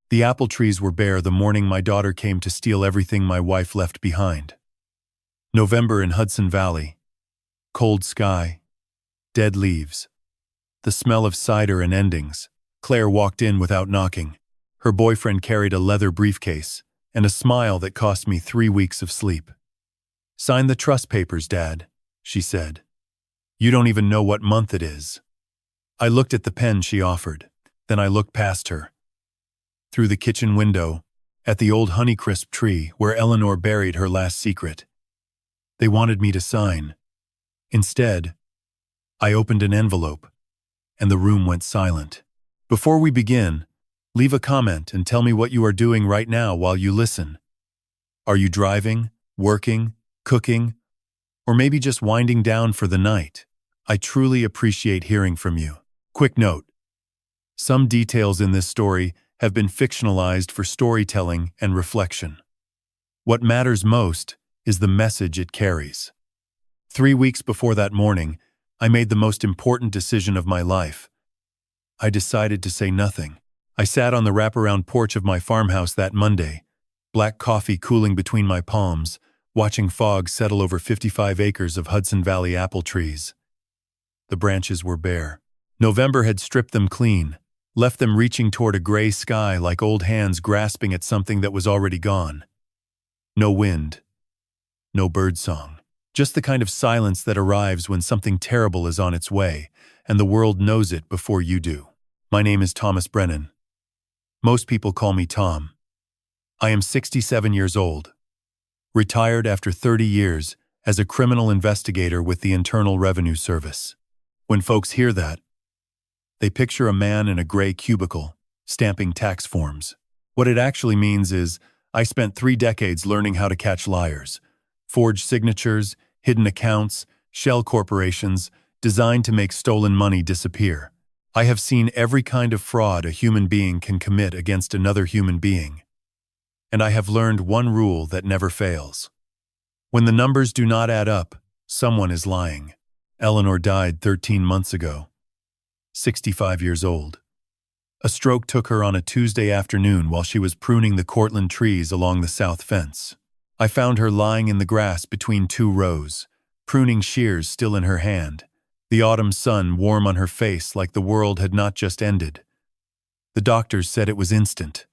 The apple trees were bare the morning my daughter came to steal everything my wife left behind. November in Hudson Valley. Cold sky. Dead leaves. The smell of cider and endings. Claire walked in without knocking. Her boyfriend carried a leather briefcase and a smile that cost me 3 weeks of sleep. "Sign the trust papers, Dad," she said. "You don't even know what month it is." I looked at the pen she offered. Then I looked past her. Through the kitchen window, at the old Honeycrisp tree where Eleanor buried her last secret. They wanted me to sign. Instead, I opened an envelope, and the room went silent. Before we begin, leave a comment and tell me what you are doing right now while you listen. Are you driving, working, cooking, or maybe just winding down for the night? I truly appreciate hearing from you. Quick note. Some details in this story have been fictionalized for storytelling and reflection. What matters most is the message it carries. 3 weeks before that morning, I made the most important decision of my life. I decided to say nothing. I sat on the wraparound porch of my farmhouse that Monday, black coffee cooling between my palms, watching fog settle over 55 acres of Hudson Valley apple trees. The branches were bare. November had stripped them clean, left them reaching toward a gray sky like old hands grasping at something that was already gone. No wind. No birdsong. Just the kind of silence that arrives when something terrible is on its way, and the world knows it before you do. My name is Thomas Brennan. Most people call me Tom. I am 67 years old, retired after 30 years as a criminal investigator with the Internal Revenue Service. When folks hear that, they picture a man in a gray cubicle, stamping tax forms. What it actually means is, I spent 3 decades learning how to catch liars, forge signatures, hidden accounts, shell corporations, designed to make stolen money disappear. I have seen every kind of fraud a human being can commit against another human being. And I have learned one rule that never fails. When the numbers do not add up, someone is lying. Eleanor died 13 months ago. 65 years old. A stroke took her on a Tuesday afternoon while she was pruning the Cortland trees along the south fence. I found her lying in the grass between 2 rows, pruning shears still in her hand, the autumn sun warm on her face like the world had not just ended. The doctors said it was instant,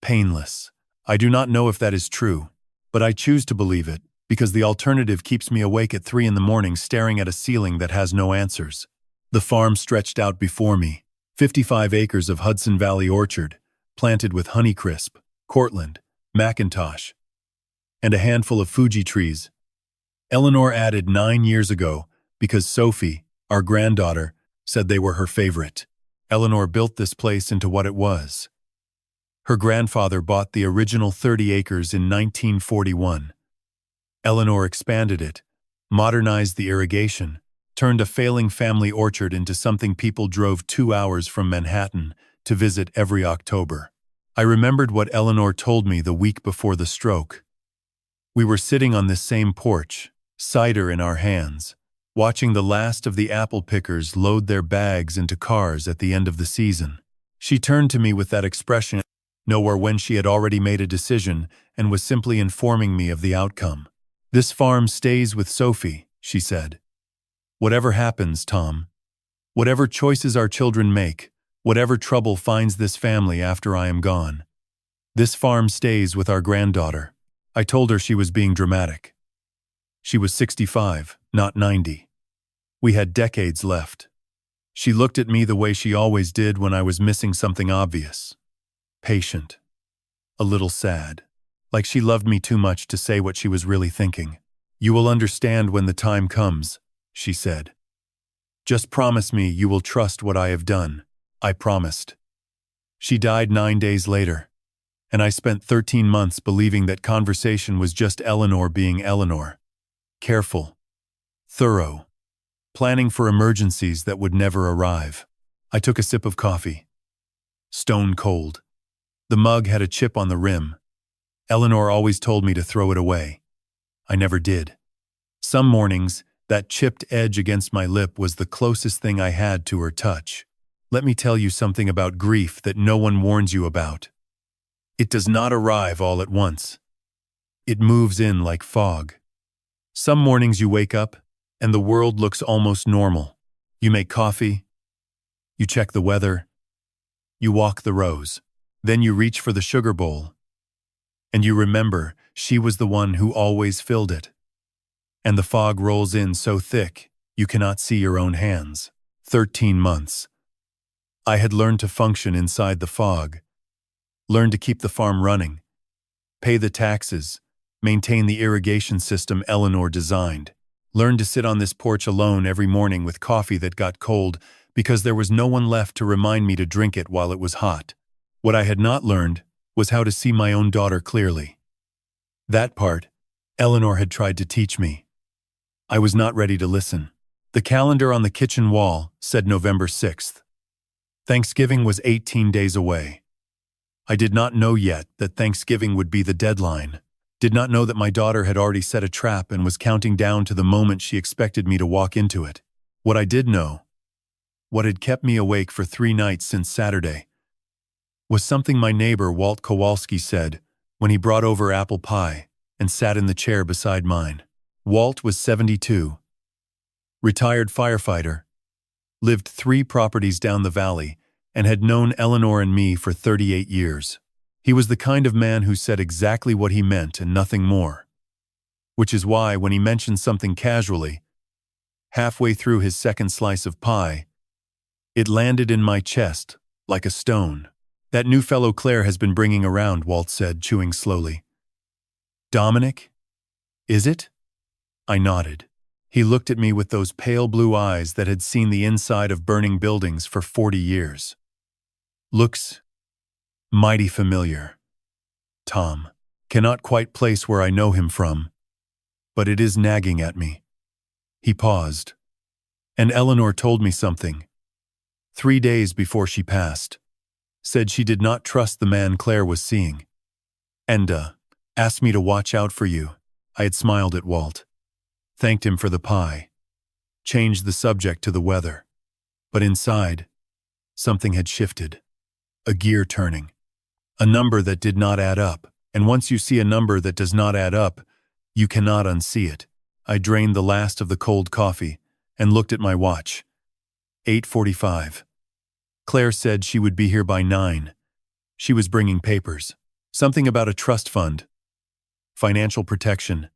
painless. I do not know if that is true, but I choose to believe it because the alternative keeps me awake at 3 in the morning staring at a ceiling that has no answers. The farm stretched out before me, 55 acres of Hudson Valley orchard, planted with Honeycrisp, Cortland, Macintosh, and a handful of Fuji trees. Eleanor added 9 years ago because Sophie, our granddaughter, said they were her favorite. Eleanor built this place into what it was. Her grandfather bought the original 30 acres in 1941. Eleanor expanded it, modernized the irrigation, turned a failing family orchard into something people drove 2 hours from Manhattan to visit every October. I remembered what Eleanor told me the week before the stroke. We were sitting on this same porch, cider in our hands, watching the last of the apple pickers load their bags into cars at the end of the season. She turned to me with that expression, nowhere when she had already made a decision and was simply informing me of the outcome. "This farm stays with Sophie," she said. "Whatever happens, Tom, whatever choices our children make, whatever trouble finds this family after I am gone, this farm stays with our granddaughter." I told her she was being dramatic. She was 65, not 90. We had decades left. She looked at me the way she always did when I was missing something obvious. Patient. A little sad. Like she loved me too much to say what she was really thinking. "You will understand when the time comes," she said. "Just promise me you will trust what I have done." I promised. She died 9 days later, and I spent 13 months believing that conversation was just Eleanor being Eleanor. Careful. Thorough. Planning for emergencies that would never arrive. I took a sip of coffee. Stone cold. The mug had a chip on the rim. Eleanor always told me to throw it away. I never did. Some mornings, that chipped edge against my lip was the closest thing I had to her touch. Let me tell you something about grief that no one warns you about. It does not arrive all at once. It moves in like fog. Some mornings you wake up, and the world looks almost normal. You make coffee, you check the weather, you walk the rows. Then you reach for the sugar bowl, and you remember she was the one who always filled it. And the fog rolls in so thick, you cannot see your own hands. 13 months. I had learned to function inside the fog, learned to keep the farm running, pay the taxes, maintain the irrigation system Eleanor designed, learned to sit on this porch alone every morning with coffee that got cold because there was no one left to remind me to drink it while it was hot. What I had not learned was how to see my own daughter clearly. That part, Eleanor had tried to teach me. I was not ready to listen. The calendar on the kitchen wall said November 6th. Thanksgiving was 18 days away. I did not know yet that Thanksgiving would be the deadline. Did not know that my daughter had already set a trap and was counting down to the moment she expected me to walk into it. What I did know, what had kept me awake for 3 nights since Saturday, was something my neighbor Walt Kowalski said when he brought over apple pie and sat in the chair beside mine. Walt was 72, retired firefighter, lived 3 properties down the valley, and had known Eleanor and me for 38 years. He was the kind of man who said exactly what he meant and nothing more. Which is why, when he mentioned something casually, halfway through his second slice of pie, it landed in my chest like a stone. "That new fellow Claire has been bringing around," Walt said, chewing slowly. "Dominic? Is it?" I nodded. He looked at me with those pale blue eyes that had seen the inside of burning buildings for 40 years. "Looks mighty familiar. Tom. Cannot quite place where I know him from, but it is nagging at me." He paused. "And Eleanor told me something. 3 days before she passed. Said she did not trust the man Claire was seeing. And, asked me to watch out for you." I had smiled at Walt. Thanked him for the pie. Changed the subject to the weather. But inside, something had shifted. A gear turning. A number that did not add up. And once you see a number that does not add up, you cannot unsee it. I drained the last of the cold coffee and looked at my watch. 8:45. Claire said she would be here by 9. She was bringing papers. Something about a trust fund. Financial protection.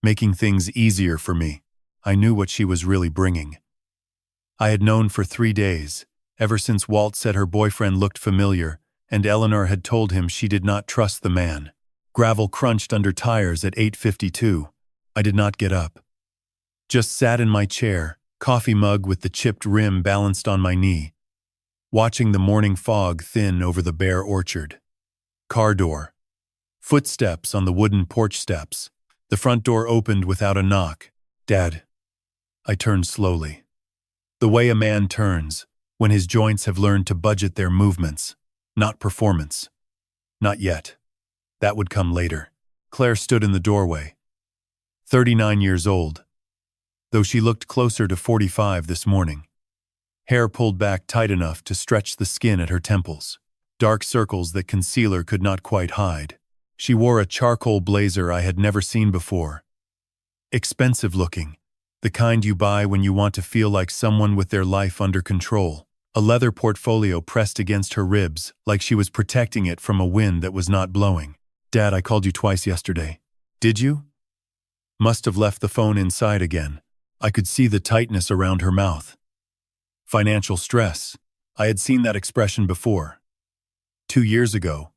Making things easier for me. I knew what she was really bringing. I had known for 3 days, ever since Walt said her boyfriend looked familiar, and Eleanor had told him she did not trust the man. Gravel crunched under tires at 8:52. I did not get up. Just sat in my chair, coffee mug with the chipped rim balanced on my knee, watching the morning fog thin over the bare orchard. Car door. Footsteps on the wooden porch steps. The front door opened without a knock. "Dad." I turned slowly. The way a man turns when his joints have learned to budget their movements, not performance. Not yet. That would come later. Claire stood in the doorway. 39 years old, though she looked closer to 45 this morning. Hair pulled back tight enough to stretch the skin at her temples. Dark circles that concealer could not quite hide. She wore a charcoal blazer I had never seen before. Expensive looking, the kind you buy when you want to feel like someone with their life under control. A leather portfolio pressed against her ribs, like she was protecting it from a wind that was not blowing. "Dad, I called you twice yesterday." "Did you?" Must have left the phone inside again. I could see the tightness around her mouth. Financial stress. I had seen that expression before. 2 years ago,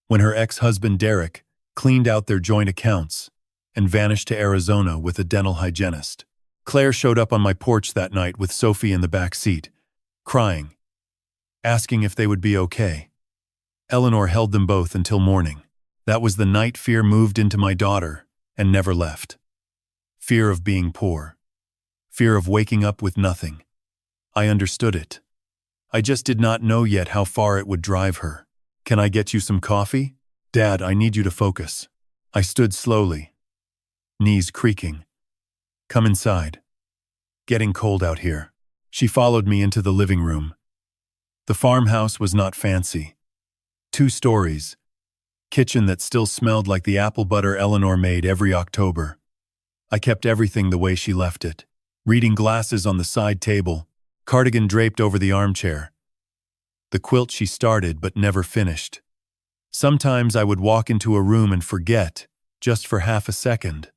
when her ex-husband Derek cleaned out their joint accounts and vanished to Arizona with a dental hygienist. Claire showed up on my porch that night with Sophie in the back seat, crying, asking if they would be okay. Eleanor held them both until morning. That was the night fear moved into my daughter and never left. Fear of being poor. Fear of waking up with nothing. I understood it. I just did not know yet how far it would drive her. "Can I get you some coffee?" "Dad, I need you to focus." I stood slowly, knees creaking. "Come inside. Getting cold out here." She followed me into the living room. The farmhouse was not fancy. 2 stories, kitchen that still smelled like the apple butter Eleanor made every October. I kept everything the way she left it. Reading glasses on the side table, cardigan draped over the armchair. The quilt she started but never finished. Sometimes I would walk into a room and forget, just for half a second,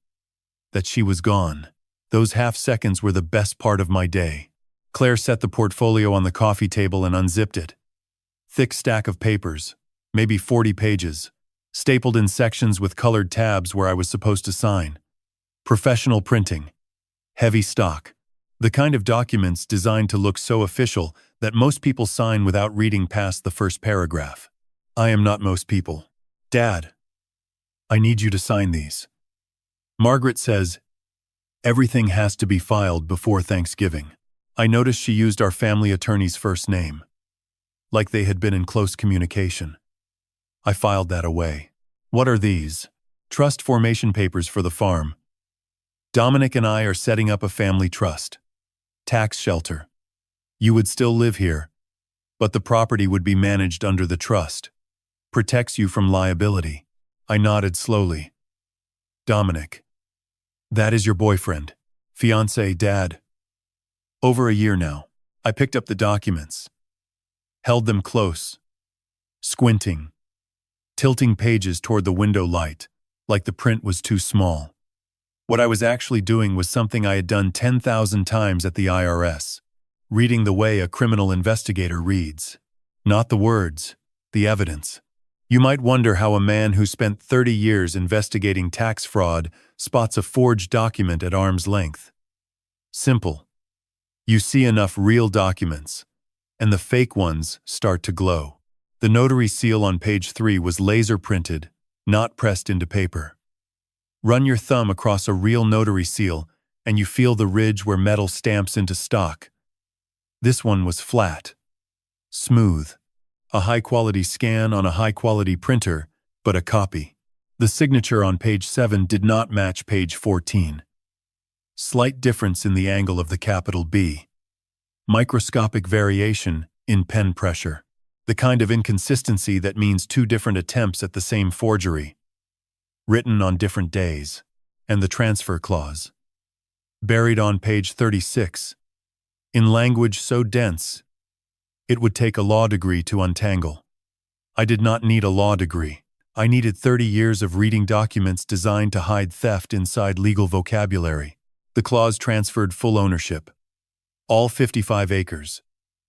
that she was gone. Those half seconds were the best part of my day. Claire set the portfolio on the coffee table and unzipped it. Thick stack of papers, maybe 40 pages, stapled in sections with colored tabs where I was supposed to sign. Professional printing. Heavy stock. The kind of documents designed to look so official that most people sign without reading past the first paragraph. I am not most people. Dad, I need you to sign these. Margaret says, everything has to be filed before Thanksgiving. I noticed she used our family attorney's first name, like they had been in close communication. I filed that away. What are these? Trust formation papers for the farm. Dominic and I are setting up a family trust. Tax shelter. You would still live here, but the property would be managed under the trust. Protects you from liability. I nodded slowly. Dominic. That is your boyfriend. Fiancé, Dad. Over a year now. I picked up the documents. Held them close. Squinting. Tilting pages toward the window light, like the print was too small. What I was actually doing was something I had done 10,000 times at the IRS. Reading the way a criminal investigator reads. Not the words, the evidence. You might wonder how a man who spent 30 years investigating tax fraud spots a forged document at arm's length. Simple. You see enough real documents, and the fake ones start to glow. The notary seal on page 3 was laser printed, not pressed into paper. Run your thumb across a real notary seal, and you feel the ridge where metal stamps into stock. This one was flat. Smooth. A high-quality scan on a high-quality printer, but a copy. The signature on page 7 did not match page 14. Slight difference in the angle of the capital B. Microscopic variation in pen pressure. The kind of inconsistency that means 2 different attempts at the same forgery. Written on different days. And the transfer clause. Buried on page 36. In language so dense, it would take a law degree to untangle. I did not need a law degree. I needed 30 years of reading documents designed to hide theft inside legal vocabulary. The clause transferred full ownership. All 55 acres.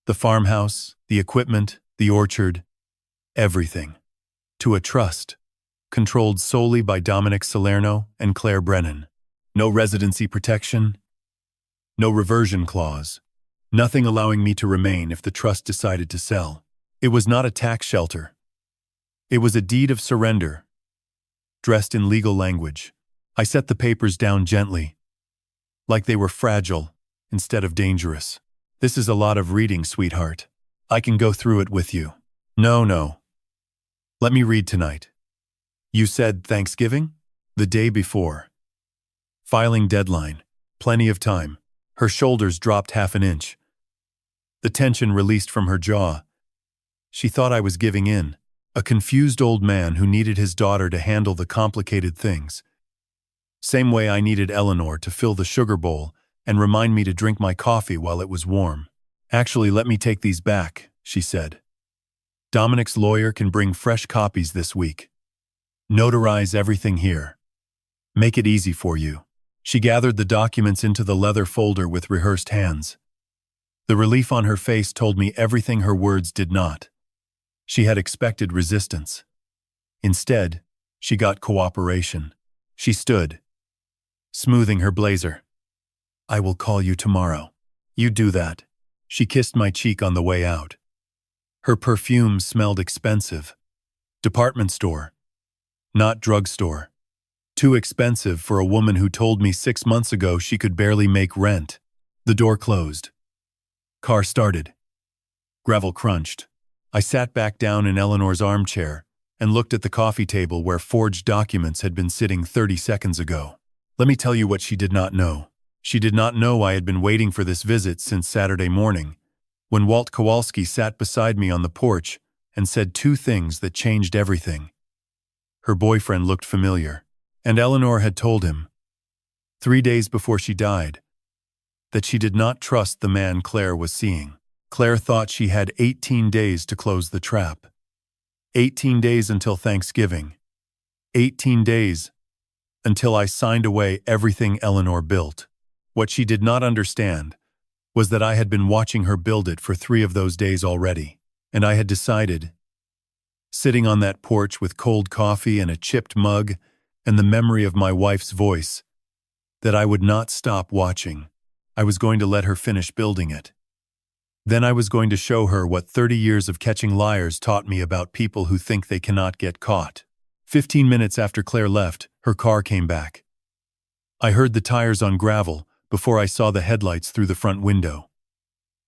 The farmhouse, the equipment, the orchard, everything. To a trust, controlled solely by Dominic Salerno and Claire Brennan. No residency protection, no reversion clause. Nothing allowing me to remain if the trust decided to sell. It was not a tax shelter. It was a deed of surrender, dressed in legal language. I set the papers down gently, like they were fragile instead of dangerous. This is a lot of reading, sweetheart. I can go through it with you. No. Let me read tonight. You said Thanksgiving? The day before. Filing deadline. Plenty of time. Her shoulders dropped half an inch. The tension released from her jaw. She thought I was giving in, a confused old man who needed his daughter to handle the complicated things. Same way I needed Eleanor to fill the sugar bowl and remind me to drink my coffee while it was warm. Actually, let me take these back, she said. Dominic's lawyer can bring fresh copies this week. Notarize everything here. Make it easy for you. She gathered the documents into the leather folder with rehearsed hands. The relief on her face told me everything her words did not. She had expected resistance. Instead, she got cooperation. She stood, smoothing her blazer. I will call you tomorrow. You do that. She kissed my cheek on the way out. Her perfume smelled expensive. Department store, not drugstore. Too expensive for a woman who told me 6 months ago she could barely make rent. The door closed. Car started. Gravel crunched. I sat back down in Eleanor's armchair and looked at the coffee table where forged documents had been sitting 30 seconds ago. Let me tell you what she did not know. She did not know I had been waiting for this visit since Saturday morning, when Walt Kowalski sat beside me on the porch and said 2 things that changed everything. Her boyfriend looked familiar, and Eleanor had told him, 3 days before she died, that she did not trust the man Claire was seeing. Claire thought she had 18 days to close the trap. 18 days until Thanksgiving. 18 days until I signed away everything Eleanor built. What she did not understand was that I had been watching her build it for 3 of those days already, and I had decided, sitting on that porch with cold coffee and a chipped mug and the memory of my wife's voice, that I would not stop watching. I was going to let her finish building it. Then I was going to show her what 30 years of catching liars taught me about people who think they cannot get caught. 15 minutes after Claire left, her car came back. I heard the tires on gravel before I saw the headlights through the front window.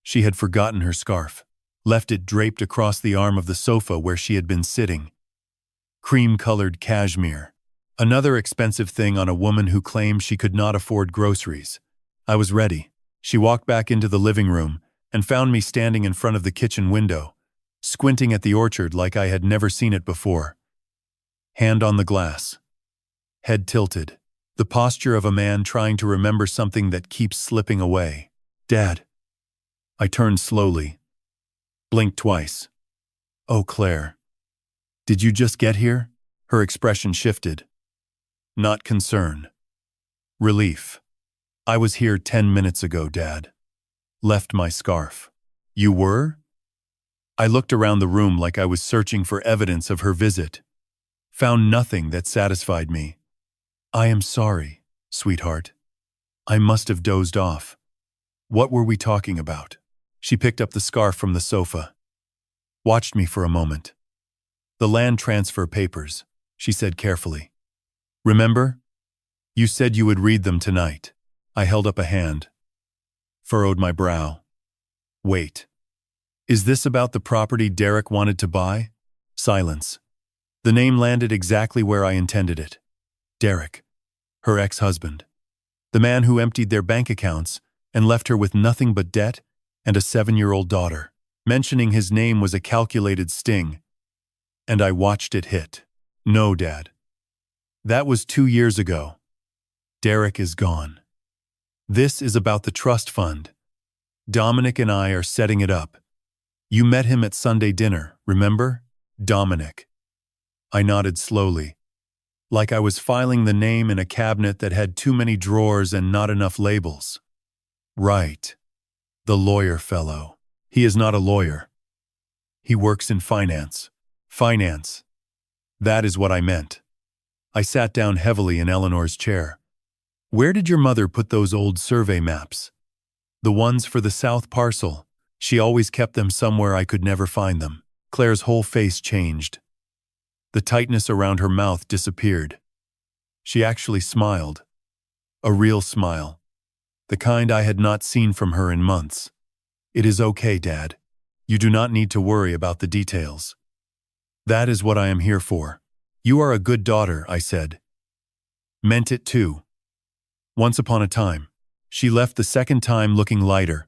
She had forgotten her scarf, left it draped across the arm of the sofa where she had been sitting. Cream-colored cashmere. Another expensive thing on a woman who claimed she could not afford groceries. I was ready. She walked back into the living room and found me standing in front of the kitchen window, squinting at the orchard like I had never seen it before. Hand on the glass. Head tilted. The posture of a man trying to remember something that keeps slipping away. Dad. I turned slowly. Blinked twice. Oh, Claire. Did you just get here? Her expression shifted. Not concern. Relief. I was here 10 minutes ago, Dad. Left my scarf. You were? I looked around the room like I was searching for evidence of her visit. Found nothing that satisfied me. I am sorry, sweetheart. I must have dozed off. What were we talking about? She picked up the scarf from the sofa. Watched me for a moment. The land transfer papers, she said carefully. Remember? You said you would read them tonight. I held up a hand. Furrowed my brow. Wait. Is this about the property Derek wanted to buy? Silence. The name landed exactly where I intended it. Derek. Her ex-husband. The man who emptied their bank accounts and left her with nothing but debt and a 7-year-old daughter. Mentioning his name was a calculated sting, and I watched it hit. No, Dad. That was 2 years ago. Derek is gone. This is about the trust fund. Dominic and I are setting it up. You met him at Sunday dinner, remember? Dominic. I nodded slowly, like I was filing the name in a cabinet that had too many drawers and not enough labels. Right. The lawyer fellow. He is not a lawyer. He works in finance. Finance. That is what I meant. I sat down heavily in Eleanor's chair. Where did your mother put those old survey maps? The ones for the south parcel. She always kept them somewhere I could never find them. Claire's whole face changed. The tightness around her mouth disappeared. She actually smiled. A real smile. The kind I had not seen from her in months. It is okay, Dad. You do not need to worry about the details. That is what I am here for. You are a good daughter, I said. Meant it too. Once upon a time. She left the second time looking lighter.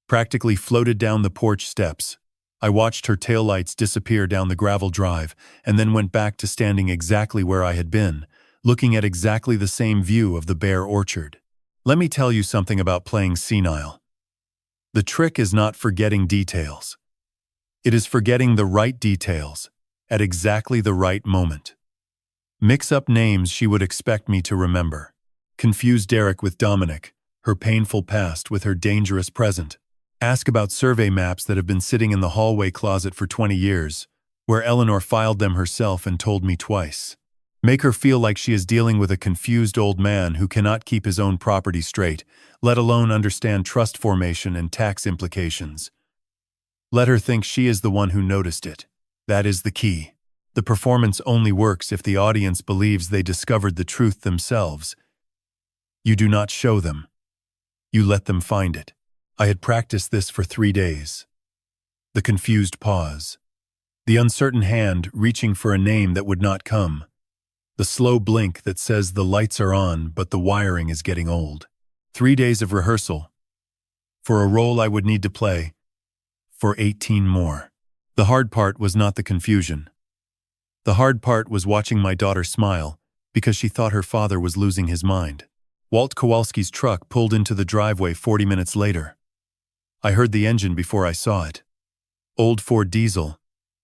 Practically floated down the porch steps. I watched her taillights disappear down the gravel drive and then went back to standing exactly where I had been, looking at exactly the same view of the bare orchard. Let me tell you something about playing senile. The trick is not forgetting details. It is forgetting the right details at exactly the right moment. Mix up names she would expect me to remember. Confuse Derek with Dominic, her painful past with her dangerous present. Ask about survey maps that have been sitting in the hallway closet for 20 years, where Eleanor filed them herself and told me twice. Make her feel like she is dealing with a confused old man who cannot keep his own property straight, let alone understand trust formation and tax implications. Let her think she is the one who noticed it. That is the key. The performance only works if the audience believes they discovered the truth themselves. You do not show them. You let them find it. I had practiced this for 3 days. The confused pause. The uncertain hand reaching for a name that would not come. The slow blink that says the lights are on but the wiring is getting old. 3 days of rehearsal. For a role I would need to play. For 18 more. The hard part was not the confusion. The hard part was watching my daughter smile, because she thought her father was losing his mind. Walt Kowalski's truck pulled into the driveway 40 minutes later. I heard the engine before I saw it. Old Ford diesel,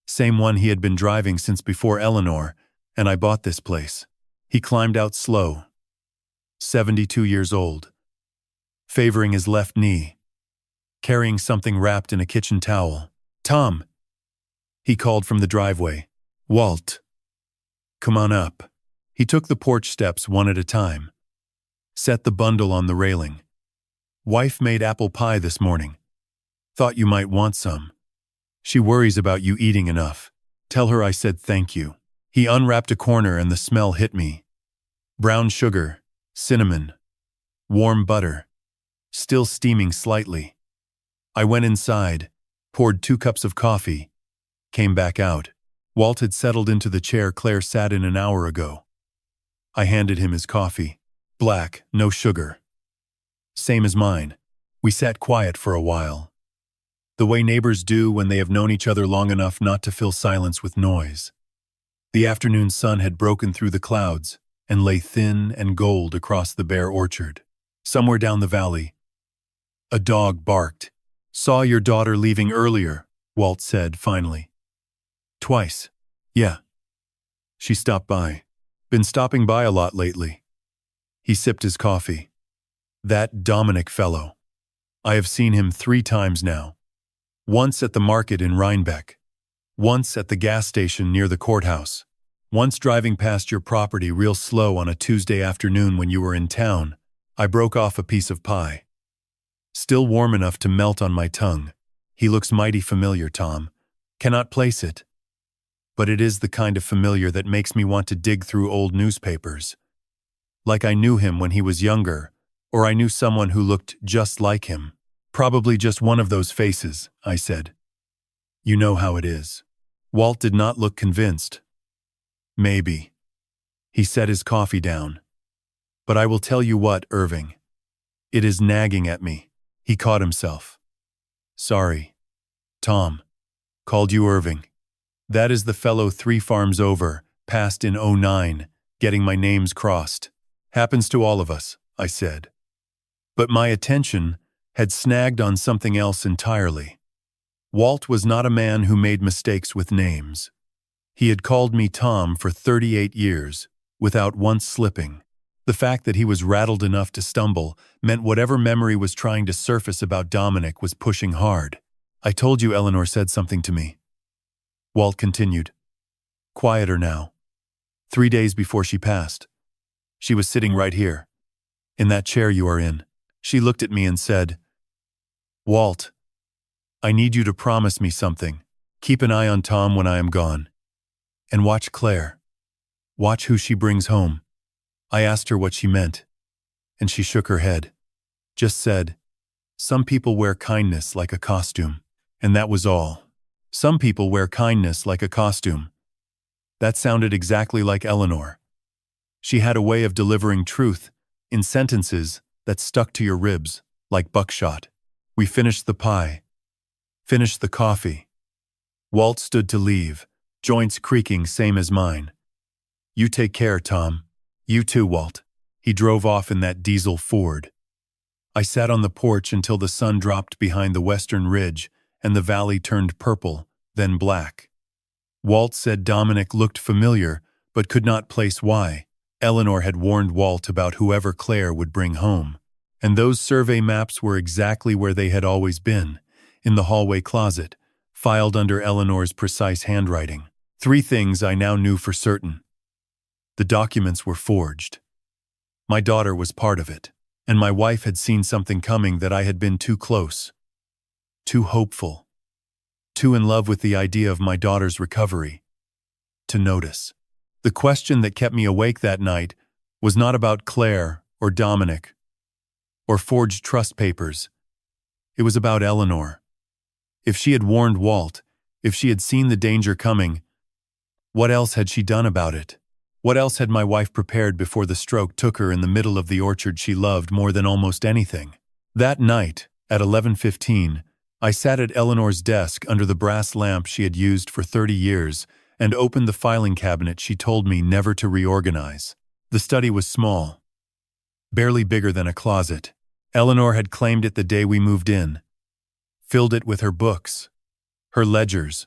same one he had been driving since before Eleanor, and I bought this place. He climbed out slow, 72 years old, favoring his left knee, carrying something wrapped in a kitchen towel. "Tom," he called from the driveway. "Walt, come on up." He took the porch steps one at a time, set the bundle on the railing. "Wife made apple pie this morning. Thought you might want some. She worries about you eating enough. Tell her I said thank you." He unwrapped a corner and the smell hit me. Brown sugar, cinnamon, warm butter, still steaming slightly. I went inside, poured 2 cups of coffee, came back out. Walt had settled into the chair Claire sat in an hour ago. I handed him his coffee. Black, no sugar. Same as mine. We sat quiet for a while, the way neighbors do when they have known each other long enough not to fill silence with noise. The afternoon sun had broken through the clouds and lay thin and gold across the bare orchard. Somewhere down the valley, a dog barked. "Saw your daughter leaving earlier," Walt said finally. "Twice. Yeah. She stopped by. Been stopping by a lot lately." He sipped his coffee. "That Dominic fellow. I have seen him 3 times now. Once at the market in Rhinebeck. Once at the gas station near the courthouse. Once driving past your property real slow on a Tuesday afternoon when you were in town. I broke off a piece of pie. Still warm enough to melt on my tongue. He looks mighty familiar, Tom. Cannot place it. But it is the kind of familiar that makes me want to dig through old newspapers. Like I knew him when he was younger, or I knew someone who looked just like him. Probably just one of those faces," I said. "You know how it is." Walt did not look convinced. "Maybe." He set his coffee down. "But I will tell you what, Irving. It is nagging at me." He caught himself. "Sorry. Tom. Called you Irving. That is the fellow 3 farms over, passed in '09, getting my names crossed. Happens to all of us," I said. But my attention had snagged on something else entirely. Walt was not a man who made mistakes with names. He had called me Tom for 38 years, without once slipping. The fact that he was rattled enough to stumble meant whatever memory was trying to surface about Dominic was pushing hard. "I told you Eleanor said something to me," Walt continued. Quieter now. 3 days before she passed. She was sitting right here, in that chair you are in. She looked at me and said, "Walt, I need you to promise me something. Keep an eye on Tom when I am gone. And watch Claire. Watch who she brings home." I asked her what she meant, and she shook her head. Just said, "Some people wear kindness like a costume." And that was all. Some people wear kindness like a costume. That sounded exactly like Eleanor. She had a way of delivering truth in sentences that stuck to your ribs like buckshot. We finished the pie. Finished the coffee. Walt stood to leave, joints creaking same as mine. "You take care, Tom. You too, Walt." He drove off in that diesel Ford. I sat on the porch until the sun dropped behind the western ridge and the valley turned purple, then black. Walt said Dominic looked familiar, but could not place why. Eleanor had warned Walt about whoever Claire would bring home. And those survey maps were exactly where they had always been, in the hallway closet, filed under Eleanor's precise handwriting. 3 things I now knew for certain. The documents were forged. My daughter was part of it, and my wife had seen something coming that I had been too close, too hopeful, too in love with the idea of my daughter's recovery, to notice. The question that kept me awake that night was not about Claire or Dominic or forged trust papers. It was about Eleanor. If she had warned Walt, if she had seen the danger coming, what else had she done about it? What else had my wife prepared before the stroke took her in the middle of the orchard she loved more than almost anything? That night, at 11:15, I sat at Eleanor's desk under the brass lamp she had used for 30 years and opened the filing cabinet she told me never to reorganize. The study was small, barely bigger than a closet. Eleanor had claimed it the day we moved in, filled it with her books, her ledgers.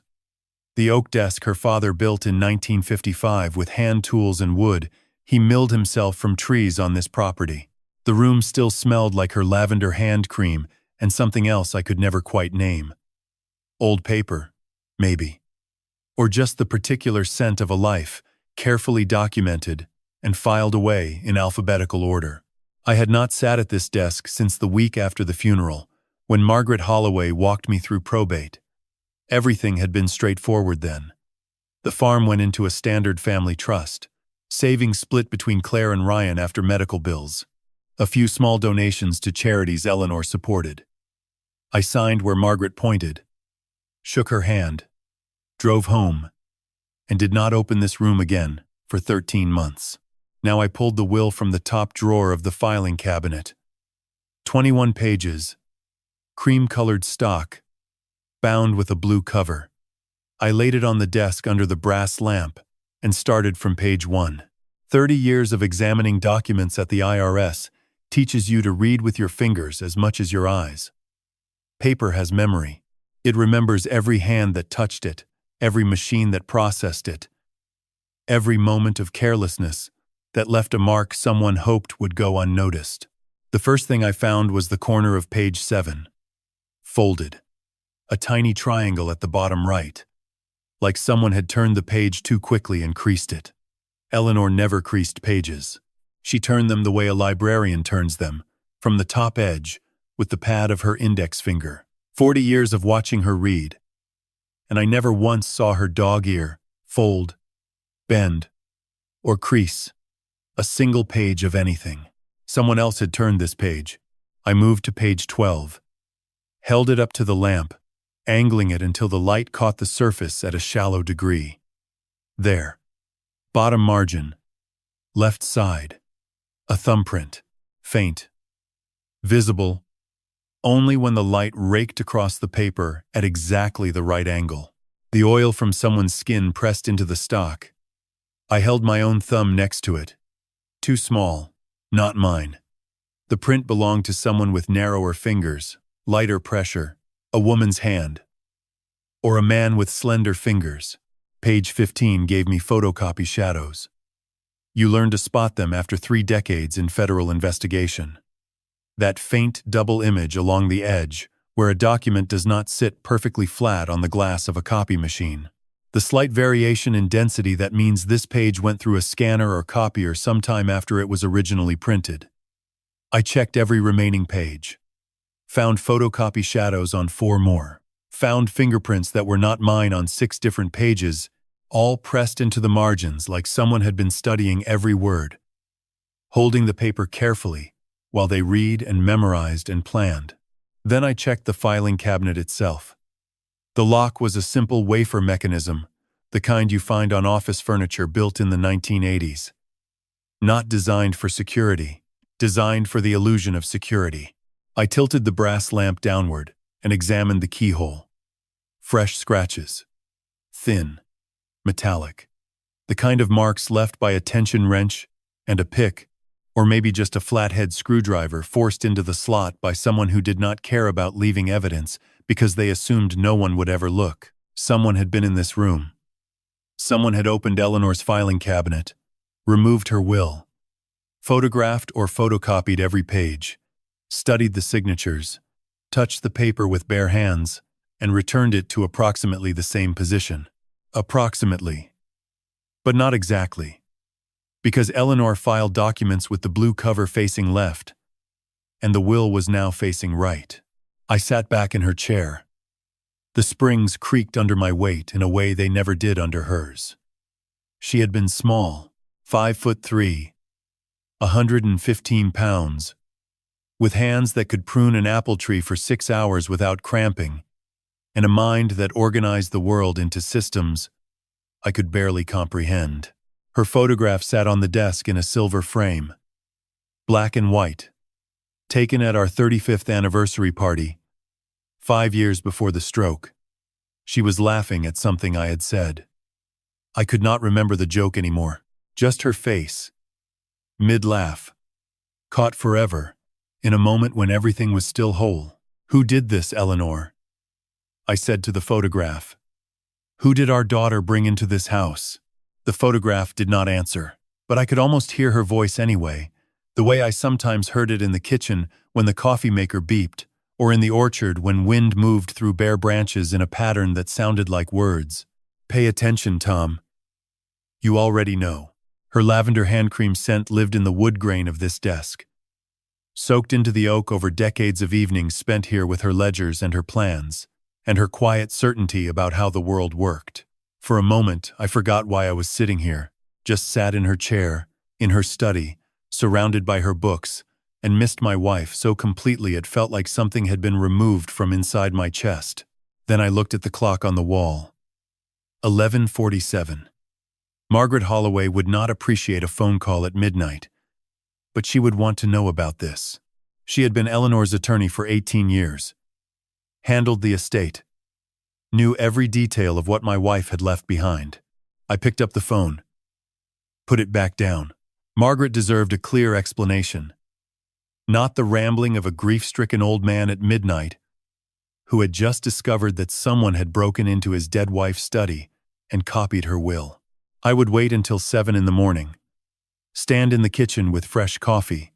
The oak desk her father built in 1955 with hand tools and wood he milled himself from trees on this property. The room still smelled like her lavender hand cream and something else I could never quite name. Old paper, maybe. Or just the particular scent of a life, carefully documented and filed away in alphabetical order. I had not sat at this desk since the week after the funeral, when Margaret Holloway walked me through probate. Everything had been straightforward then. The farm went into a standard family trust, savings split between Claire and Ryan after medical bills, a few small donations to charities Eleanor supported. I signed where Margaret pointed, shook her hand, drove home, and did not open this room again for 13 months. Now I pulled the will from the top drawer of the filing cabinet. 21 pages, cream-colored stock, bound with a blue cover. I laid it on the desk under the brass lamp and started from page 1. 30 years of examining documents at the IRS teaches you to read with your fingers as much as your eyes. Paper has memory. It remembers every hand that touched it, every machine that processed it, every moment of carelessness that left a mark someone hoped would go unnoticed. The first thing I found was the corner of page 7. Folded. A tiny triangle at the bottom right. Like someone had turned the page too quickly and creased it. Eleanor never creased pages. She turned them the way a librarian turns them, from the top edge, with the pad of her index finger. 40 years of watching her read, and I never once saw her dog ear, fold, bend, or crease a single page of anything. Someone else had turned this page. I moved to page 12, held it up to the lamp, angling it until the light caught the surface at a shallow degree. There. Bottom margin. Left side. A thumbprint. Faint. Visible only when the light raked across the paper at exactly the right angle. The oil from someone's skin pressed into the stock. I held my own thumb next to it. Too small. Not mine. The print belonged to someone with narrower fingers, lighter pressure, a woman's hand. Or a man with slender fingers. Page 15 gave me photocopy shadows. You learn to spot them after 3 decades in federal investigation. That faint double image along the edge, where a document does not sit perfectly flat on the glass of a copy machine. The slight variation in density that means this page went through a scanner or copier sometime after it was originally printed. I checked every remaining page. Found photocopy shadows on 4 more. Found fingerprints that were not mine on 6 different pages, all pressed into the margins like someone had been studying every word, holding the paper carefully while they read and memorized and planned. Then I checked the filing cabinet itself. The lock was a simple wafer mechanism, the kind you find on office furniture built in the 1980s. Not designed for security, designed for the illusion of security. I tilted the brass lamp downward and examined the keyhole. Fresh scratches. Thin. Metallic. The kind of marks left by a tension wrench and a pick, or maybe just a flathead screwdriver forced into the slot by someone who did not care about leaving evidence because they assumed no one would ever look. Someone had been in this room. Someone had opened Eleanor's filing cabinet, removed her will, photographed or photocopied every page, studied the signatures, touched the paper with bare hands, and returned it to approximately the same position. Approximately. But not exactly. Because Eleanor filed documents with the blue cover facing left, and the will was now facing right. I sat back in her chair. The springs creaked under my weight in a way they never did under hers. She had been small, 5'3", 115 pounds, with hands that could prune an apple tree for 6 hours without cramping, and a mind that organized the world into systems I could barely comprehend. Her photograph sat on the desk in a silver frame, black and white, taken at our 35th anniversary party, 5 years before the stroke. She was laughing at something I had said. I could not remember the joke anymore. Just her face. Mid-laugh. Caught forever. In a moment when everything was still whole. Who did this, Eleanor? I said to the photograph. Who did our daughter bring into this house? The photograph did not answer, but I could almost hear her voice anyway, the way I sometimes heard it in the kitchen when the coffee maker beeped, or in the orchard when wind moved through bare branches in a pattern that sounded like words. Pay attention, Tom. You already know. Her lavender hand cream scent lived in the wood grain of this desk. Soaked into the oak over decades of evenings spent here with her ledgers and her plans, and her quiet certainty about how the world worked. For a moment, I forgot why I was sitting here, just sat in her chair, in her study, surrounded by her books, and missed my wife so completely it felt like something had been removed from inside my chest. Then I looked at the clock on the wall. 11:47. Margaret Holloway would not appreciate a phone call at midnight, but she would want to know about this. She had been Eleanor's attorney for 18 years, handled the estate, knew every detail of what my wife had left behind. I picked up the phone, put it back down. Margaret deserved a clear explanation, not the rambling of a grief-stricken old man at midnight who had just discovered that someone had broken into his dead wife's study and copied her will. I would wait until 7 in the morning, stand in the kitchen with fresh coffee,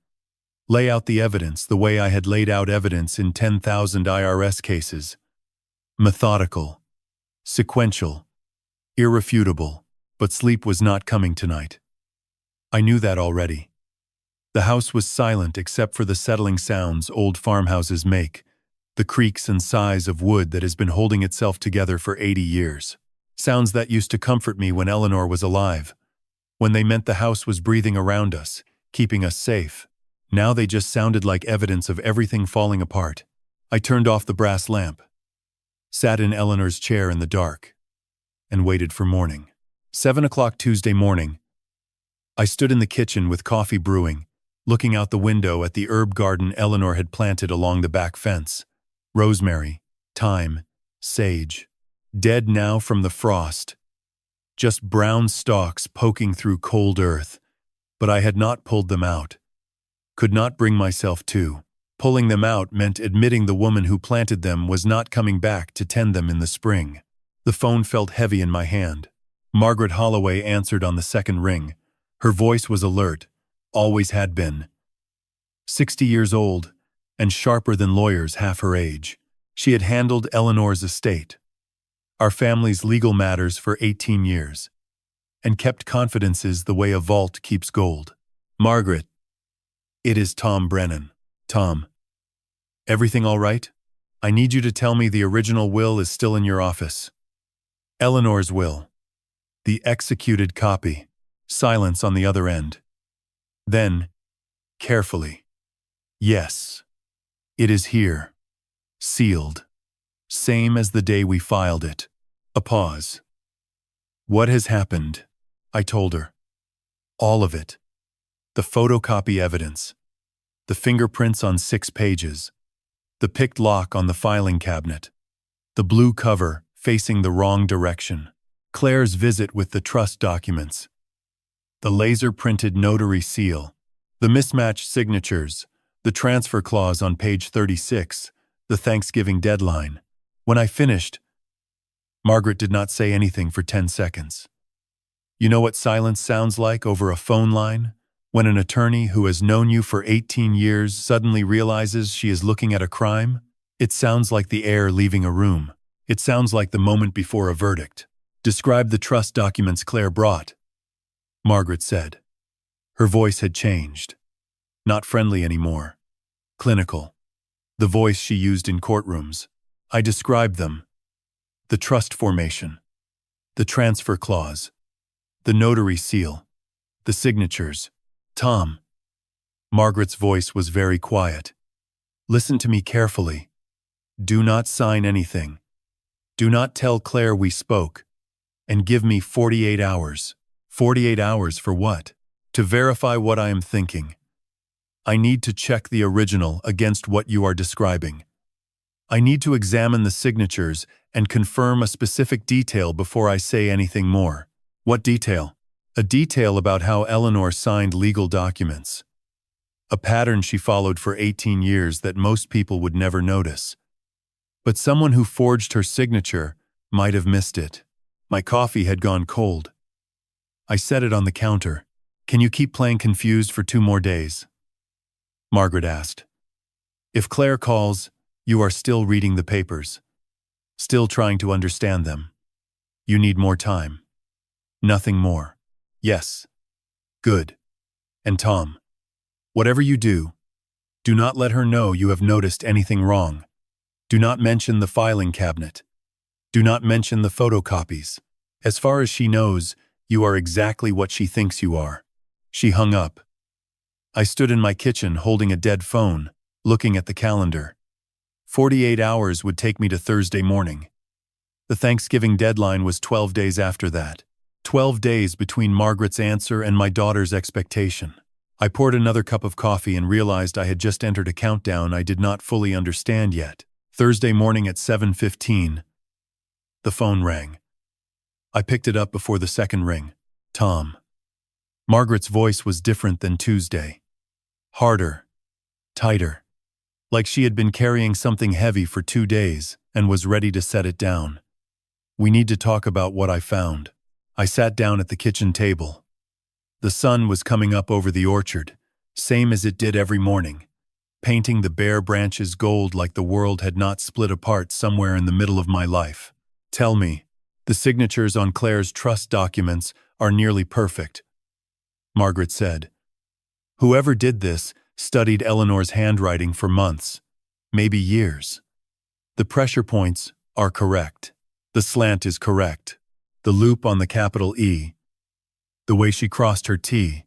lay out the evidence the way I had laid out evidence in 10,000 IRS cases. Methodical, sequential, irrefutable, but sleep was not coming tonight. I knew that already. The house was silent except for the settling sounds old farmhouses make, the creaks and sighs of wood that has been holding itself together for 80 years. Sounds that used to comfort me when Eleanor was alive, when they meant the house was breathing around us, keeping us safe. Now they just sounded like evidence of everything falling apart. I turned off the brass lamp, sat in Eleanor's chair in the dark, and waited for morning. 7 o'clock Tuesday morning. I stood in the kitchen with coffee brewing, looking out the window at the herb garden Eleanor had planted along the back fence. Rosemary, thyme, sage, dead now from the frost. Just brown stalks poking through cold earth, but I had not pulled them out. Could not bring myself to. Pulling them out meant admitting the woman who planted them was not coming back to tend them in the spring. The phone felt heavy in my hand. Margaret Holloway answered on the second ring. Her voice was alert, always had been. 60 years old, and sharper than lawyers half her age. She had handled Eleanor's estate, our family's legal matters for 18 years, and kept confidences the way a vault keeps gold. Margaret, it is Tom Brennan. Tom, everything all right? I need you to tell me the original will is still in your office. Eleanor's will. The executed copy. Silence on the other end. Then, carefully. Yes, it is here. Sealed. Same as the day we filed it. A pause. What has happened? I told her. All of it. The photocopy evidence. The fingerprints on 6 pages. The picked lock on the filing cabinet. The blue cover facing the wrong direction. Claire's visit with the trust documents. The laser-printed notary seal. The mismatched signatures. The transfer clause on page 36. The Thanksgiving deadline. When I finished, Margaret did not say anything for 10 seconds. You know what silence sounds like over a phone line? When an attorney who has known you for 18 years suddenly realizes she is looking at a crime? It sounds like the air leaving a room. It sounds like the moment before a verdict. Describe the trust documents Claire brought, Margaret said. Her voice had changed. Not friendly anymore. Clinical. The voice she used in courtrooms. I described them. The trust formation. The transfer clause. The notary seal. The signatures. Tom. Margaret's voice was very quiet. Listen to me carefully. Do not sign anything. Do not tell Claire we spoke. And give me 48 hours. 48 hours for what? To verify what I am thinking. I need to check the original against what you are describing. I need to examine the signatures and confirm a specific detail before I say anything more. What detail? A detail about how Eleanor signed legal documents. A pattern she followed for 18 years that most people would never notice. But someone who forged her signature might have missed it. My coffee had gone cold. I set it on the counter. Can you keep playing confused for 2 more days? Margaret asked. If Claire calls, you are still reading the papers. Still trying to understand them. You need more time. Nothing more. Yes. Good. And Tom, whatever you do, do not let her know you have noticed anything wrong. Do not mention the filing cabinet. Do not mention the photocopies. As far as she knows, you are exactly what she thinks you are. She hung up. I stood in my kitchen holding a dead phone, looking at the calendar. 48 hours would take me to Thursday morning. The Thanksgiving deadline was 12 days after that. 12 days between Margaret's answer and my daughter's expectation. I poured another cup of coffee and realized I had just entered a countdown I did not fully understand yet. Thursday morning at 7:15. The phone rang. I picked it up before the second ring. Tom. Margaret's voice was different than Tuesday. Harder. Tighter. Like she had been carrying something heavy for 2 days and was ready to set it down. We need to talk about what I found. I sat down at the kitchen table. The sun was coming up over the orchard, same as it did every morning, painting the bare branches gold like the world had not split apart somewhere in the middle of my life. Tell me, the signatures on Claire's trust documents are nearly perfect, Margaret said. Whoever did this studied Eleanor's handwriting for months, maybe years. The pressure points are correct. The slant is correct. The loop on the capital E. The way she crossed her T.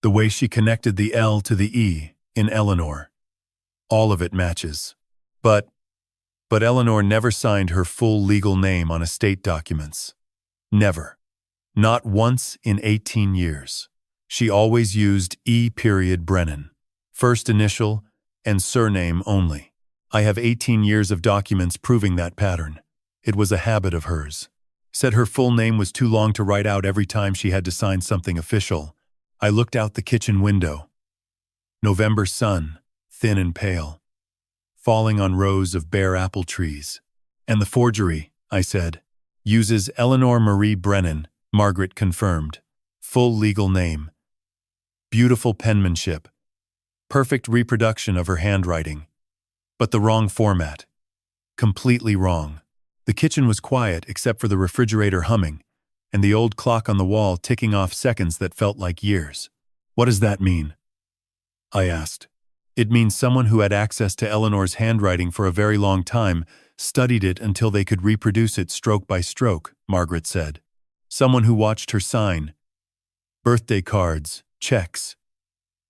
The way she connected the L to the E in Eleanor. All of it matches. But Eleanor never signed her full legal name on estate documents. Never. Not once in 18 years. She always used E. Brennan. First initial and surname only. I have 18 years of documents proving that pattern. It was a habit of hers. Said her full name was too long to write out every time she had to sign something official. I looked out the kitchen window. November sun, thin and pale, falling on rows of bare apple trees. And the forgery, I said, uses Eleanor Marie Brennan, Margaret confirmed. Full legal name. Beautiful penmanship. Perfect reproduction of her handwriting. But the wrong format. Completely wrong. The kitchen was quiet except for the refrigerator humming, and the old clock on the wall ticking off seconds that felt like years. What does that mean? I asked. It means someone who had access to Eleanor's handwriting for a very long time studied it until they could reproduce it stroke by stroke, Margaret said. Someone who watched her sign. Birthday cards, checks,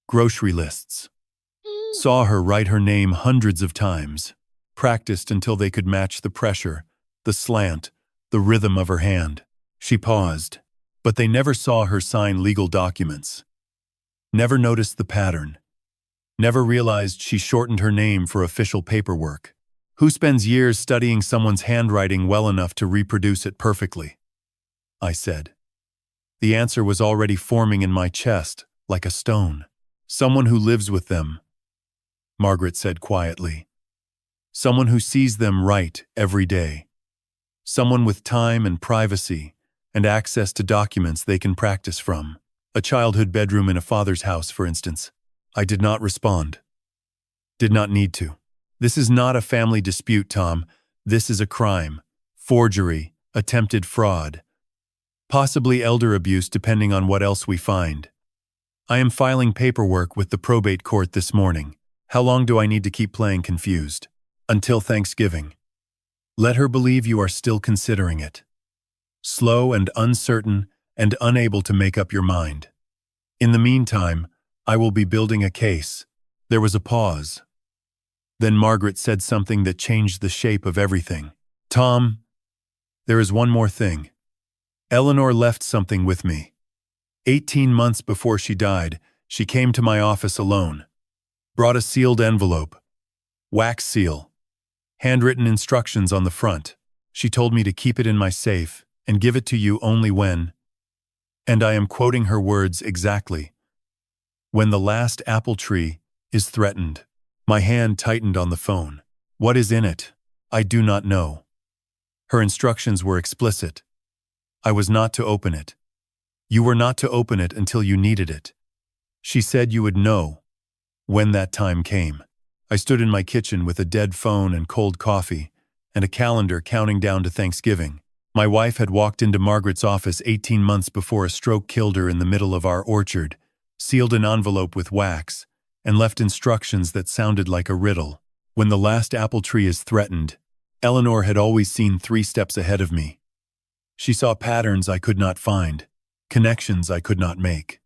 grocery lists. Saw her write her name hundreds of times. Practiced until they could match the pressure, the slant, the rhythm of her hand. She paused, but they never saw her sign legal documents. Never noticed the pattern. Never realized she shortened her name for official paperwork. Who spends years studying someone's handwriting well enough to reproduce it perfectly? I said. The answer was already forming in my chest, like a stone. Someone who lives with them, Margaret said quietly. Someone who sees them write every day. Someone with time and privacy and access to documents they can practice from. A childhood bedroom in a father's house, for instance. I did not respond. Did not need to. This is not a family dispute, Tom. This is a crime. Forgery, attempted fraud. Possibly elder abuse depending on what else we find. I am filing paperwork with the probate court this morning. How long do I need to keep playing confused? Until Thanksgiving. Let her believe you are still considering it. Slow and uncertain and unable to make up your mind. In the meantime, I will be building a case. There was a pause. Then Margaret said something that changed the shape of everything. Tom, there is one more thing. Eleanor left something with me. 18 months before she died, she came to my office alone. Brought a sealed envelope. Wax seal. Handwritten instructions on the front. She told me to keep it in my safe and give it to you only when And I am quoting her words exactly. When the last apple tree is threatened. My hand tightened on the phone. What is in it? I do not know. Her instructions were explicit. I was not to open it. You were not to open it until you needed it. She said you would know when that time came. I stood in my kitchen with a dead phone and cold coffee, and a calendar counting down to Thanksgiving. My wife had walked into Margaret's office 18 months before a stroke killed her in the middle of our orchard, sealed an envelope with wax, and left instructions that sounded like a riddle. When the last apple tree is threatened, Eleanor had always seen 3 steps ahead of me. She saw patterns I could not find, connections I could not make.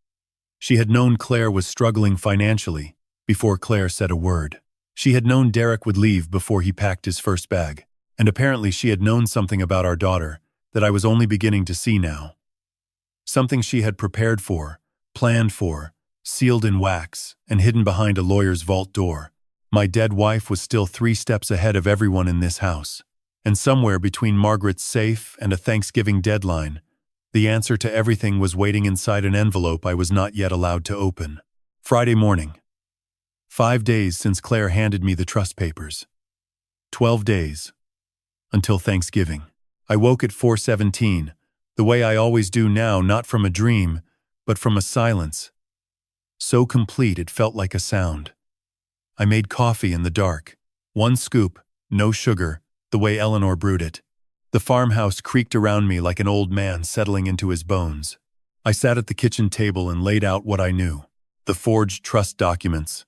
She had known Claire was struggling financially before Claire said a word. She had known Derek would leave before he packed his first bag, and apparently she had known something about our daughter that I was only beginning to see now. Something she had prepared for, planned for, sealed in wax, and hidden behind a lawyer's vault door. My dead wife was still 3 steps ahead of everyone in this house, and somewhere between Margaret's safe and a Thanksgiving deadline, the answer to everything was waiting inside an envelope I was not yet allowed to open. Friday morning. 5 days since Claire handed me the trust papers. 12 days. Until Thanksgiving. I woke at 4:17, the way I always do now, not from a dream, but from a silence. So complete it felt like a sound. I made coffee in the dark. 1 scoop, no sugar, the way Eleanor brewed it. The farmhouse creaked around me like an old man settling into his bones. I sat at the kitchen table and laid out what I knew. The forged trust documents.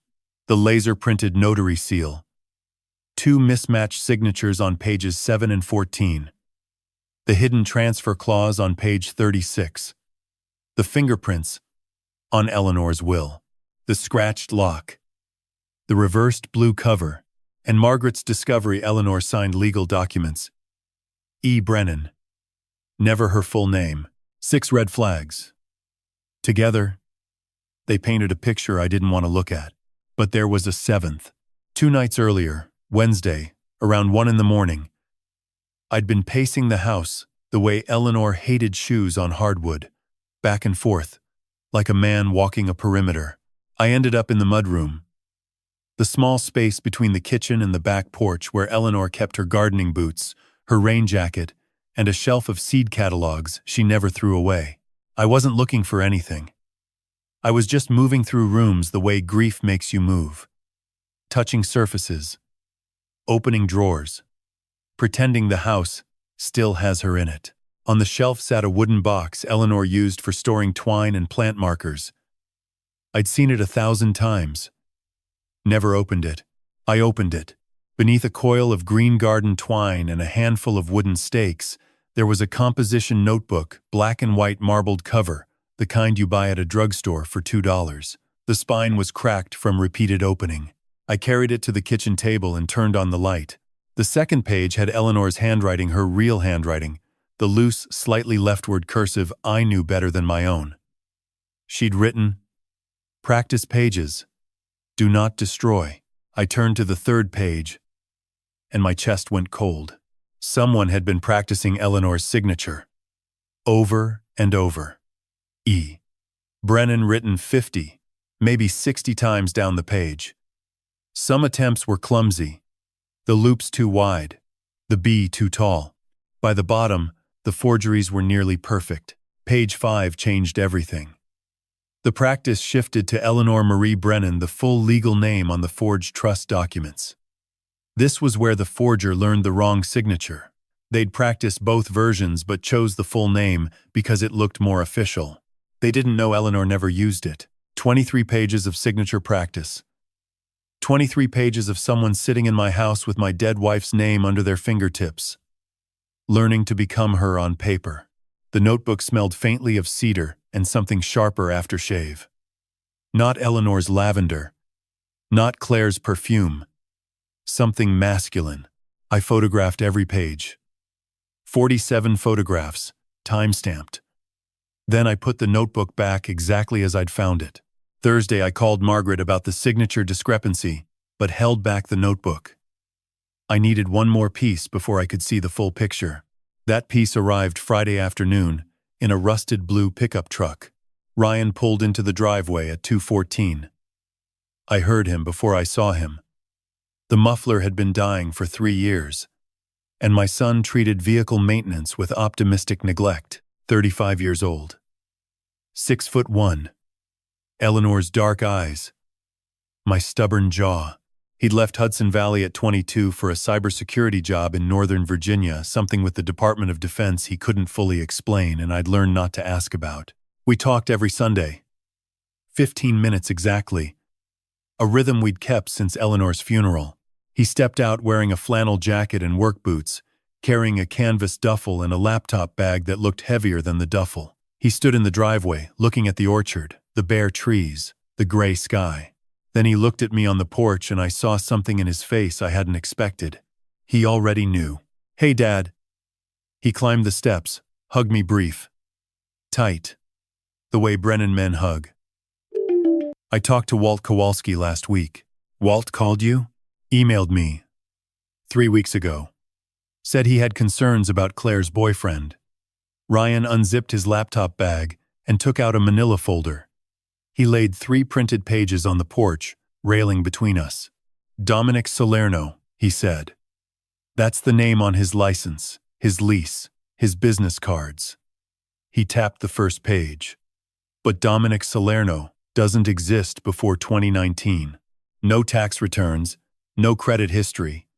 The laser-printed notary seal. 2 mismatched signatures on pages 7 and 14. The hidden transfer clause on page 36. The fingerprints on Eleanor's will. The scratched lock. The reversed blue cover, and Margaret's discovery Eleanor signed legal documents. E. Brennan. Never her full name. 6 red flags. Together, they painted a picture I didn't want to look at. But there was a 7th. 2 nights earlier, Wednesday, around 1 in the morning, I'd been pacing the house the way Eleanor hated shoes on hardwood, back and forth, like a man walking a perimeter. I ended up in the mudroom, the small space between the kitchen and the back porch where Eleanor kept her gardening boots, her rain jacket, and a shelf of seed catalogs she never threw away. I wasn't looking for anything. I was just moving through rooms the way grief makes you move. Touching surfaces. Opening drawers. Pretending the house still has her in it. On the shelf sat a wooden box Eleanor used for storing twine and plant markers. I'd seen it 1,000 times. Never opened it. I opened it. Beneath a coil of green garden twine and a handful of wooden stakes, there was a composition notebook, black and white marbled cover, the kind you buy at a drugstore for $2. The spine was cracked from repeated opening. I carried it to the kitchen table and turned on the light. The second page had Eleanor's handwriting, her real handwriting, the loose, slightly leftward cursive I knew better than my own. She'd written, "Practice pages. Do not destroy." I turned to the 3rd page, and my chest went cold. Someone had been practicing Eleanor's signature. Over and over. E. Brennan written 50, maybe 60 times down the page. Some attempts were clumsy, the loops too wide, the B too tall. By the bottom, the forgeries were nearly perfect. Page 5 changed everything. The practice shifted to Eleanor Marie Brennan, the full legal name on the forged trust documents. This was where the forger learned the wrong signature. They'd practiced both versions but chose the full name because it looked more official. They didn't know Eleanor never used it. 23 pages of signature practice. 23 pages of someone sitting in my house with my dead wife's name under their fingertips, learning to become her on paper. The notebook smelled faintly of cedar and something sharper after shave. Not Eleanor's lavender. Not Claire's perfume. Something masculine. I photographed every page. 47 photographs, time-stamped. Then I put the notebook back exactly as I'd found it. Thursday I called Margaret about the signature discrepancy, but held back the notebook. I needed one more piece before I could see the full picture. That piece arrived Friday afternoon, in a rusted blue pickup truck. Ryan pulled into the driveway at 2:14. I heard him before I saw him. The muffler had been dying for 3 years, and my son treated vehicle maintenance with optimistic neglect. 35 years old. 6'1". Eleanor's dark eyes. My stubborn jaw. He'd left Hudson Valley at 22 for a cybersecurity job in Northern Virginia, something with the Department of Defense he couldn't fully explain and I'd learned not to ask about. We talked every Sunday. 15 minutes exactly. A rhythm we'd kept since Eleanor's funeral. He stepped out wearing a flannel jacket and work boots, carrying a canvas duffel and a laptop bag that looked heavier than the duffel. He stood in the driveway, looking at the orchard, the bare trees, the gray sky. Then he looked at me on the porch and I saw something in his face I hadn't expected. He already knew. "Hey, Dad." He climbed the steps, hugged me brief. Tight. The way Brennan men hug. "I talked to Walt Kowalski last week." "Walt called you?" "Emailed me. 3 weeks ago. Said he had concerns about Claire's boyfriend." Ryan unzipped his laptop bag and took out a manila folder. He laid 3 printed pages on the porch, railing between us. "Dominic Salerno," he said. "That's the name on his license, his lease, his business cards." He tapped the first page. "But Dominic Salerno doesn't exist before 2019. No tax returns, no credit history,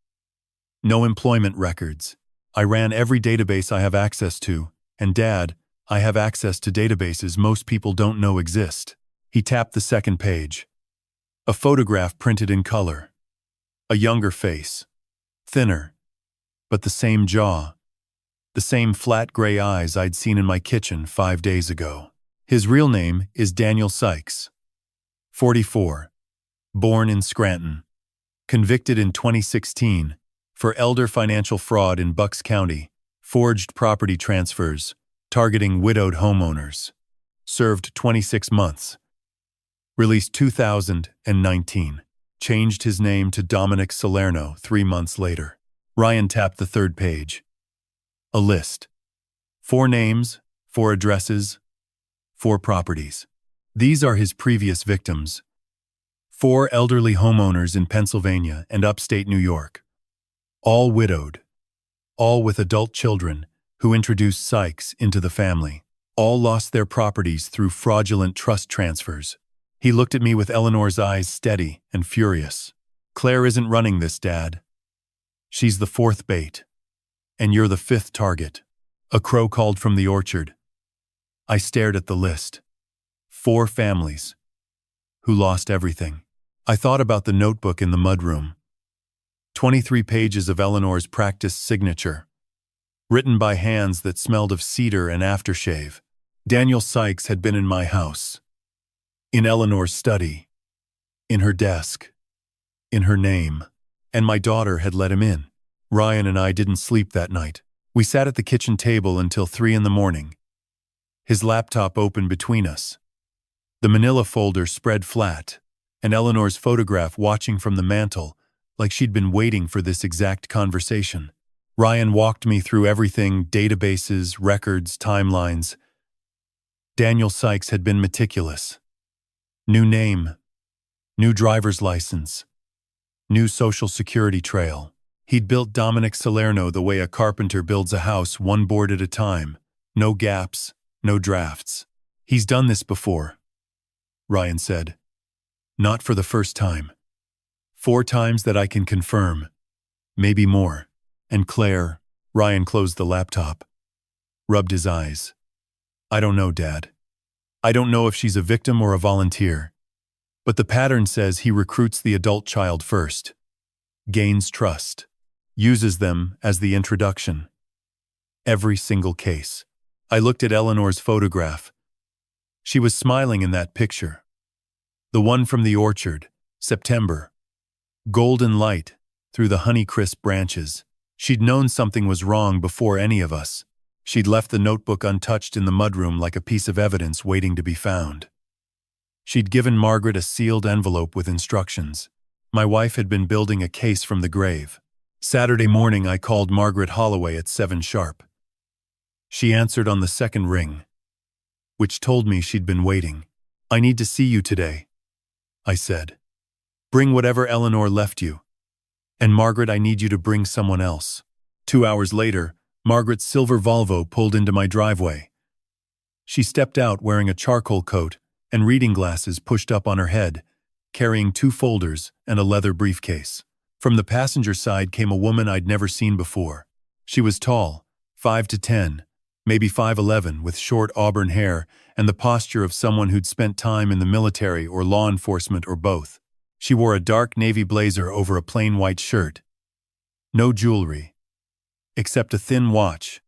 no employment records. I ran every database I have access to, and Dad, I have access to databases most people don't know exist." He tapped the second page. A photograph printed in color. A younger face. Thinner. But the same jaw. The same flat gray eyes I'd seen in my kitchen 5 days ago. His real name is Daniel Sykes. 44. Born in Scranton. Convicted in 2016 for elder financial fraud in Bucks County, forged property transfers, targeting widowed homeowners. Served 26 months. Released 2019. Changed his name to Dominic Salerno 3 months later. Ryan tapped the third page. A list. 4 names, 4 addresses, 4 properties. These are his previous victims. 4 elderly homeowners in Pennsylvania and upstate New York. All widowed. All with adult children who introduced Sykes into the family. All lost their properties through fraudulent trust transfers. He looked at me with Eleanor's eyes steady and furious. "Claire isn't running this, Dad. She's the 4th bait. And you're the 5th target." A crow called from the orchard. I stared at the list. 4 families who lost everything. I thought about the notebook in the mudroom. 23 pages of Eleanor's practiced signature, written by hands that smelled of cedar and aftershave. Daniel Sykes had been in my house. In Eleanor's study. In her desk. In her name. And my daughter had let him in. Ryan and I didn't sleep that night. We sat at the kitchen table until 3 in the morning. His laptop open between us. The manila folder spread flat, and Eleanor's photograph watching from the mantel, like she'd been waiting for this exact conversation. Ryan walked me through everything, databases, records, timelines. Daniel Sykes had been meticulous. New name, new driver's license, new social security trail. He'd built Dominic Salerno the way a carpenter builds a house, one board at a time. No gaps, no drafts. "He's done this before," Ryan said. "Not for the first time. 4 times that I can confirm. Maybe more. And Claire," Ryan closed the laptop. Rubbed his eyes. "I don't know, Dad. I don't know if she's a victim or a volunteer. But the pattern says he recruits the adult child first. Gains trust. Uses them as the introduction. Every single case." I looked at Eleanor's photograph. She was smiling in that picture. The one from the orchard, September. Golden light through the honeycrisp branches. She'd known something was wrong before any of us. She'd left the notebook untouched in the mudroom like a piece of evidence waiting to be found. She'd given Margaret a sealed envelope with instructions. My wife had been building a case from the grave. Saturday morning I called Margaret Holloway at 7 sharp. She answered on the second ring. which told me she'd been waiting. "I need to see you today," I said. "Bring whatever Eleanor left you. And Margaret, I need you to bring someone else." 2 hours later, Margaret's silver Volvo pulled into my driveway. She stepped out wearing a charcoal coat and reading glasses pushed up on her head, carrying 2 folders and a leather briefcase. From the passenger side came a woman I'd never seen before. She was tall, 5 to 10, maybe 5'11", with short auburn hair and the posture of someone who'd spent time in the military or law enforcement or both. She wore a dark navy blazer over a plain white shirt. No jewelry, except a thin watch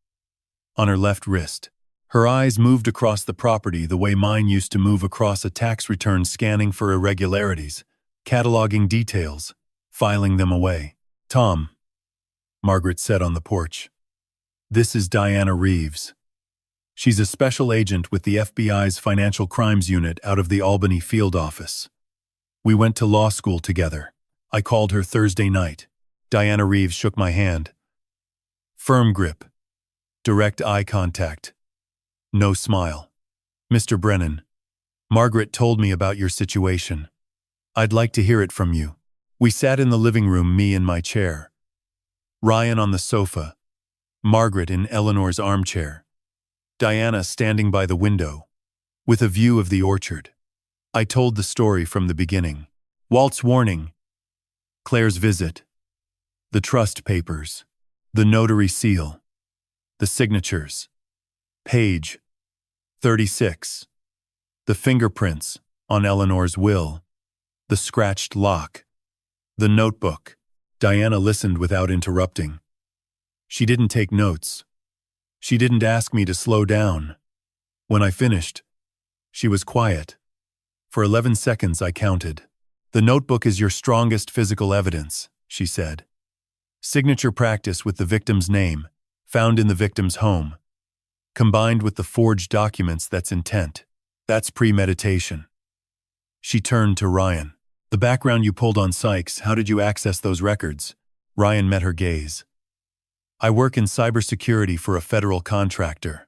on her left wrist. Her eyes moved across the property the way mine used to move across a tax return, scanning for irregularities, cataloging details, filing them away. "Tom," Margaret said on the porch. "This is Diana Reeves. She's a special agent with the FBI's Financial Crimes Unit out of the Albany field office. We went to law school together. I called her Thursday night." Diana Reeves shook my hand. Firm grip. Direct eye contact. No smile. "Mr. Brennan, Margaret told me about your situation. I'd like to hear it from you." We sat in the living room, me in my chair, Ryan on the sofa, Margaret in Eleanor's armchair, Diana standing by the window, with a view of the orchard. I told the story from the beginning. Walt's warning, Claire's visit, the trust papers, the notary seal, the signatures, page 36, the fingerprints on Eleanor's will, the scratched lock, the notebook. Diana listened without interrupting. She didn't take notes. She didn't ask me to slow down. When I finished, she was quiet. For 11 seconds I counted. "The notebook is your strongest physical evidence," she said. "Signature practice with the victim's name, found in the victim's home. Combined with the forged documents, that's intent. That's premeditation." She turned to Ryan. "The background you pulled on Sykes, how did you access those records?" Ryan met her gaze. "I work in cybersecurity for a federal contractor.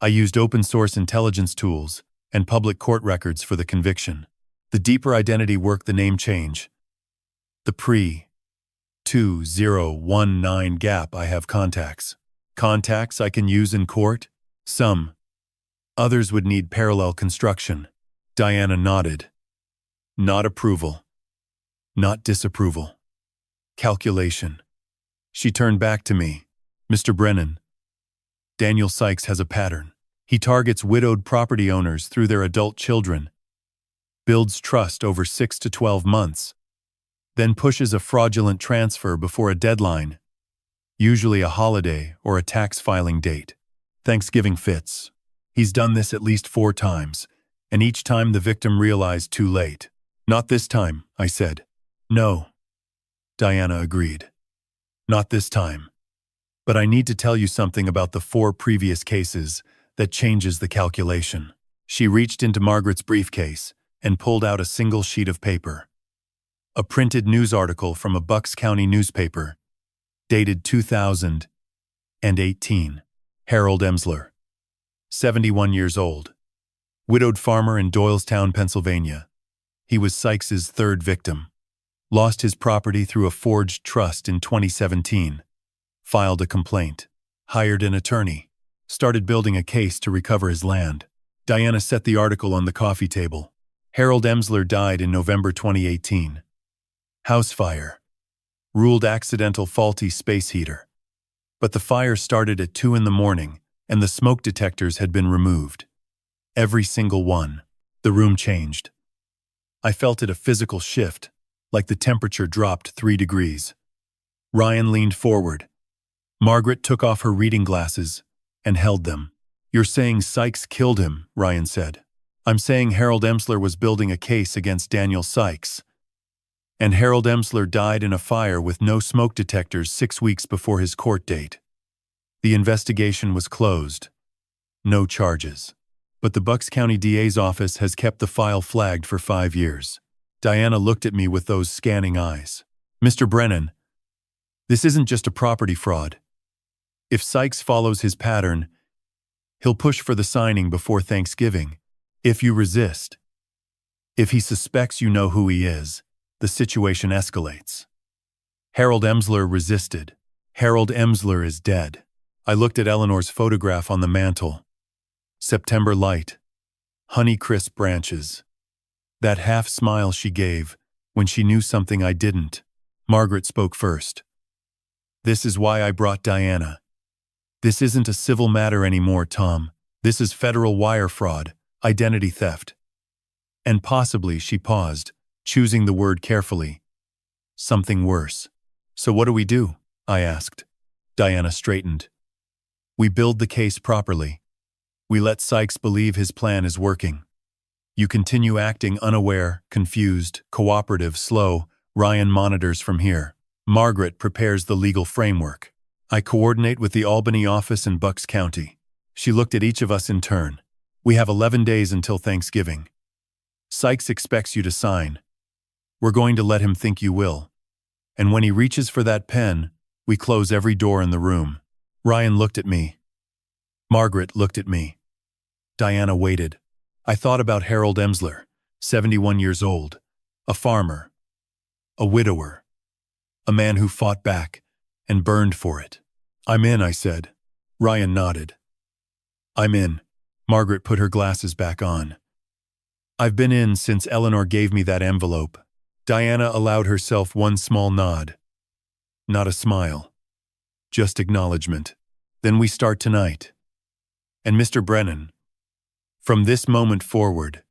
I used open-source intelligence tools and public court records for the conviction. The deeper identity work, the name change, the pre-2019 gap, I have contacts. Contacts I can use in court? Some. Others would need parallel construction." Diana nodded. "Not approval. Not disapproval. Calculation." She turned back to me. "Mr. Brennan, Daniel Sykes has a pattern. He targets widowed property owners through their adult children, builds trust over 6 to 12 months, then pushes a fraudulent transfer before a deadline, usually a holiday or a tax filing date. Thanksgiving fits. He's done this at least 4 times, and each time the victim realized too late." "Not this time," I said. "No," Diana agreed. "Not this time. But I need to tell you something about the 4 previous cases that changes the calculation." She reached into Margaret's briefcase and pulled out a single sheet of paper. A printed news article from a Bucks County newspaper, dated 2018. Harold Emsler, 71 years old, widowed farmer in Doylestown, Pennsylvania. He was Sykes's 3rd victim. Lost his property through a forged trust in 2017. Filed a complaint. Hired an attorney. Started building a case to recover his land. Diana set the article on the coffee table. Harold Emsler died in November 2018. House fire. Ruled accidental faulty space heater. But the fire started at 2 in the morning, and the smoke detectors had been removed. Every single one. The room changed. I felt it, a physical shift, like the temperature dropped 3 degrees. Ryan leaned forward. Margaret took off her reading glasses and held them. "You're saying Sykes killed him," Ryan said. "I'm saying Harold Emsler was building a case against Daniel Sykes. And Harold Emsler died in a fire with no smoke detectors 6 weeks before his court date. The investigation was closed. No charges. But the Bucks County DA's office has kept the file flagged for 5 years. Diana looked at me with those scanning eyes. "Mr. Brennan, this isn't just a property fraud. If Sykes follows his pattern, He'll push for the signing before Thanksgiving. If you resist, if he suspects you know who he is, the situation escalates. Harold Emsler resisted. Harold Emsler is dead. I looked at Eleanor's photograph on the mantel. September light. Honey-crisp branches. That half-smile she gave when she knew something I didn't. Margaret spoke first. This is why I brought Diana. This isn't a civil matter anymore, Tom. This is federal wire fraud, identity theft. And possibly, she paused, choosing the word carefully. Something worse. So what do we do? I asked. Diana straightened. We build the case properly. We let Sykes believe his plan is working. You continue acting unaware, confused, cooperative, slow. Ryan monitors from here. Margaret prepares the legal framework. I coordinate with the Albany office in Bucks County. She looked at each of us in turn. We have 11 days until Thanksgiving. Sykes expects you to sign. We're going to let him think you will. And when he reaches for that pen, we close every door in the room. Ryan looked at me. Margaret looked at me. Diana waited. I thought about Harold Emsler, 71 years old, a farmer, a widower, a man who fought back and burned for it. I'm in, I said. Ryan nodded. I'm in. Margaret put her glasses back on. I've been in since Eleanor gave me that envelope. Diana allowed herself one small nod. Not a smile. Just acknowledgement. Then we start tonight. And Mr. Brennan, from this moment forward,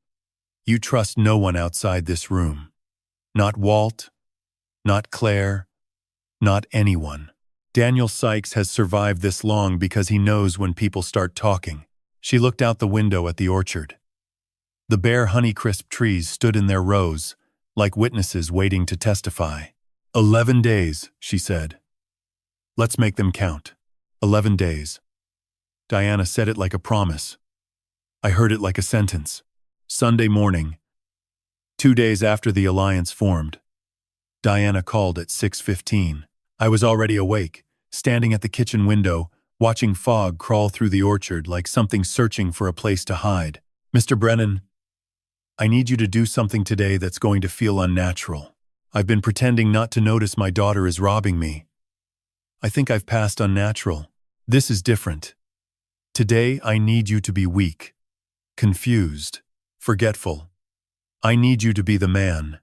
you trust no one outside this room. Not Walt, not Claire, not anyone. Daniel Sykes has survived this long because he knows when people start talking. She looked out the window at the orchard. The bare Honeycrisp trees stood in their rows, like witnesses waiting to testify. 11 days, she said. Let's make them count. 11 days. Diana said it like a promise. I heard it like a sentence. Sunday morning, 2 days after the alliance formed. Diana called at 6:15. I was already awake, standing at the kitchen window, watching fog crawl through the orchard like something searching for a place to hide. Mr. Brennan, I need you to do something today that's going to feel unnatural. I've been pretending not to notice my daughter is robbing me. I think I've passed unnatural. This is different. Today, I need you to be weak, confused, forgetful. I need you to be the man.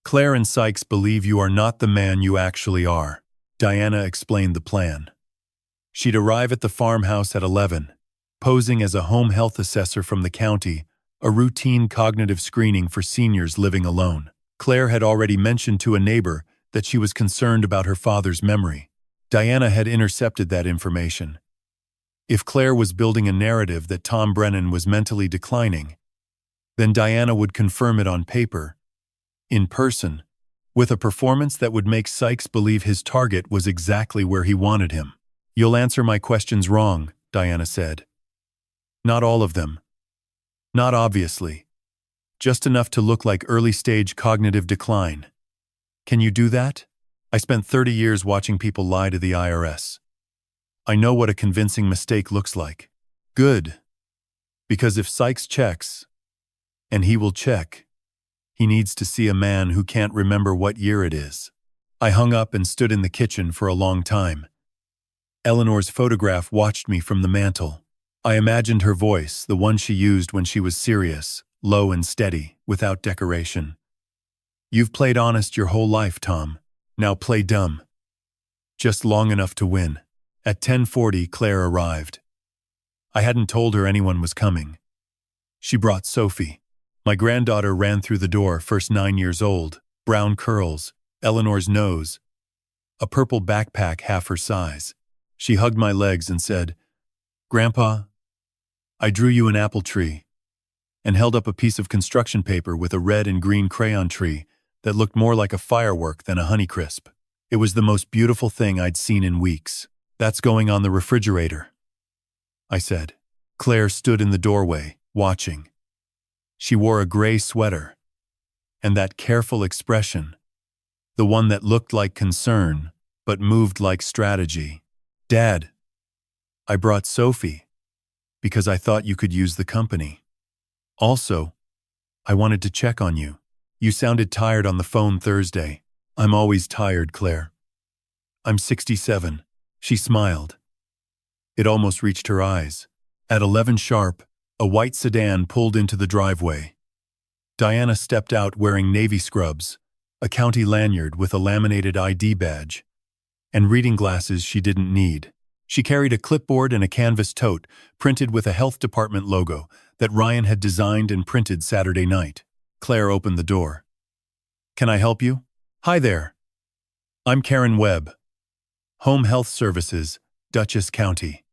Claire and Sykes believe you are not the man you actually are. Diana explained the plan. She'd arrive at the farmhouse at 11, posing as a home health assessor from the county, a routine cognitive screening for seniors living alone. Claire had already mentioned to a neighbor that she was concerned about her father's memory. Diana had intercepted that information. If Claire was building a narrative that Tom Brennan was mentally declining, then Diana would confirm it on paper, in person, with a performance that would make Sykes believe his target was exactly where he wanted him. You'll answer my questions wrong, Diana said. Not all of them. Not obviously. Just enough to look like early-stage cognitive decline. Can you do that? I spent 30 years watching people lie to the IRS. I know what a convincing mistake looks like. Good. Because if Sykes checks, and he will check, he needs to see a man who can't remember what year it is. I hung up and stood in the kitchen for a long time. Eleanor's photograph watched me from the mantel. I imagined her voice, the one she used when she was serious, low and steady, without decoration. You've played honest your whole life, Tom. Now play dumb. Just long enough to win. At 10:40, Claire arrived. I hadn't told her anyone was coming. She brought Sophie. My granddaughter ran through the door, first 9 years old, brown curls, Eleanor's nose, a purple backpack half her size. She hugged my legs and said, Grandpa, I drew you an apple tree, and held up a piece of construction paper with a red and green crayon tree that looked more like a firework than a Honeycrisp. It was the most beautiful thing I'd seen in weeks. That's going on the refrigerator, I said. Claire stood in the doorway, watching. She wore a gray sweater, and that careful expression, the one that looked like concern, but moved like strategy. Dad, I brought Sophie. because I thought you could use the company. Also, I wanted to check on you. You sounded tired on the phone Thursday. I'm always tired, Claire. I'm 67. She smiled. It almost reached her eyes. At 11 sharp, a white sedan pulled into the driveway. Diana stepped out wearing navy scrubs, a county lanyard with a laminated ID badge, and reading glasses she didn't need. She carried a clipboard and a canvas tote printed with a health department logo that Ryan had designed and printed Saturday night. Claire opened the door. Can I help you? Hi there. I'm Karen Webb. Home Health Services, Dutchess County.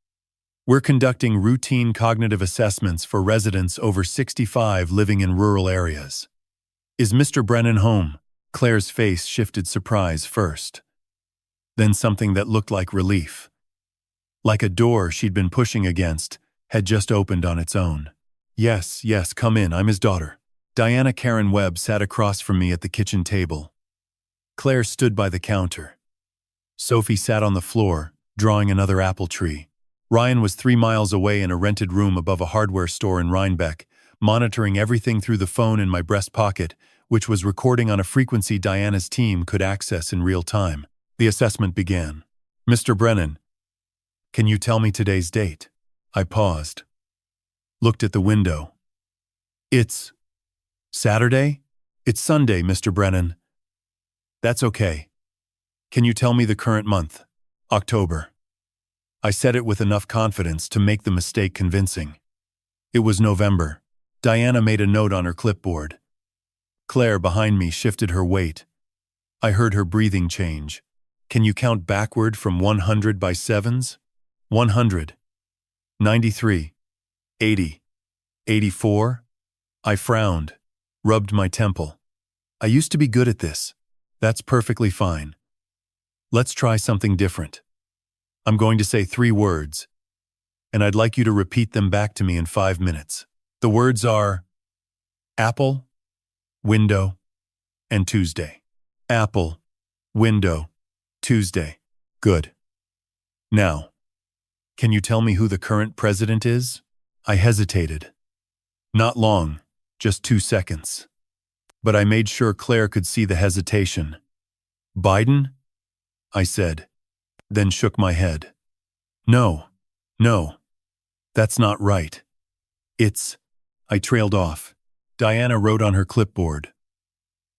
We're conducting routine cognitive assessments for residents over 65 living in rural areas. Is Mr. Brennan home? Claire's face shifted surprise first. Then something that looked like relief. Like a door she'd been pushing against had just opened on its own. Yes, come in, I'm his daughter. Diana Karen Webb sat across from me at the kitchen table. Claire stood by the counter. Sophie sat on the floor, drawing another apple tree. Ryan was 3 miles away in a rented room above a hardware store in Rhinebeck, monitoring everything through the phone in my breast pocket, which was recording on a frequency Diana's team could access in real time. The assessment began. Mr. Brennan, can you tell me today's date? I paused. Looked at the window. It's Saturday? It's Sunday, Mr. Brennan. That's okay. Can you tell me the current month? October. I said it with enough confidence to make the mistake convincing. It was November. Diana made a note on her clipboard. Claire behind me shifted her weight. I heard her breathing change. Can you count backward from 100 by sevens? 100. 93. 80. 84. I frowned, rubbed my temple. I used to be good at this. That's perfectly fine. Let's try something different. I'm going to say 3 words, and I'd like you to repeat them back to me in 5 minutes. The words are apple, window, and Tuesday. Apple, window, Tuesday. Good. Now, can you tell me who the current president is? I hesitated. Not long, just 2 seconds. But I made sure Claire could see the hesitation. Biden? I said, then shook my head. No, that's not right. I trailed off. Diana wrote on her clipboard.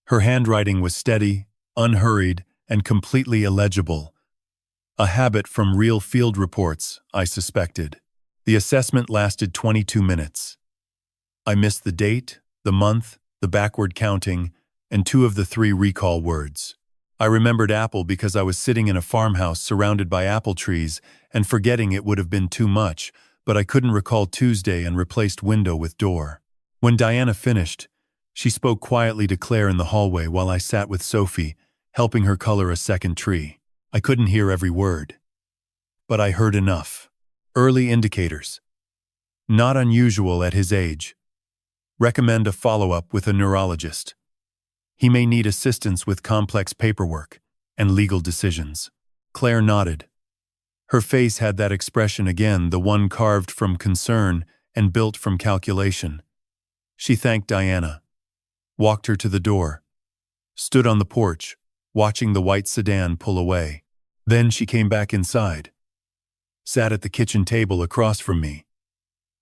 Her handwriting was steady, unhurried, and completely illegible. A habit from real field reports, I suspected. The assessment lasted 22 minutes. I missed the date, the month, the backward counting, and 2 of the 3 recall words. I remembered apple because I was sitting in a farmhouse surrounded by apple trees and forgetting it would have been too much, but I couldn't recall Tuesday and replaced window with door. When Diana finished, she spoke quietly to Claire in the hallway while I sat with Sophie, helping her color a second tree. I couldn't hear every word, but I heard enough. Early indicators. Not unusual at his age. Recommend a follow-up with a neurologist. He may need assistance with complex paperwork and legal decisions. Claire nodded. Her face had that expression again, the one carved from concern and built from calculation. She thanked Diana, walked her to the door, stood on the porch, watching the white sedan pull away. Then she came back inside, sat at the kitchen table across from me,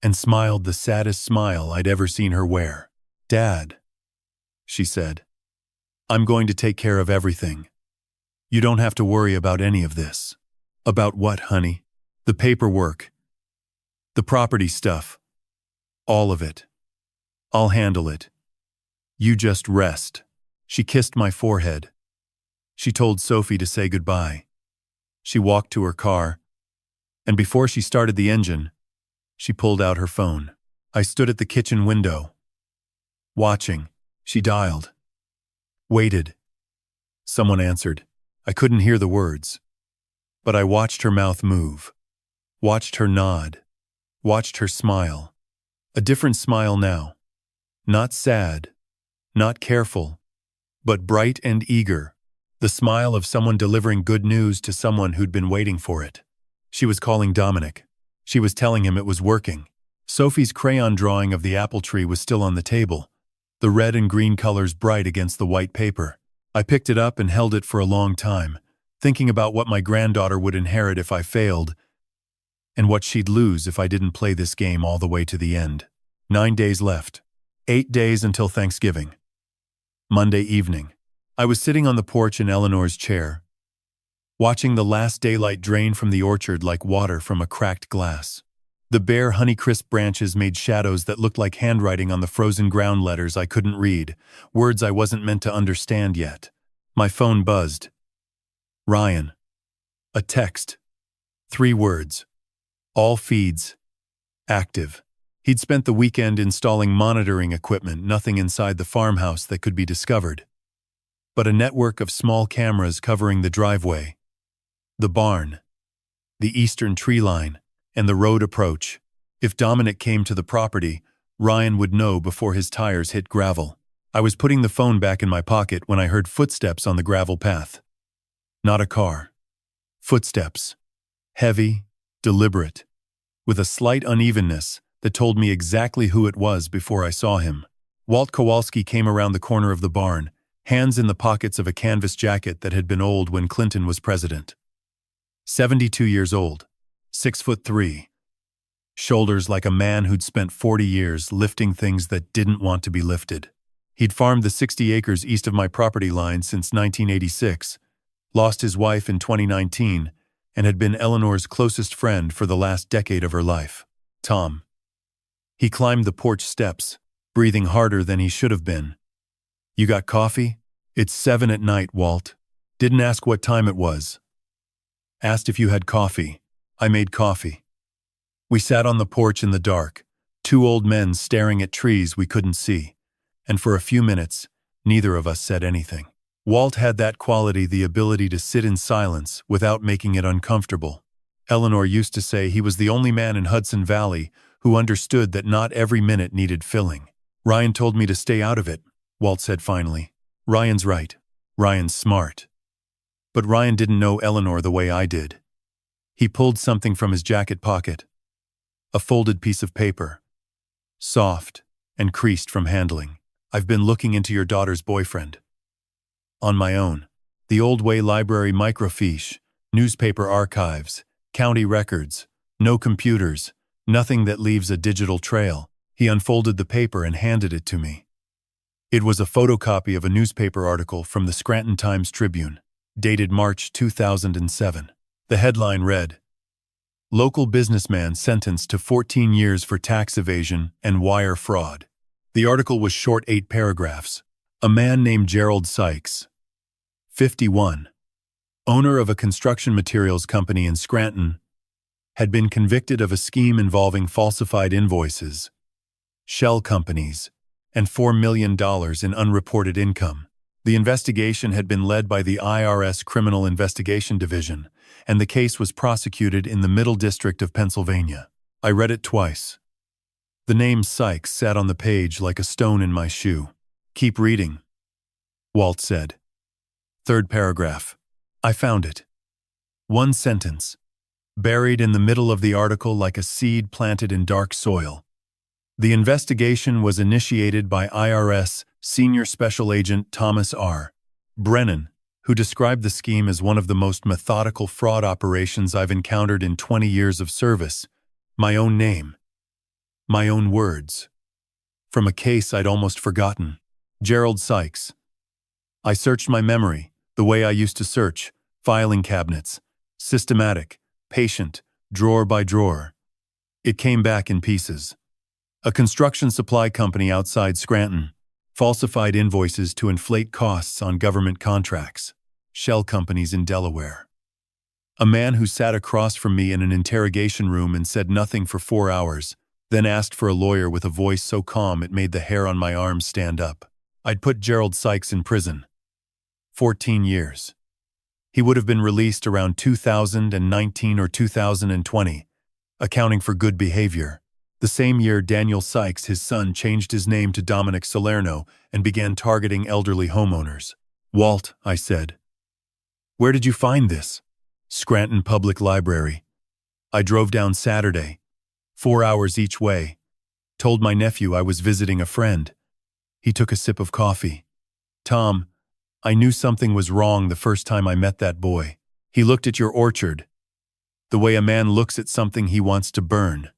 and smiled the saddest smile I'd ever seen her wear. Dad, she said, I'm going to take care of everything. You don't have to worry about any of this. About what, honey? The paperwork. The property stuff. All of it. I'll handle it. You just rest. She kissed my forehead. She told Sophie to say goodbye. She walked to her car, and before she started the engine, she pulled out her phone. I stood at the kitchen window, watching. She dialed. Waited. Someone answered. I couldn't hear the words, but I watched her mouth move, watched her nod, watched her smile. A different smile now. Not sad, not careful, but bright and eager. The smile of someone delivering good news to someone who'd been waiting for it. She was calling Dominic. She was telling him it was working. Sophie's crayon drawing of the apple tree was still on the table, the red and green colors bright against the white paper. I picked it up and held it for a long time, thinking about what my granddaughter would inherit if I failed, and what she'd lose if I didn't play this game all the way to the end. 9 days left. 8 days until Thanksgiving. Monday evening. I was sitting on the porch in Eleanor's chair, watching the last daylight drain from the orchard like water from a cracked glass. The bare Honeycrisp branches made shadows that looked like handwriting on the frozen ground, letters I couldn't read, words I wasn't meant to understand yet. My phone buzzed. Ryan. A text. 3 words. All feeds. Active. He'd spent the weekend installing monitoring equipment, nothing inside the farmhouse that could be discovered, but a network of small cameras covering the driveway, the barn, the eastern tree line, and the road approach. If Dominic came to the property, Ryan would know before his tires hit gravel. I was putting the phone back in my pocket when I heard footsteps on the gravel path. Not a car. Footsteps. Heavy, deliberate, with a slight unevenness that told me exactly who it was before I saw him. Walt Kowalski came around the corner of the barn, hands in the pockets of a canvas jacket that had been old when Clinton was president. 72 years old, 6'3", shoulders like a man who'd spent 40 years lifting things that didn't want to be lifted. He'd farmed the 60 acres east of my property line since 1986, lost his wife in 2019, and had been Eleanor's closest friend for the last decade of her life. Tom. He climbed the porch steps, breathing harder than he should have been. You got coffee? It's 7 at night, Walt. Didn't ask what time it was. Asked if you had coffee. I made coffee. We sat on the porch in the dark, 2 old men staring at trees we couldn't see, and for a few minutes, neither of us said anything. Walt had that quality, the ability to sit in silence without making it uncomfortable. Eleanor used to say he was the only man in Hudson Valley who understood that not every minute needed filling. Ryan told me to stay out of it, Walt said finally. Ryan's right. Ryan's smart. But Ryan didn't know Eleanor the way I did. He pulled something from his jacket pocket. A folded piece of paper. Soft and creased from handling. I've been looking into your daughter's boyfriend. On my own. The Old Way Library microfiche, newspaper archives, county records, no computers, nothing that leaves a digital trail. He unfolded the paper and handed it to me. It was a photocopy of a newspaper article from the Scranton Times-Tribune, dated March 2007. The headline read, Local businessman sentenced to 14 years for tax evasion and wire fraud. The article was short, 8 paragraphs. A man named Gerald Sykes, 51, owner of a construction materials company in Scranton, had been convicted of a scheme involving falsified invoices, shell companies, and $4 million in unreported income. The investigation had been led by the IRS Criminal Investigation Division, and the case was prosecuted in the Middle District of Pennsylvania. I read it twice. The name Sykes sat on the page like a stone in my shoe. Keep reading, Walt said. 3rd paragraph. I found it. 1 sentence, buried in the middle of the article like a seed planted in dark soil. The investigation was initiated by IRS Senior Special Agent Thomas R. Brennan, who described the scheme as one of the most methodical fraud operations I've encountered in 20 years of service. My own name. My own words. From a case I'd almost forgotten. Gerald Sykes. I searched my memory, the way I used to search, filing cabinets, systematic, patient, drawer by drawer. It came back in pieces. A construction supply company outside Scranton falsified invoices to inflate costs on government contracts. Shell companies in Delaware. A man who sat across from me in an interrogation room and said nothing for 4 hours, then asked for a lawyer with a voice so calm it made the hair on my arms stand up. I'd put Gerald Sykes in prison. 14 years. He would have been released around 2019 or 2020, accounting for good behavior. The same year Daniel Sykes, his son, changed his name to Dominic Salerno and began targeting elderly homeowners. Walt, I said. Where did you find this? Scranton Public Library. I drove down Saturday. 4 hours each way. Told my nephew I was visiting a friend. He took a sip of coffee. Tom, I knew something was wrong the first time I met that boy. He looked at your orchard. The way a man looks at something he wants to burn.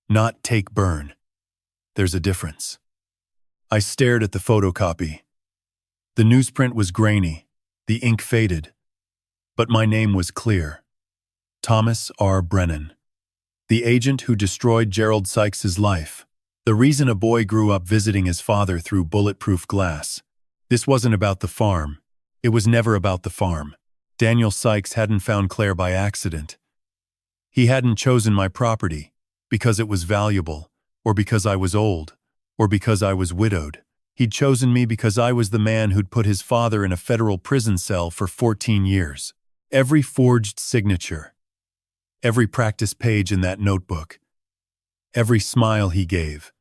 Not take burn. There's a difference. I stared at the photocopy. The newsprint was grainy, the ink faded, but my name was clear. Thomas R. Brennan. The agent who destroyed Gerald Sykes's life. The reason a boy grew up visiting his father through bulletproof glass. This wasn't about the farm. It was never about the farm. Daniel Sykes hadn't found Claire by accident. He hadn't chosen my property because it was valuable, or because I was old, or because I was widowed. He'd chosen me because I was the man who'd put his father in a federal prison cell for 14 years. Every forged signature, every practice page in that notebook, every smile he gave.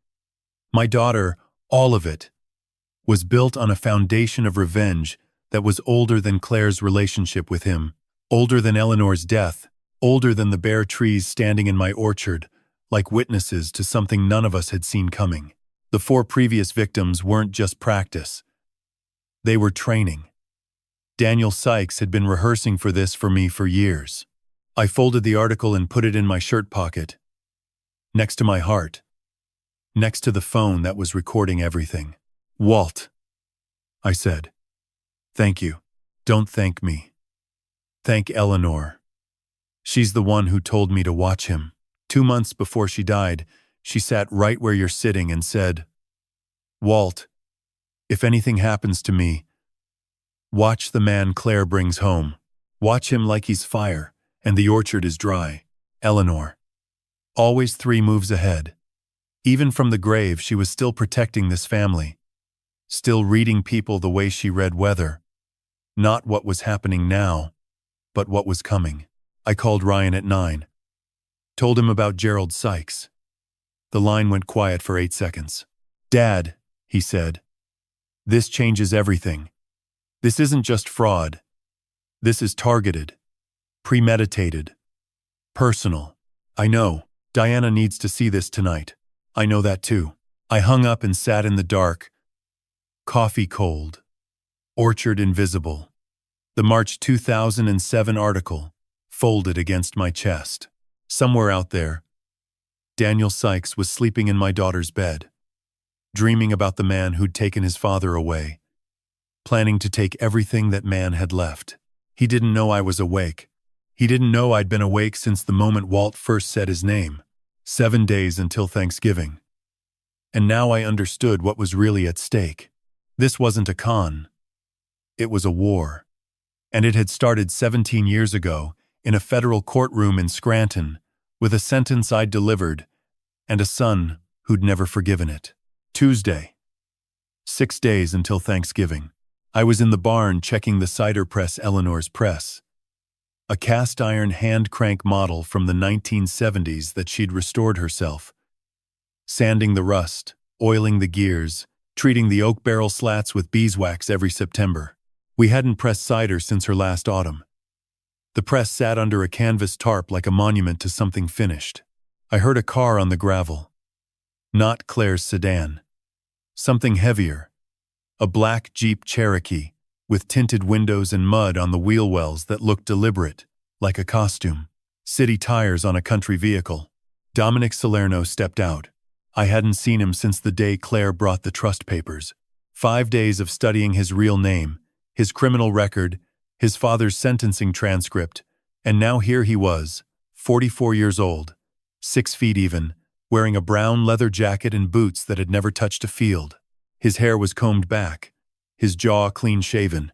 My daughter, all of it, was built on a foundation of revenge that was older than Claire's relationship with him, older than Eleanor's death, older than the bare trees standing in my orchard, like witnesses to something none of us had seen coming. The 4 previous victims weren't just practice. They were training. Daniel Sykes had been rehearsing for this for me for years. I folded the article and put it in my shirt pocket, next to my heart, next to the phone that was recording everything. Walt, I said. Thank you. Don't thank me. Thank Eleanor. She's the one who told me to watch him. 2 months before she died, she sat right where you're sitting and said, Walt, if anything happens to me, watch the man Claire brings home. Watch him like he's fire, and the orchard is dry. Eleanor. Always 3 moves ahead. Even from the grave, she was still protecting this family. Still reading people the way she read weather. Not what was happening now, but what was coming. I called Ryan at 9. Told him about Gerald Sykes. The line went quiet for 8 seconds. Dad, he said, this changes everything. This isn't just fraud. This is targeted, premeditated, personal. I know, Diana needs to see this tonight. I know that too. I hung up and sat in the dark. Coffee cold. Orchard invisible. The March 2007 article, folded against my chest. Somewhere out there, Daniel Sykes was sleeping in my daughter's bed, dreaming about the man who'd taken his father away, planning to take everything that man had left. He didn't know I was awake. He didn't know I'd been awake since the moment Walt first said his name, 7 days until Thanksgiving. And now I understood what was really at stake. This wasn't a con. It was a war. And it had started 17 years ago in a federal courtroom in Scranton, with a sentence I'd delivered and a son who'd never forgiven it. Tuesday. 6 days until Thanksgiving. I was in the barn checking the cider press, Eleanor's press. A cast-iron hand-crank model from the 1970s that she'd restored herself. Sanding the rust, oiling the gears, treating the oak barrel slats with beeswax every September. We hadn't pressed cider since her last autumn. The press sat under a canvas tarp like a monument to something finished. I heard a car on the gravel. Not Claire's sedan. Something heavier. A black Jeep Cherokee, with tinted windows and mud on the wheel wells that looked deliberate, like a costume. City tires on a country vehicle. Dominic Salerno stepped out. I hadn't seen him since the day Claire brought the trust papers. 5 days of studying his real name, his criminal record, his father's sentencing transcript, and now here he was, 44 years old, 6 feet even, wearing a brown leather jacket and boots that had never touched a field. His hair was combed back, his jaw clean-shaven,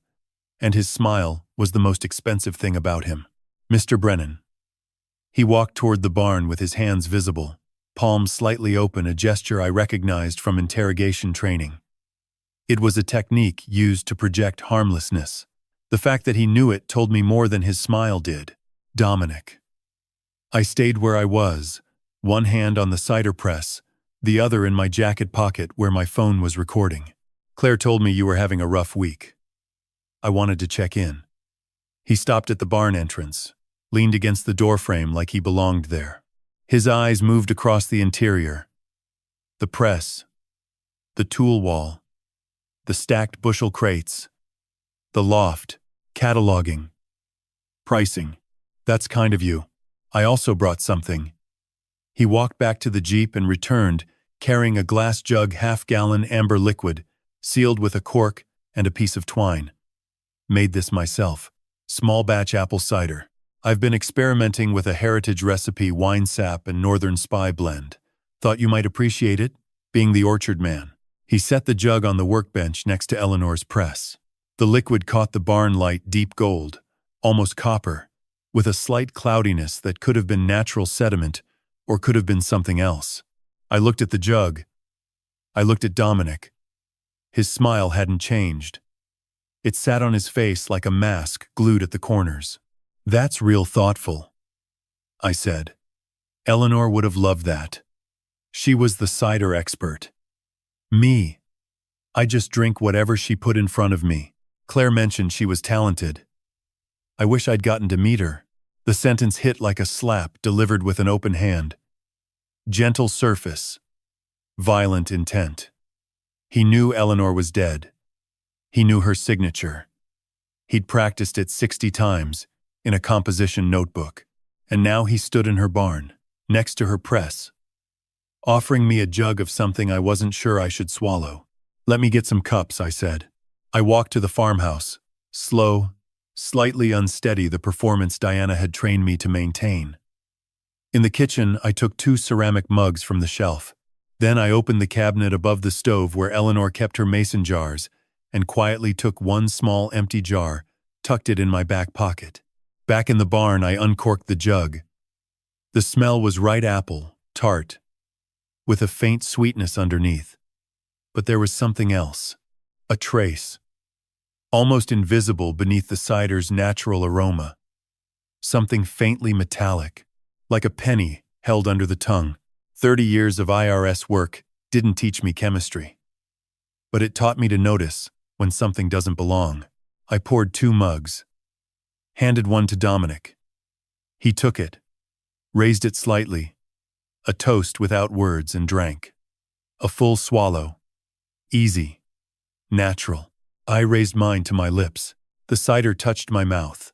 and his smile was the most expensive thing about him. Mr. Brennan. He walked toward the barn with his hands visible, palms slightly open, a gesture I recognized from interrogation training. It was a technique used to project harmlessness. The fact that he knew it told me more than his smile did. Dominic. I stayed where I was, one hand on the cider press, the other in my jacket pocket where my phone was recording. Claire told me you were having a rough week. I wanted to check in. He stopped at the barn entrance, leaned against the doorframe like he belonged there. His eyes moved across the interior. The press, the tool wall, the stacked bushel crates, the loft, cataloging, pricing. That's kind of you. I also brought something. He walked back to the Jeep and returned, carrying a glass jug half-gallon amber liquid, sealed with a cork and a piece of twine. Made this myself. Small batch apple cider. I've been experimenting with a heritage recipe wine sap and northern spy blend. Thought you might appreciate it, being the orchard man. He set the jug on the workbench next to Eleanor's press. The liquid caught the barn light deep gold, almost copper, with a slight cloudiness that could have been natural sediment or could have been something else. I looked at the jug. I looked at Dominic. His smile hadn't changed. It sat on his face like a mask glued at the corners. That's real thoughtful, I said. Eleanor would have loved that. She was the cider expert. Me. I just drink whatever she put in front of me. Claire mentioned she was talented. I wish I'd gotten to meet her. The sentence hit like a slap delivered with an open hand. Gentle surface. Violent intent. He knew Eleanor was dead. He knew her signature. He'd practiced it 60 times in a composition notebook. And now he stood in her barn, next to her press, offering me a jug of something I wasn't sure I should swallow. Let me get some cups, I said. I walked to the farmhouse, slow, slightly unsteady, the performance Diana had trained me to maintain. In the kitchen, I took 2 ceramic mugs from the shelf. Then I opened the cabinet above the stove where Eleanor kept her mason jars and quietly took 1 small empty jar, tucked it in my back pocket. Back in the barn, I uncorked the jug. The smell was right apple, tart, with a faint sweetness underneath. But there was something else, a trace, almost invisible beneath the cider's natural aroma. Something faintly metallic, like a penny held under the tongue. 30 years of IRS work didn't teach me chemistry. But it taught me to notice when something doesn't belong. I poured 2 mugs, handed one to Dominic. He took it, raised it slightly, a toast without words, and drank. A full swallow. Easy. Natural. I raised mine to my lips. The cider touched my mouth.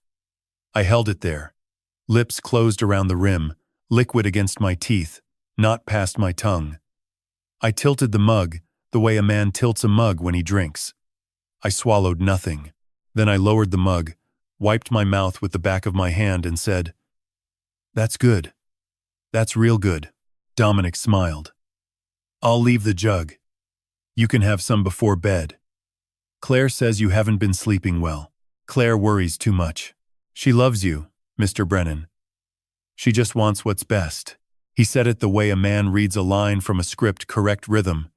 I held it there, lips closed around the rim, liquid against my teeth, not past my tongue. I tilted the mug the way a man tilts a mug when he drinks. I swallowed nothing. Then I lowered the mug, wiped my mouth with the back of my hand, and said, "That's good. That's real good." Dominic smiled. "I'll leave the jug. You can have some before bed. Claire says you haven't been sleeping well. Claire worries too much. She loves you, Mr. Brennan. She just wants what's best." He said it the way a man reads a line from a script, correct rhythm,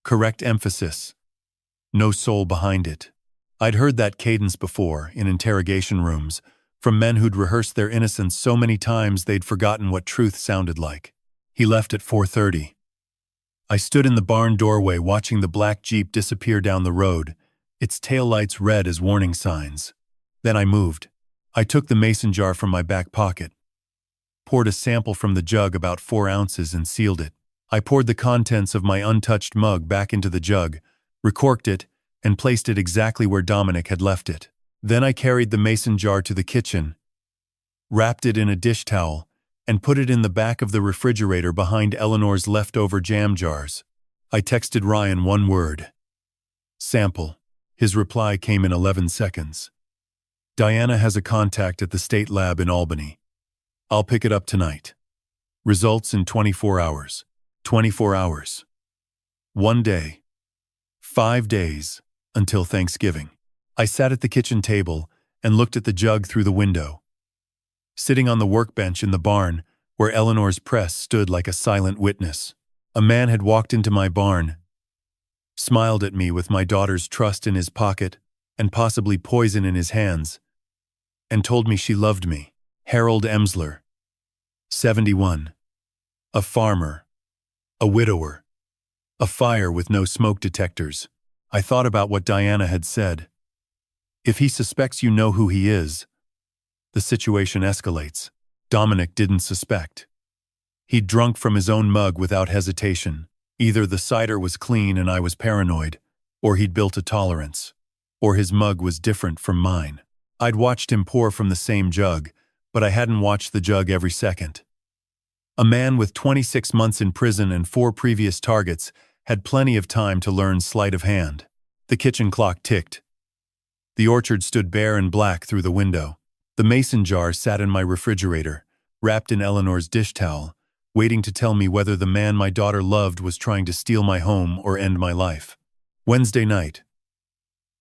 correct emphasis, no soul behind it. I'd heard that cadence before, in interrogation rooms, from men who'd rehearsed their innocence so many times they'd forgotten what truth sounded like. He left at 4:30. I stood in the barn doorway watching the black Jeep disappear down the road, its taillights red as warning signs. Then I moved. I took the mason jar from my back pocket, poured a sample from the jug, about 4 ounces, and sealed it. I poured the contents of my untouched mug back into the jug, recorked it, and placed it exactly where Dominic had left it. Then I carried the mason jar to the kitchen, wrapped it in a dish towel, and put it in the back of the refrigerator behind Eleanor's leftover jam jars. I texted Ryan 1 word. Sample. His reply came in 11 seconds. Diana has a contact at the state lab in Albany. I'll pick it up tonight. Results in 24 hours. 24 hours. 1 day. 5 days until Thanksgiving. I sat at the kitchen table and looked at the jug through the window. Sitting on the workbench in the barn, where Eleanor's press stood like a silent witness, a man had walked into my barn, smiled at me with my daughter's trust in his pocket and possibly poison in his hands, and told me she loved me. Harold Emsler, 71. A farmer. A widower. A fire with no smoke detectors. I thought about what Diana had said. If he suspects you know who he is, the situation escalates. Dominic didn't suspect. He'd drunk from his own mug without hesitation, Either the cider was clean and I was paranoid, or he'd built a tolerance, or his mug was different from mine. I'd watched him pour from the same jug, but I hadn't watched the jug every second. A man with 26 months in prison and 4 previous targets had plenty of time to learn sleight of hand. The kitchen clock ticked. The orchard stood bare and black through the window. The mason jar sat in my refrigerator, wrapped in Eleanor's dish towel, waiting to tell me whether the man my daughter loved was trying to steal my home or end my life. Wednesday night.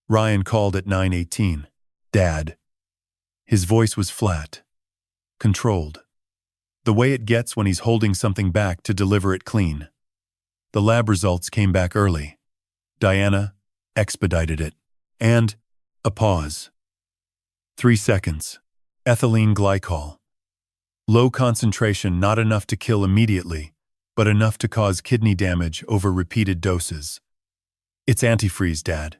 Ryan called at 9:18. Dad. His voice was flat, controlled. The way it gets when he's holding something back to deliver it clean. The lab results came back early. Diana expedited it. And a pause. 3 seconds. Ethylene glycol. Low concentration, not enough to kill immediately, but enough to cause kidney damage over repeated doses. It's antifreeze, Dad.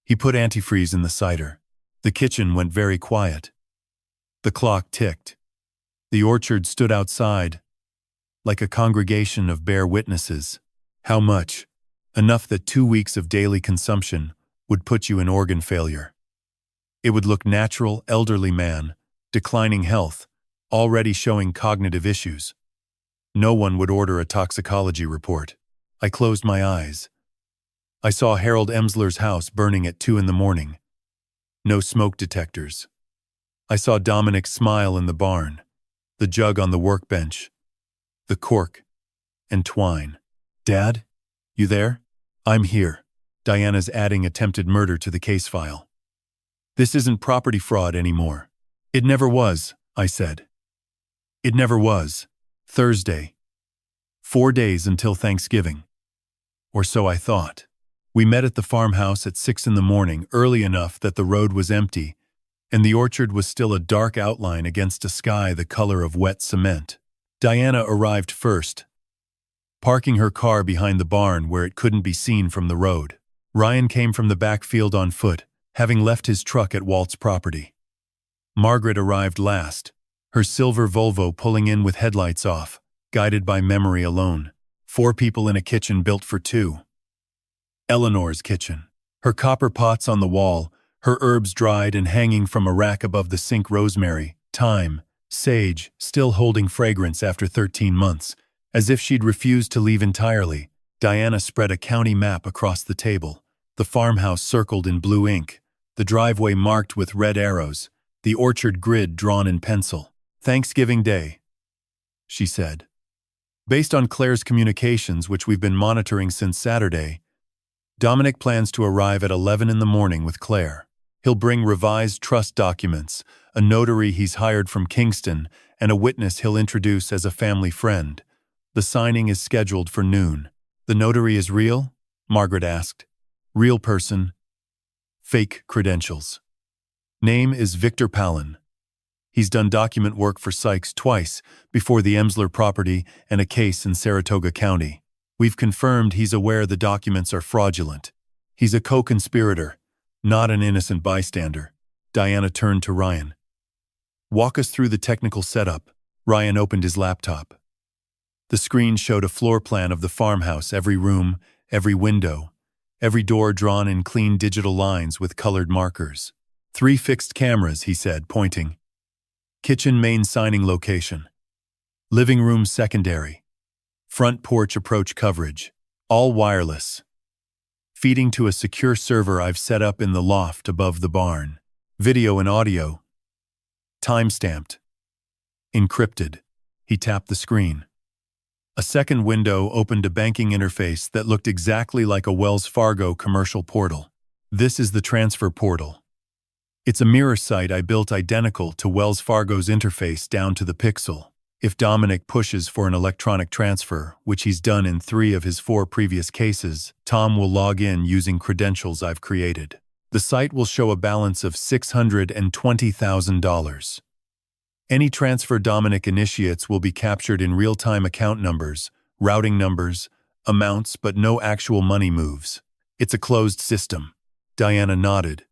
He put antifreeze in the cider. The kitchen went very quiet. The clock ticked. The orchard stood outside, like a congregation of bare witnesses. How much? Enough that 2 weeks of daily consumption would put you in organ failure. It would look natural, elderly man, declining health, already showing cognitive issues. No one would order a toxicology report. I closed my eyes. I saw Harold Emsler's house burning at 2 in the morning. No smoke detectors. I saw Dominic's smile in the barn, the jug on the workbench, the cork and twine. Dad, you there? I'm here. Diana's adding attempted murder to the case file. This isn't property fraud anymore. It never was, I said. It never was. Thursday. 4 days until Thanksgiving. Or so I thought. We met at the farmhouse at 6 in the morning, early enough that the road was empty, and the orchard was still a dark outline against a sky the color of wet cement. Diana arrived first, parking her car behind the barn where it couldn't be seen from the road. Ryan came from the backfield on foot, having left his truck at Walt's property. Margaret arrived last, her silver Volvo pulling in with headlights off, guided by memory alone. 4 people in a kitchen built for 2. Eleanor's kitchen. Her copper pots on the wall, her herbs dried and hanging from a rack above the sink, rosemary, thyme, sage, still holding fragrance after 13 months. As if she'd refused to leave entirely, Diana spread a county map across the table, the farmhouse circled in blue ink, the driveway marked with red arrows, the orchard grid drawn in pencil. Thanksgiving Day, she said. Based on Claire's communications, which we've been monitoring since Saturday, Dominic plans to arrive at 11 in the morning with Claire. He'll bring revised trust documents, a notary he's hired from Kingston, and a witness he'll introduce as a family friend. The signing is scheduled for noon. The notary is real? Margaret asked. Real person. Fake credentials. Name is Victor Palin. He's done document work for Sykes twice before the Emsler property and a case in Saratoga County. We've confirmed he's aware the documents are fraudulent. He's a co-conspirator, not an innocent bystander. Diana turned to Ryan. Walk us through the technical setup. Ryan opened his laptop. The screen showed a floor plan of the farmhouse, every room, every window, every door drawn in clean digital lines with colored markers. 3 fixed cameras, he said, pointing. Kitchen main signing location. Living room secondary. Front porch approach coverage. All wireless. Feeding to a secure server I've set up in the loft above the barn. Video and audio. Time-stamped. Encrypted. He tapped the screen. A second window opened a banking interface that looked exactly like a Wells Fargo commercial portal. This is the transfer portal. It's a mirror site I built identical to Wells Fargo's interface down to the pixel. If Dominic pushes for an electronic transfer, which he's done in 3 of his 4 previous cases, Tom will log in using credentials I've created. The site will show a balance of $620,000. Any transfer Dominic initiates will be captured in real-time account numbers, routing numbers, amounts, but no actual money moves. It's a closed system. Diana nodded.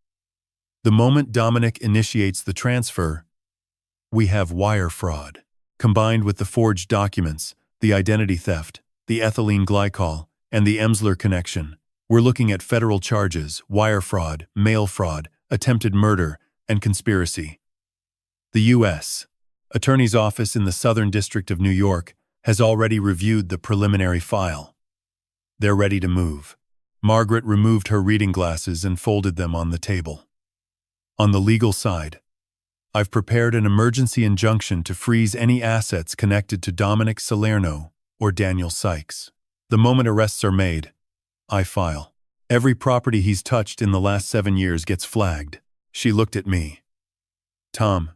The moment Dominic initiates the transfer, we have wire fraud. Combined with the forged documents, the identity theft, the ethylene glycol, and the Emsler connection. We're looking at federal charges, wire fraud, mail fraud, attempted murder, and conspiracy. The U.S. Attorney's Office in the Southern District of New York has already reviewed the preliminary file. They're ready to move. Margaret removed her reading glasses and folded them on the table. On the legal side, I've prepared an emergency injunction to freeze any assets connected to Dominic Salerno or Daniel Sykes. The moment arrests are made, I file. Every property he's touched in the last 7 years gets flagged. She looked at me. Tom,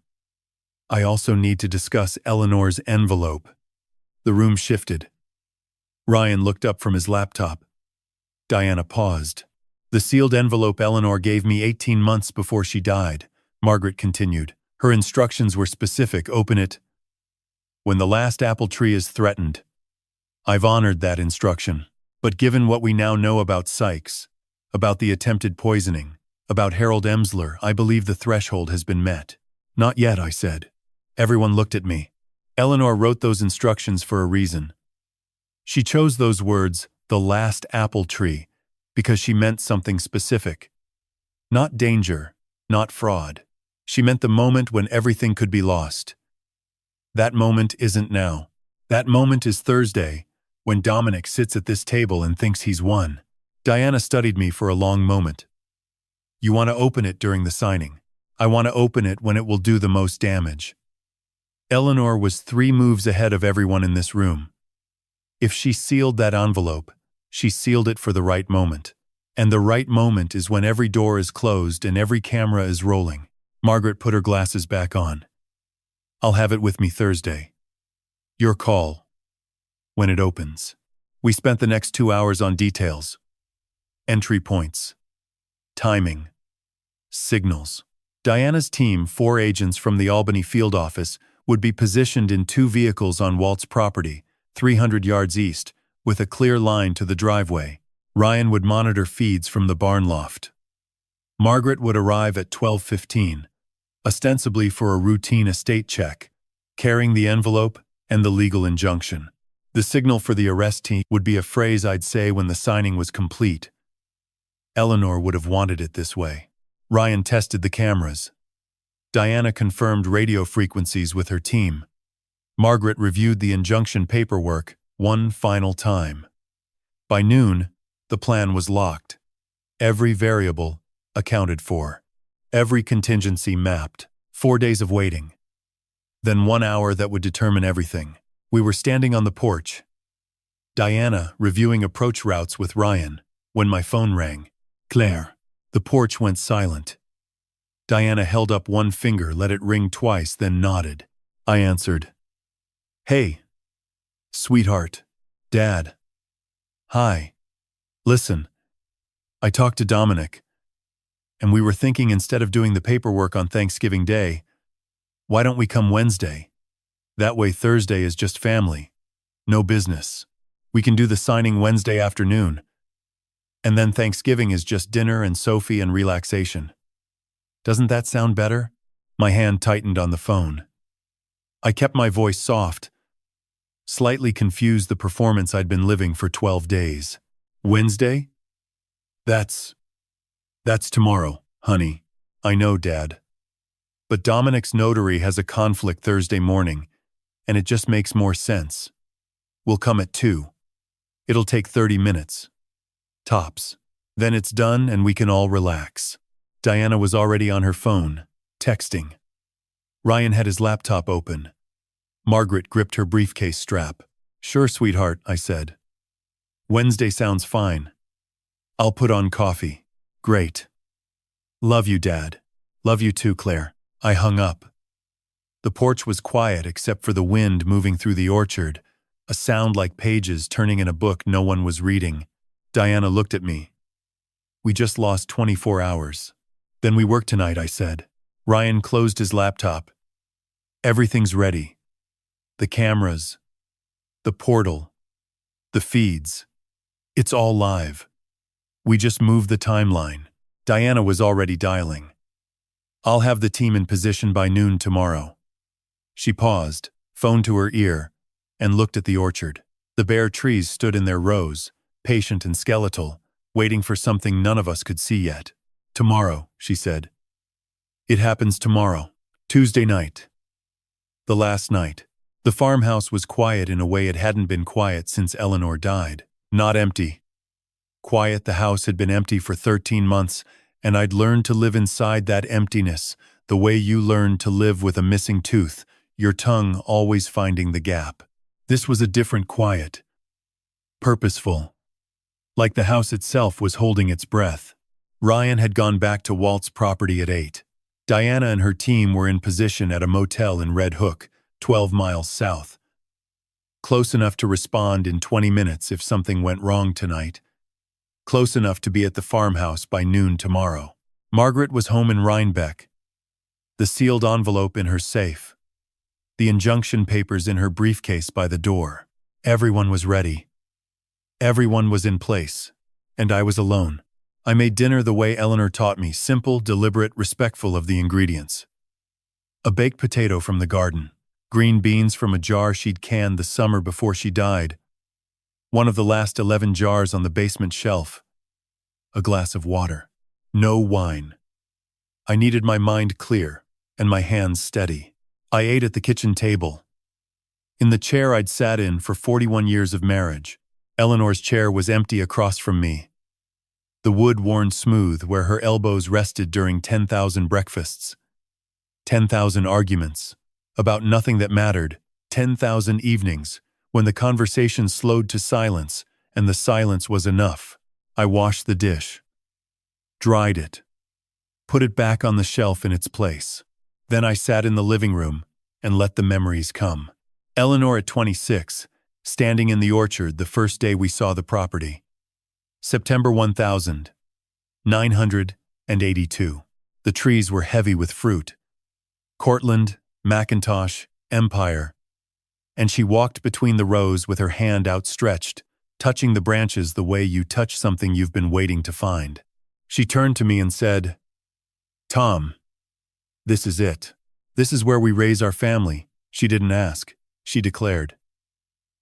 I also need to discuss Eleanor's envelope. The room shifted. Ryan looked up from his laptop. Diana paused. The sealed envelope Eleanor gave me 18 months before she died, Margaret continued. Her instructions were specific. Open it when the last apple tree is threatened. I've honored that instruction. But given what we now know about Sykes, about the attempted poisoning, about Harold Emsler, I believe the threshold has been met. Not yet, I said. Everyone looked at me. Eleanor wrote those instructions for a reason. She chose those words, the last apple tree, because she meant something specific. Not danger, not fraud. She meant the moment when everything could be lost. That moment isn't now. That moment is Thursday, when Dominic sits at this table and thinks he's won. Diana studied me for a long moment. You want to open it during the signing. I want to open it when it will do the most damage. Eleanor was 3 moves ahead of everyone in this room. If she sealed that envelope, she sealed it for the right moment. And the right moment is when every door is closed and every camera is rolling. Margaret put her glasses back on. I'll have it with me Thursday. Your call. When it opens. We spent the next 2 hours on details. Entry points. Timing. Signals. Diana's team, 4 agents from the Albany field office, would be positioned in 2 vehicles on Walt's property, 300 yards east, with a clear line to the driveway. Ryan would monitor feeds from the barn loft. Margaret would arrive at 12:15, ostensibly for a routine estate check, carrying the envelope and the legal injunction. The signal for the arrest team would be a phrase I'd say when the signing was complete. Eleanor would have wanted it this way. Ryan tested the cameras. Diana confirmed radio frequencies with her team. Margaret reviewed the injunction paperwork one final time. By noon, the plan was locked. Every variable accounted for. Every contingency mapped. 4 days of waiting. Then 1 hour that would determine everything. We were standing on the porch. Diana reviewing approach routes with Ryan when my phone rang. Claire. The porch went silent. Diana held up one finger, let it ring twice, then nodded. I answered. Hey. Sweetheart. Dad. Hi. Listen. I talked to Dominic, and we were thinking instead of doing the paperwork on Thanksgiving Day, why don't we come Wednesday? That way Thursday is just family. No business. We can do the signing Wednesday afternoon. And then Thanksgiving is just dinner and Sophie and relaxation. Doesn't that sound better? My hand tightened on the phone. I kept my voice soft, slightly confused the performance I'd been living for 12 days. Wednesday? That's tomorrow, honey. I know, Dad. But Dominic's notary has a conflict Thursday morning, and it just makes more sense. We'll come at 2. It'll take 30 minutes. Tops. Then it's done and we can all relax. Diana was already on her phone, texting. Ryan had his laptop open. Margaret gripped her briefcase strap. Sure, sweetheart, I said. Wednesday sounds fine. I'll put on coffee. Great. Love you, Dad. Love you too, Claire. I hung up. The porch was quiet except for the wind moving through the orchard, a sound like pages turning in a book no one was reading. Diana looked at me. We just lost 24 hours. Then we work tonight, I said. Ryan closed his laptop. Everything's ready. The cameras. The portal. The feeds. It's all live. We just moved the timeline. Diana was already dialing. I'll have the team in position by noon tomorrow. She paused, phone to her ear, and looked at the orchard. The bare trees stood in their rows, patient and skeletal, waiting for something none of us could see yet. "Tomorrow," she said. "It happens tomorrow." Tuesday night. The last night. The farmhouse was quiet in a way it hadn't been quiet since Eleanor died. Not empty. Quiet. The house had been empty for 13 months, and I'd learned to live inside that emptiness, the way you learn to live with a missing tooth, your tongue always finding the gap. This was a different quiet. Purposeful. Like the house itself was holding its breath. Ryan had gone back to Walt's property at 8. Diana and her team were in position at a motel in Red Hook, 12 miles south. Close enough to respond in 20 minutes if something went wrong tonight. Close enough to be at the farmhouse by noon tomorrow. Margaret was home in Rhinebeck. The sealed envelope in her safe. The injunction papers in her briefcase by the door. Everyone was ready. Everyone was in place. And I was alone. I made dinner the way Eleanor taught me, simple, deliberate, respectful of the ingredients. A baked potato from the garden. Green beans from a jar she'd canned the summer before she died. One of the last 11 jars on the basement shelf. A glass of water. No wine. I needed my mind clear and my hands steady. I ate at the kitchen table. In the chair I'd sat in for 41 years of marriage. Eleanor's chair was empty across from me. The wood worn smooth where her elbows rested during 10,000 breakfasts. 10,000 arguments. About nothing that mattered. 10,000 evenings when the conversation slowed to silence and the silence was enough. I washed the dish. Dried it. Put it back on the shelf in its place. Then I sat in the living room and let the memories come. Eleanor at 26, standing in the orchard the first day we saw the property. September 1982. The trees were heavy with fruit. Cortland, Macintosh, Empire. And she walked between the rows with her hand outstretched, touching the branches the way you touch something you've been waiting to find. She turned to me and said, "Tom, this is it. This is where we raise our family." She didn't ask. She declared.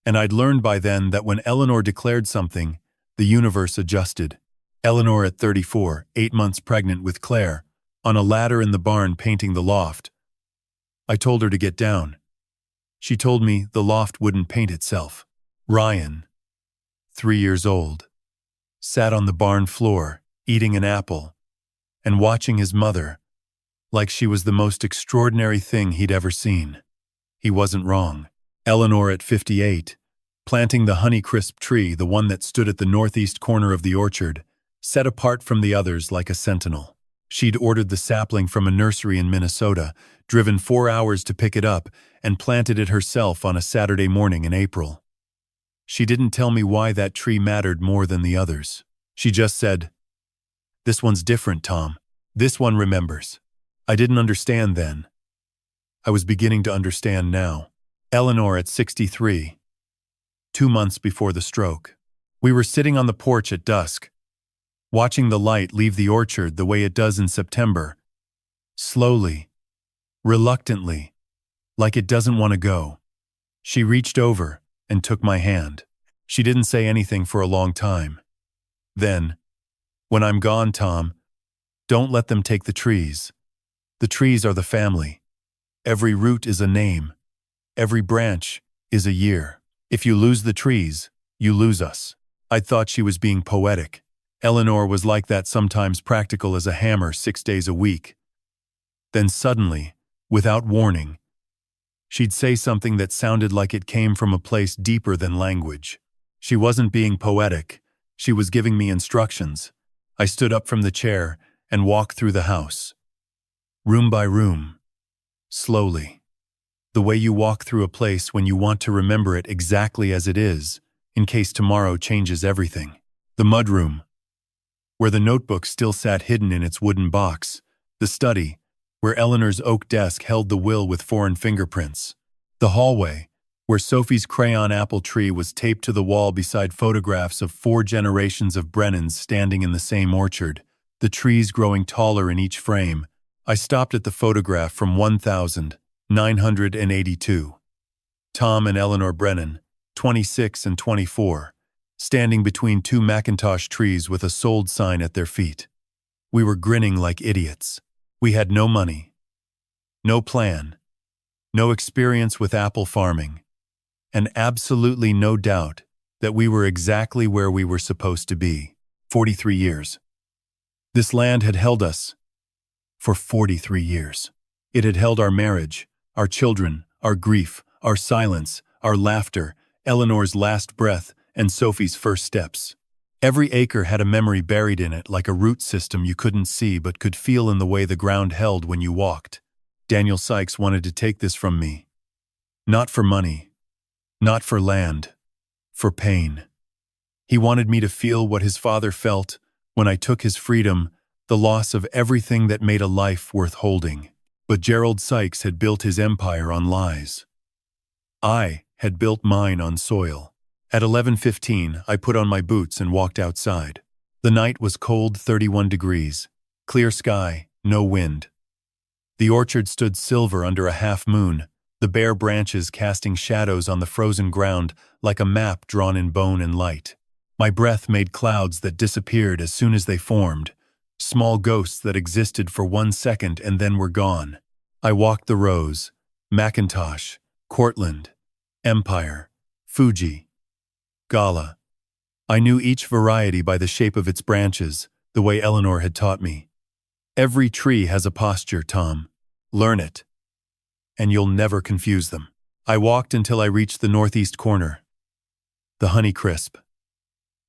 And I'd learned by then that when Eleanor declared something, the universe adjusted. Eleanor at 34, 8 months pregnant with Claire, on a ladder in the barn painting the loft. I told her to get down. She told me the loft wouldn't paint itself. Ryan, 3 years old, sat on the barn floor, eating an apple, and watching his mother, like she was the most extraordinary thing he'd ever seen. He wasn't wrong. Eleanor at 58, planting the Honeycrisp tree, the one that stood at the northeast corner of the orchard, set apart from the others like a sentinel. She'd ordered the sapling from a nursery in Minnesota, driven 4 hours to pick it up, and planted it herself on a Saturday morning in April. She didn't tell me why that tree mattered more than the others. She just said, "This one's different, Tom. This one remembers." I didn't understand then. I was beginning to understand now. Eleanor at 63, 2 months before the stroke. We were sitting on the porch at dusk, watching the light leave the orchard the way it does in September. Slowly, reluctantly, like it doesn't want to go. She reached over and took my hand. She didn't say anything for a long time. Then, "When I'm gone, Tom, don't let them take the trees. The trees are the family. Every root is a name. Every branch is a year. If you lose the trees, you lose us." I thought she was being poetic. Eleanor was like that, sometimes practical as a hammer 6 days a week. Then suddenly, without warning, she'd say something that sounded like it came from a place deeper than language. She wasn't being poetic. She was giving me instructions. I stood up from the chair and walked through the house. Room by room. Slowly. The way you walk through a place when you want to remember it exactly as it is, in case tomorrow changes everything. The mudroom, where the notebook still sat hidden in its wooden box. The study, where Eleanor's oak desk held the will with foreign fingerprints. The hallway, where Sophie's crayon apple tree was taped to the wall beside photographs of 4 generations of Brennans standing in the same orchard, the trees growing taller in each frame. I stopped at the photograph from 1982. Tom and Eleanor Brennan, 26 and 24, standing between two Macintosh trees with a sold sign at their feet. We were grinning like idiots. We had no money, no plan, no experience with apple farming, and absolutely no doubt that we were exactly where we were supposed to be. 43 years. This land had held us for 43 years. It had held our marriage, our children, our grief, our silence, our laughter, Eleanor's last breath, and Sophie's first steps. Every acre had a memory buried in it like a root system you couldn't see but could feel in the way the ground held when you walked. Daniel Sykes wanted to take this from me. Not for money, not for land, for pain. He wanted me to feel what his father felt when I took his freedom, the loss of everything that made a life worth holding. But Gerald Sykes had built his empire on lies. I had built mine on soil. At 11:15, I put on my boots and walked outside. The night was cold, 31 degrees, clear sky, no wind. The orchard stood silver under a half moon, the bare branches casting shadows on the frozen ground like a map drawn in bone and light. My breath made clouds that disappeared as soon as they formed, small ghosts that existed for 1 second and then were gone. I walked the rows: Macintosh, Cortland, Empire, Fuji, Gala. I knew each variety by the shape of its branches, the way Eleanor had taught me. Every tree has a posture, Tom. Learn it, and you'll never confuse them. I walked until I reached the northeast corner. The Honeycrisp,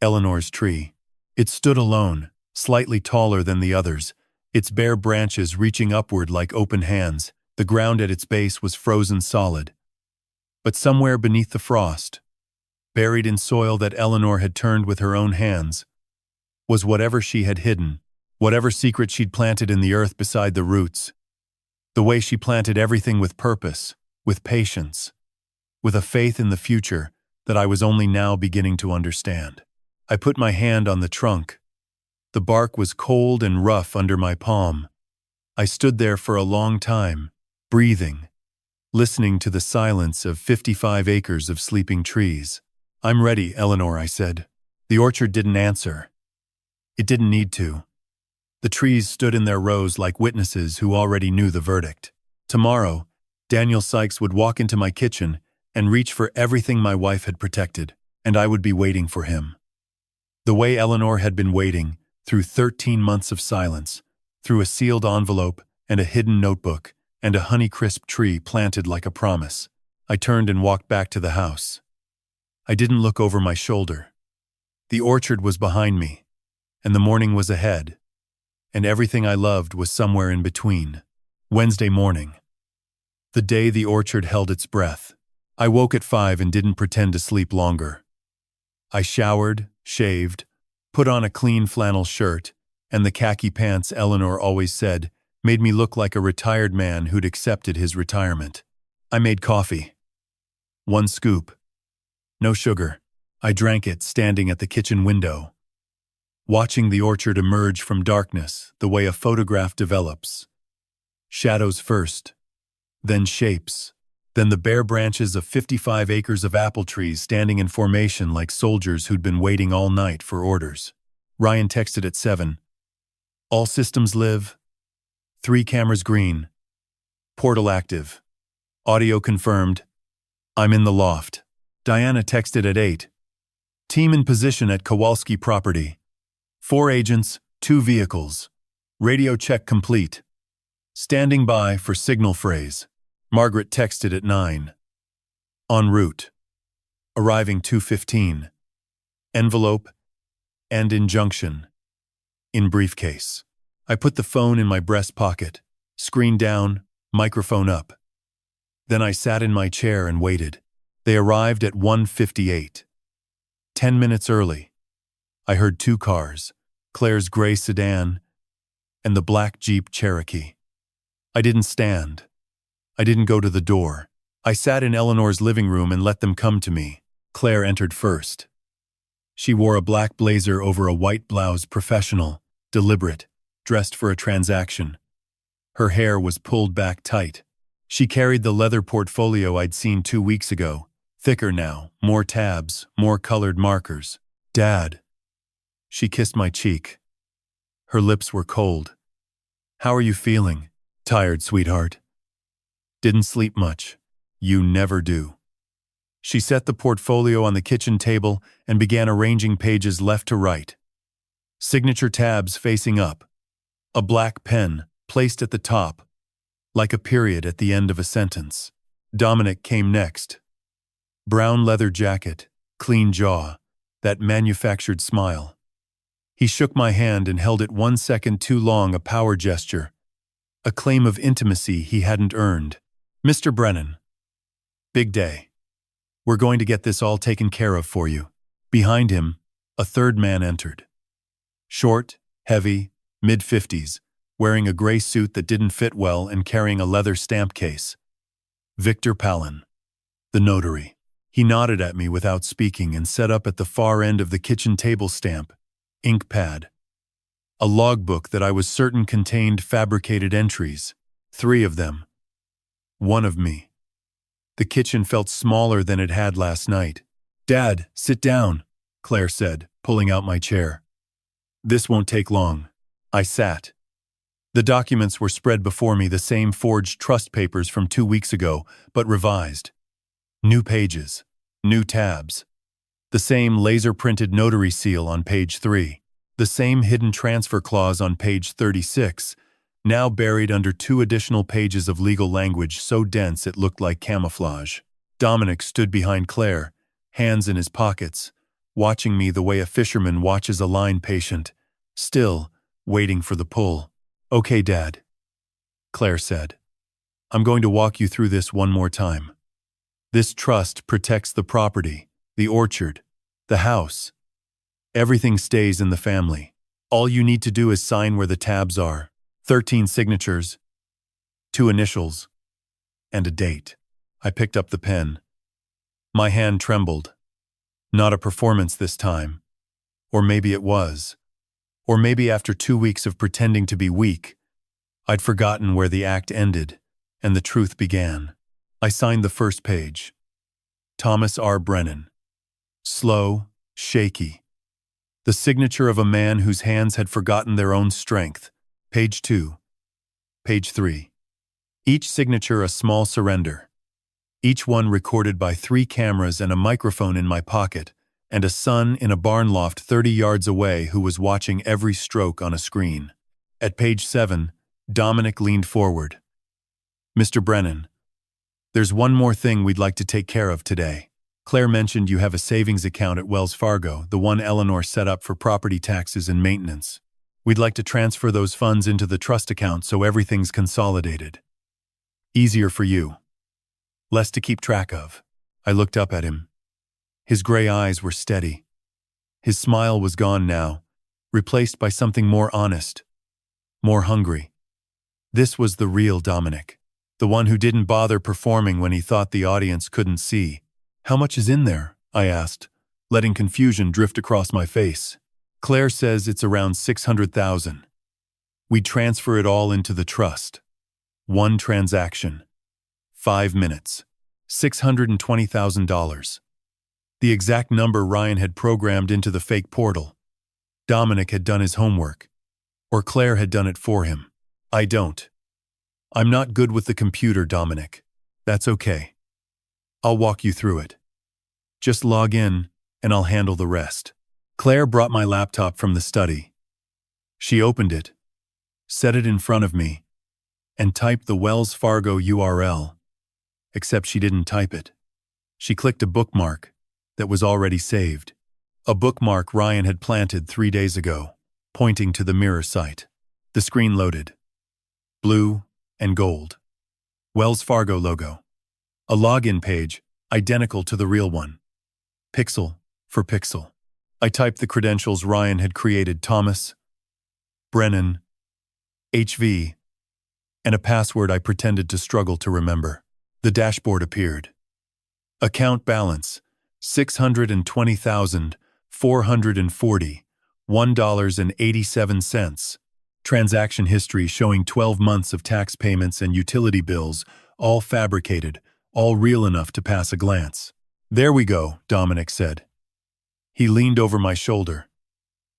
Eleanor's tree. It stood alone, slightly taller than the others, its bare branches reaching upward like open hands. The ground at its base was frozen solid. But somewhere beneath the frost, buried in soil that Eleanor had turned with her own hands, was whatever she had hidden, whatever secret she'd planted in the earth beside the roots. The way she planted everything with purpose, with patience, with a faith in the future that I was only now beginning to understand. I put my hand on the trunk. The bark was cold and rough under my palm. I stood there for a long time, breathing, listening to the silence of 55 acres of sleeping trees. "I'm ready, Eleanor," I said. The orchard didn't answer. It didn't need to. The trees stood in their rows like witnesses who already knew the verdict. Tomorrow, Daniel Sykes would walk into my kitchen and reach for everything my wife had protected, and I would be waiting for him. The way Eleanor had been waiting, through 13 months of silence, through a sealed envelope and a hidden notebook and a Honeycrisp tree planted like a promise. I turned and walked back to the house. I didn't look over my shoulder. The orchard was behind me, and the morning was ahead, and everything I loved was somewhere in between. Wednesday morning. The day the orchard held its breath. I woke at 5 and didn't pretend to sleep longer. I showered, shaved, put on a clean flannel shirt, and the khaki pants Eleanor always said made me look like a retired man who'd accepted his retirement. I made coffee. 1 scoop. No sugar. I drank it standing at the kitchen window, watching the orchard emerge from darkness the way a photograph develops. Shadows first, then shapes, then the bare branches of 55 acres of apple trees standing in formation like soldiers who'd been waiting all night for orders. Ryan texted at 7. "All systems live. 3 cameras green. Portal active. Audio confirmed. I'm in the loft." Diana texted at 8. "Team in position at Kowalski property. 4 agents, 2 vehicles. Radio check complete. Standing by for signal phrase." Margaret texted at 9. "En route. Arriving 2:15. Envelope and injunction. In briefcase." I put the phone in my breast pocket, screen down, microphone up. Then I sat in my chair and waited. They arrived at 1:58. 10 minutes early. I heard 2 cars, Claire's gray sedan and the black Jeep Cherokee. I didn't stand. I didn't go to the door. I sat in Eleanor's living room and let them come to me. Claire entered first. She wore a black blazer over a white blouse, professional, deliberate, dressed for a transaction. Her hair was pulled back tight. She carried the leather portfolio I'd seen 2 weeks ago, Thicker now, more tabs, more colored markers. Dad. She kissed my cheek. Her lips were cold. How are you feeling? Tired, sweetheart. Didn't sleep much. You never do. She set the portfolio on the kitchen table and began arranging pages left to right. Signature tabs facing up. A black pen placed at the top, like a period at the end of a sentence. Dominic came next. Brown leather jacket, clean jaw, that manufactured smile. He shook my hand and held it 1 second too long, a power gesture, a claim of intimacy he hadn't earned. Mr. Brennan. Big day. We're going to get this all taken care of for you. Behind him, a third man entered. Short, heavy, mid-50s, wearing a gray suit that didn't fit well and carrying a leather stamp case. Victor Palin, the notary. He nodded at me without speaking and set up at the far end of the kitchen table stamp, ink pad. A logbook that I was certain contained fabricated entries, 3 of them. 1 of me. The kitchen felt smaller than it had last night. Dad, sit down, Claire said, pulling out my chair. This won't take long. I sat. The documents were spread before me, the same forged trust papers from 2 weeks ago, but revised. New pages, new tabs. The same laser-printed notary seal on page 3. The same hidden transfer clause on page 36, now buried under 2 additional pages of legal language so dense it looked like camouflage. Dominic stood behind Claire, hands in his pockets, watching me the way a fisherman watches a line patient, still waiting for the pull. Okay, Dad, Claire said. I'm going to walk you through this one more time. This trust protects the property, the orchard, the house. Everything stays in the family. All you need to do is sign where the tabs are. 13 signatures, 2 initials, and a date. I picked up the pen. My hand trembled. Not a performance this time. Or maybe it was. Or maybe after 2 weeks of pretending to be weak, I'd forgotten where the act ended and the truth began. I signed the first page. Thomas R. Brennan. Slow, shaky. The signature of a man whose hands had forgotten their own strength. Page 2. Page 3. Each signature a small surrender. Each one recorded by 3 cameras and a microphone in my pocket, and a son in a barn loft 30 yards away who was watching every stroke on a screen. At page 7, Dominic leaned forward. Mr. Brennan, there's one more thing we'd like to take care of today. Claire mentioned you have a savings account at Wells Fargo, the one Eleanor set up for property taxes and maintenance. We'd like to transfer those funds into the trust account so everything's consolidated. Easier for you. Less to keep track of. I looked up at him. His gray eyes were steady. His smile was gone now, replaced by something more honest, more hungry. This was the real Dominic, the one who didn't bother performing when he thought the audience couldn't see. How much is in there? I asked, letting confusion drift across my face. Claire says it's around $600,000. We transfer it all into the trust. 1 transaction. 5 minutes. $620,000. The exact number Ryan had programmed into the fake portal. Dominic had done his homework. Or Claire had done it for him. I don't. I'm not good with the computer, Dominic. That's okay. I'll walk you through it. Just log in, and I'll handle the rest. Claire brought my laptop from the study. She opened it, set it in front of me, and typed the Wells Fargo URL. Except she didn't type it. She clicked a bookmark that was already saved. A bookmark Ryan had planted 3 days ago, pointing to the mirror site. The screen loaded. Blue and gold. Wells Fargo logo. A login page, identical to the real one. Pixel for pixel. I typed the credentials Ryan had created: Thomas, Brennan, HV, and a password I pretended to struggle to remember. The dashboard appeared. Account balance, $620,440, $1.87. Transaction history showing 12 months of tax payments and utility bills, all fabricated, all real enough to pass a glance. There we go, Dominic said. He leaned over my shoulder.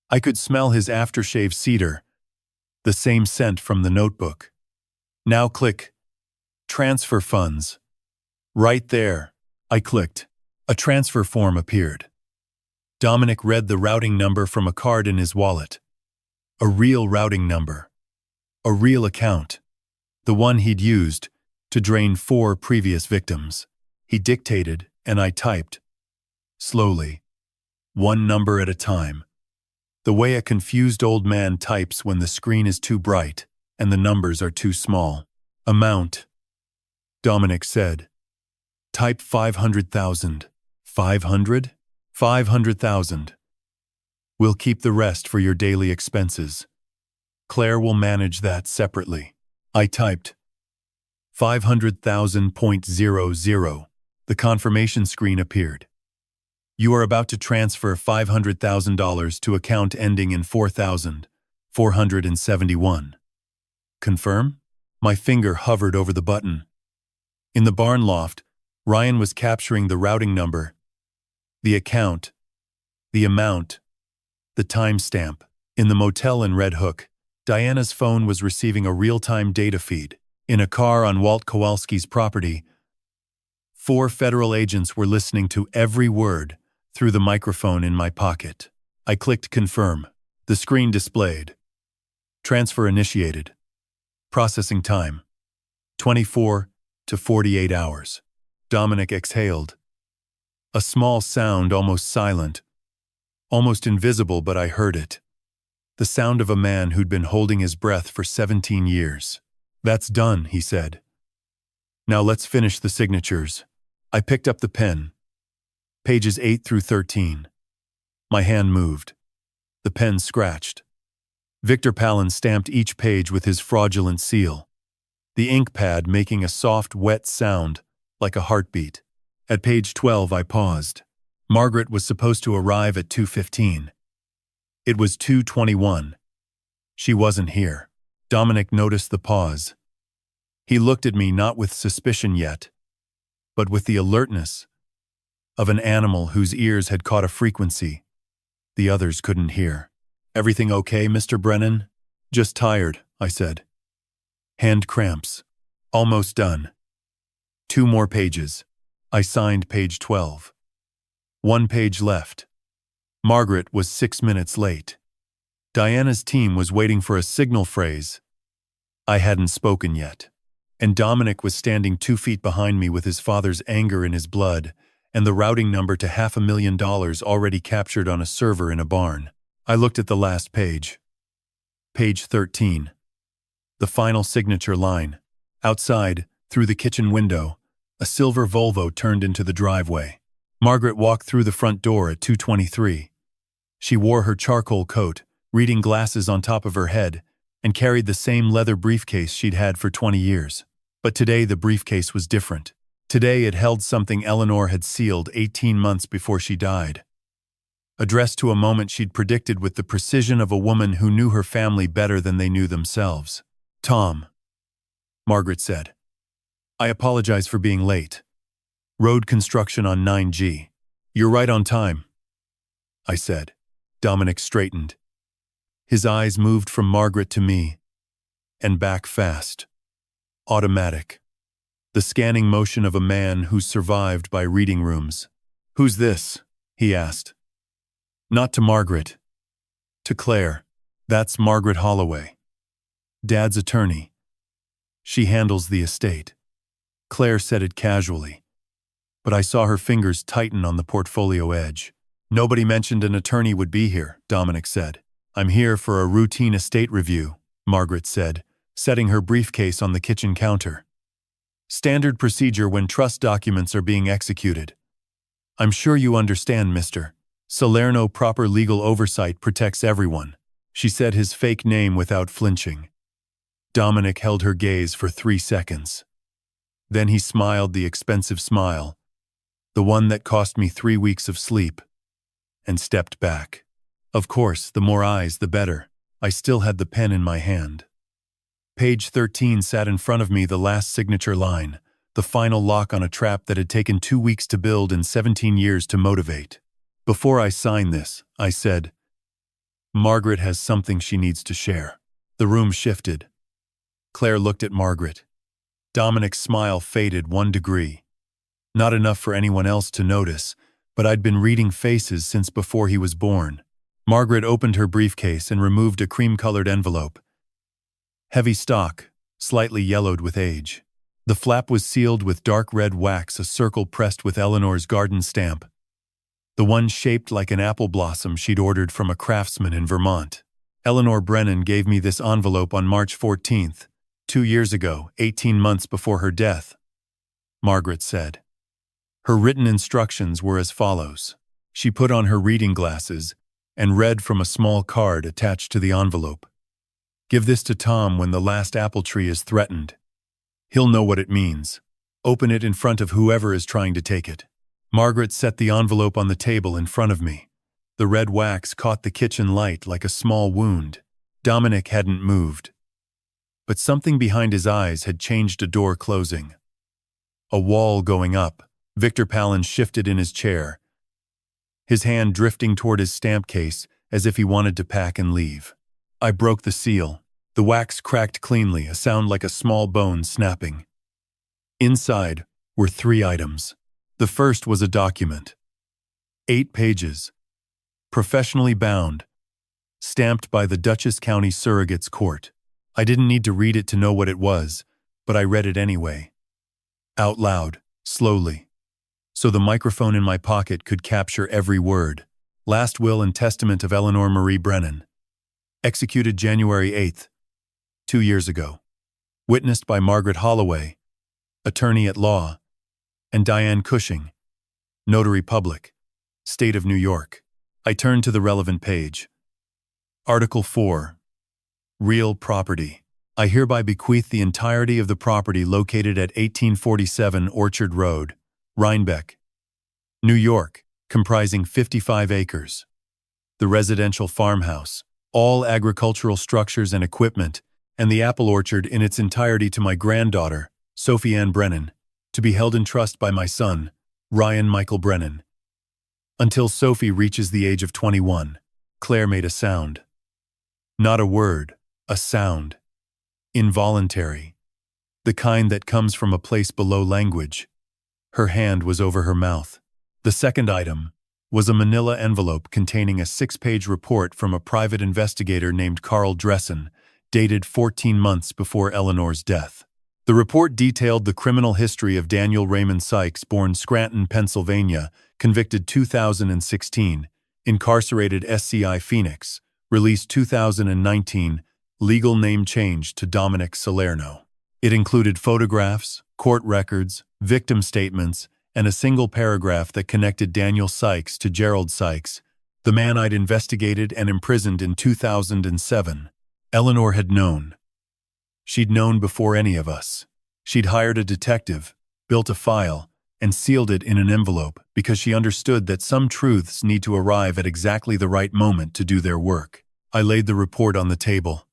I could smell his aftershave cedar, the same scent from the notebook. Now click Transfer Funds. Right there. I clicked. A transfer form appeared. Dominic read the routing number from a card in his wallet. A real routing number. A real account. The one he'd used to drain 4 previous victims. He dictated, and I typed. Slowly. One number at a time. The way a confused old man types when the screen is too bright and the numbers are too small. Amount. Dominic said. Type 500,000. 500? 500,000. We'll keep the rest for your daily expenses. Claire will manage that separately. I typed 500,000.00. The confirmation screen appeared. You are about to transfer $500,000 to account ending in 4,471. Confirm? My finger hovered over the button. In the barn loft, Ryan was capturing the routing number, the account, the amount, the timestamp. In the motel in Red Hook, Diana's phone was receiving a real-time data feed. In a car on Walt Kowalski's property, 4 federal agents were listening to every word through the microphone in my pocket. I clicked confirm. The screen displayed. Transfer initiated. Processing time. 24 to 48 hours. Dominic exhaled. A small sound, almost silent, almost invisible, but I heard it. The sound of a man who'd been holding his breath for 17 years. That's done, he said. Now let's finish the signatures. I picked up the pen. Pages 8 through 13. My hand moved. The pen scratched. Victor Palin stamped each page with his fraudulent seal, the ink pad making a soft, wet sound like a heartbeat. At page 12, I paused. Margaret was supposed to arrive at 2:15. It was 2:21. She wasn't here. Dominic noticed the pause. He looked at me not with suspicion yet, but with the alertness of an animal whose ears had caught a frequency the others couldn't hear. Everything okay, Mr. Brennan? Just tired, I said. Hand cramps. Almost done. 2 more pages. I signed page 12. 1 page left. Margaret was 6 minutes late. Diana's team was waiting for a signal phrase. I hadn't spoken yet. And Dominic was standing 2 feet behind me with his father's anger in his blood and the routing number to $500,000 already captured on a server in a barn. I looked at the last page. Page 13. The final signature line. Outside, through the kitchen window, a silver Volvo turned into the driveway. Margaret walked through the front door at 2:23. She wore her charcoal coat, reading glasses on top of her head, and carried the same leather briefcase she'd had for 20 years. But today the briefcase was different. Today it held something Eleanor had sealed 18 months before she died. Addressed to a moment she'd predicted with the precision of a woman who knew her family better than they knew themselves. Tom, Margaret said. I apologize for being late. Road construction on 9G. You're right on time, I said. Dominic straightened. His eyes moved from Margaret to me, and back fast. Automatic. The scanning motion of a man who's survived by reading rooms. Who's this? He asked. Not to Margaret. To Claire. That's Margaret Holloway. Dad's attorney. She handles the estate. Claire said it casually, but I saw her fingers tighten on the portfolio edge. Nobody mentioned an attorney would be here, Dominic said. I'm here for a routine estate review, Margaret said, setting her briefcase on the kitchen counter. Standard procedure when trust documents are being executed. I'm sure you understand, Mr. Salerno. Proper legal oversight protects everyone. She said his fake name without flinching. Dominic held her gaze for 3 seconds. Then he smiled the expensive smile, the one that cost me 3 weeks of sleep, and stepped back. Of course, the more eyes, the better. I still had the pen in my hand. Page 13 sat in front of me, the last signature line. the final lock on a trap that had taken 2 weeks to build and 17 years to motivate. Before I sign this, I said, Margaret has something she needs to share. The room shifted. Claire looked at Margaret. Dominic's smile faded 1 degree. Not enough for anyone else to notice, but I'd been reading faces since before he was born. Margaret opened her briefcase and removed a cream-colored envelope. Heavy stock, slightly yellowed with age. The flap was sealed with dark red wax, a circle pressed with Eleanor's garden stamp. The one shaped like an apple blossom she'd ordered from a craftsman in Vermont. Eleanor Brennan gave me this envelope on March 14th, 2 years ago, 18 months before her death, Margaret said. Her written instructions were as follows. She put on her reading glasses and read from a small card attached to the envelope. Give this to Tom when the last apple tree is threatened. He'll know what it means. Open it in front of whoever is trying to take it. Margaret set the envelope on the table in front of me. The red wax caught the kitchen light like a small wound. Dominic hadn't moved. But something behind his eyes had changed. A door closing. A wall going up. Victor Palin shifted in his chair, his hand drifting toward his stamp case as if he wanted to pack and leave. I broke the seal. The wax cracked cleanly, a sound like a small bone snapping. Inside were 3 items. The first was a document. 8 pages. Professionally bound. Stamped by the Dutchess County Surrogates Court. I didn't need to read it to know what it was, but I read it anyway. Out loud, slowly, so the microphone in my pocket could capture every word. Last will and testament of Eleanor Marie Brennan. Executed January 8th, 2 years ago. Witnessed by Margaret Holloway, attorney at law, and Diane Cushing, notary public, State of New York. I turned to the relevant page. Article 4. Real property. I hereby bequeath the entirety of the property located at 1847 Orchard Road, Rhinebeck, New York, comprising 55 acres. The residential farmhouse, all agricultural structures and equipment, and the apple orchard in its entirety to my granddaughter, Sophie Ann Brennan, to be held in trust by my son, Ryan Michael Brennan. Until Sophie reaches the age of 21, Claire made a sound. Not a word, a sound. Involuntary. The kind that comes from a place below language. Her hand was over her mouth. The second item was a manila envelope containing a 6-page report from a private investigator named Carl Dressen, dated 14 months before Eleanor's death. The report detailed the criminal history of Daniel Raymond Sykes, born Scranton, Pennsylvania, convicted 2016, incarcerated SCI Phoenix, released 2019, legal name change to Dominic Salerno. It included photographs, court records, victim statements, and a single paragraph that connected Daniel Sykes to Gerald Sykes, the man I'd investigated and imprisoned in 2007. Eleanor had known. She'd known before any of us. She'd hired a detective, built a file, and sealed it in an envelope because she understood that some truths need to arrive at exactly the right moment to do their work. I laid the report on the table.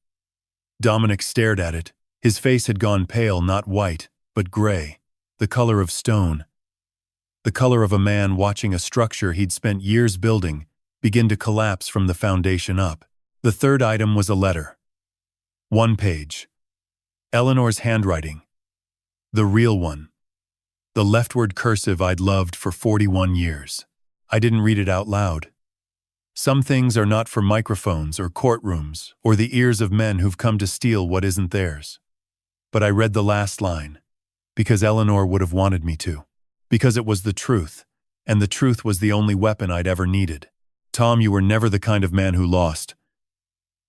Dominic stared at it. His face had gone pale, not white, but gray, the color of stone. The color of a man watching a structure he'd spent years building begin to collapse from the foundation up. The third item was a letter. 1 page. Eleanor's handwriting. The real one. The leftward cursive I'd loved for 41 years. I didn't read it out loud. Some things are not for microphones or courtrooms or the ears of men who've come to steal what isn't theirs. But I read the last line, because Eleanor would have wanted me to. Because it was the truth, and the truth was the only weapon I'd ever needed. Tom, you were never the kind of man who lost.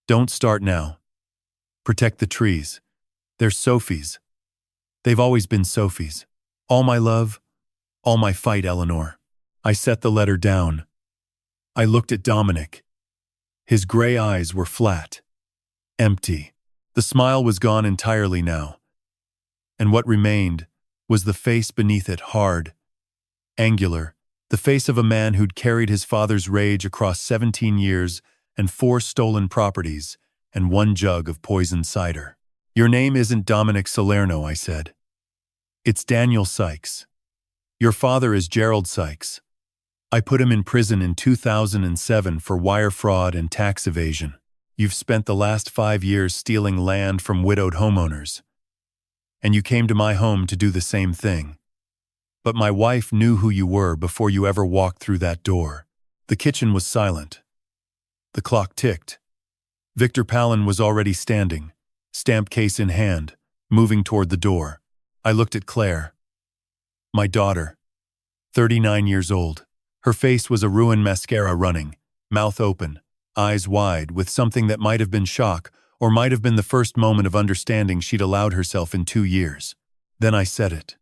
Don't start now. Protect the trees. They're Sophie's. They've always been Sophie's. All my love, all my fight, Eleanor. I set the letter down. I looked at Dominic. His gray eyes were flat, empty. The smile was gone entirely now. And what remained was the face beneath it, hard, angular, the face of a man who'd carried his father's rage across 17 years and 4 stolen properties and 1 jug of poisoned cider. Your name isn't Dominic Salerno, I said. It's Daniel Sykes. Your father is Gerald Sykes. I put him in prison in 2007 for wire fraud and tax evasion. You've spent the last 5 years stealing land from widowed homeowners. And you came to my home to do the same thing. But my wife knew who you were before you ever walked through that door. The kitchen was silent. The clock ticked. Victor Palin was already standing, stamp case in hand, moving toward the door. I looked at Claire. My daughter, 39 years old. Her face was a ruined mascara running, mouth open, eyes wide, with something that might have been shock or might have been the first moment of understanding she'd allowed herself in 2 years. Then I said it.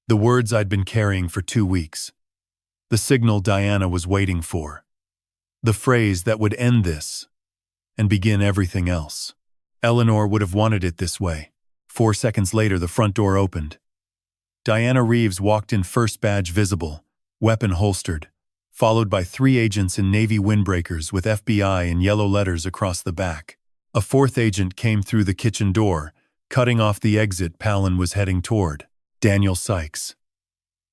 The words I'd been carrying for 2 weeks. The signal Diana was waiting for. The phrase that would end this and begin everything else. Eleanor would have wanted it this way. 4 seconds later, the front door opened. Diana Reeves walked in, first badge visible, weapon holstered, followed by 3 agents in navy windbreakers with FBI in yellow letters across the back. A 4th agent came through the kitchen door, cutting off the exit Palin was heading toward. Daniel Sykes.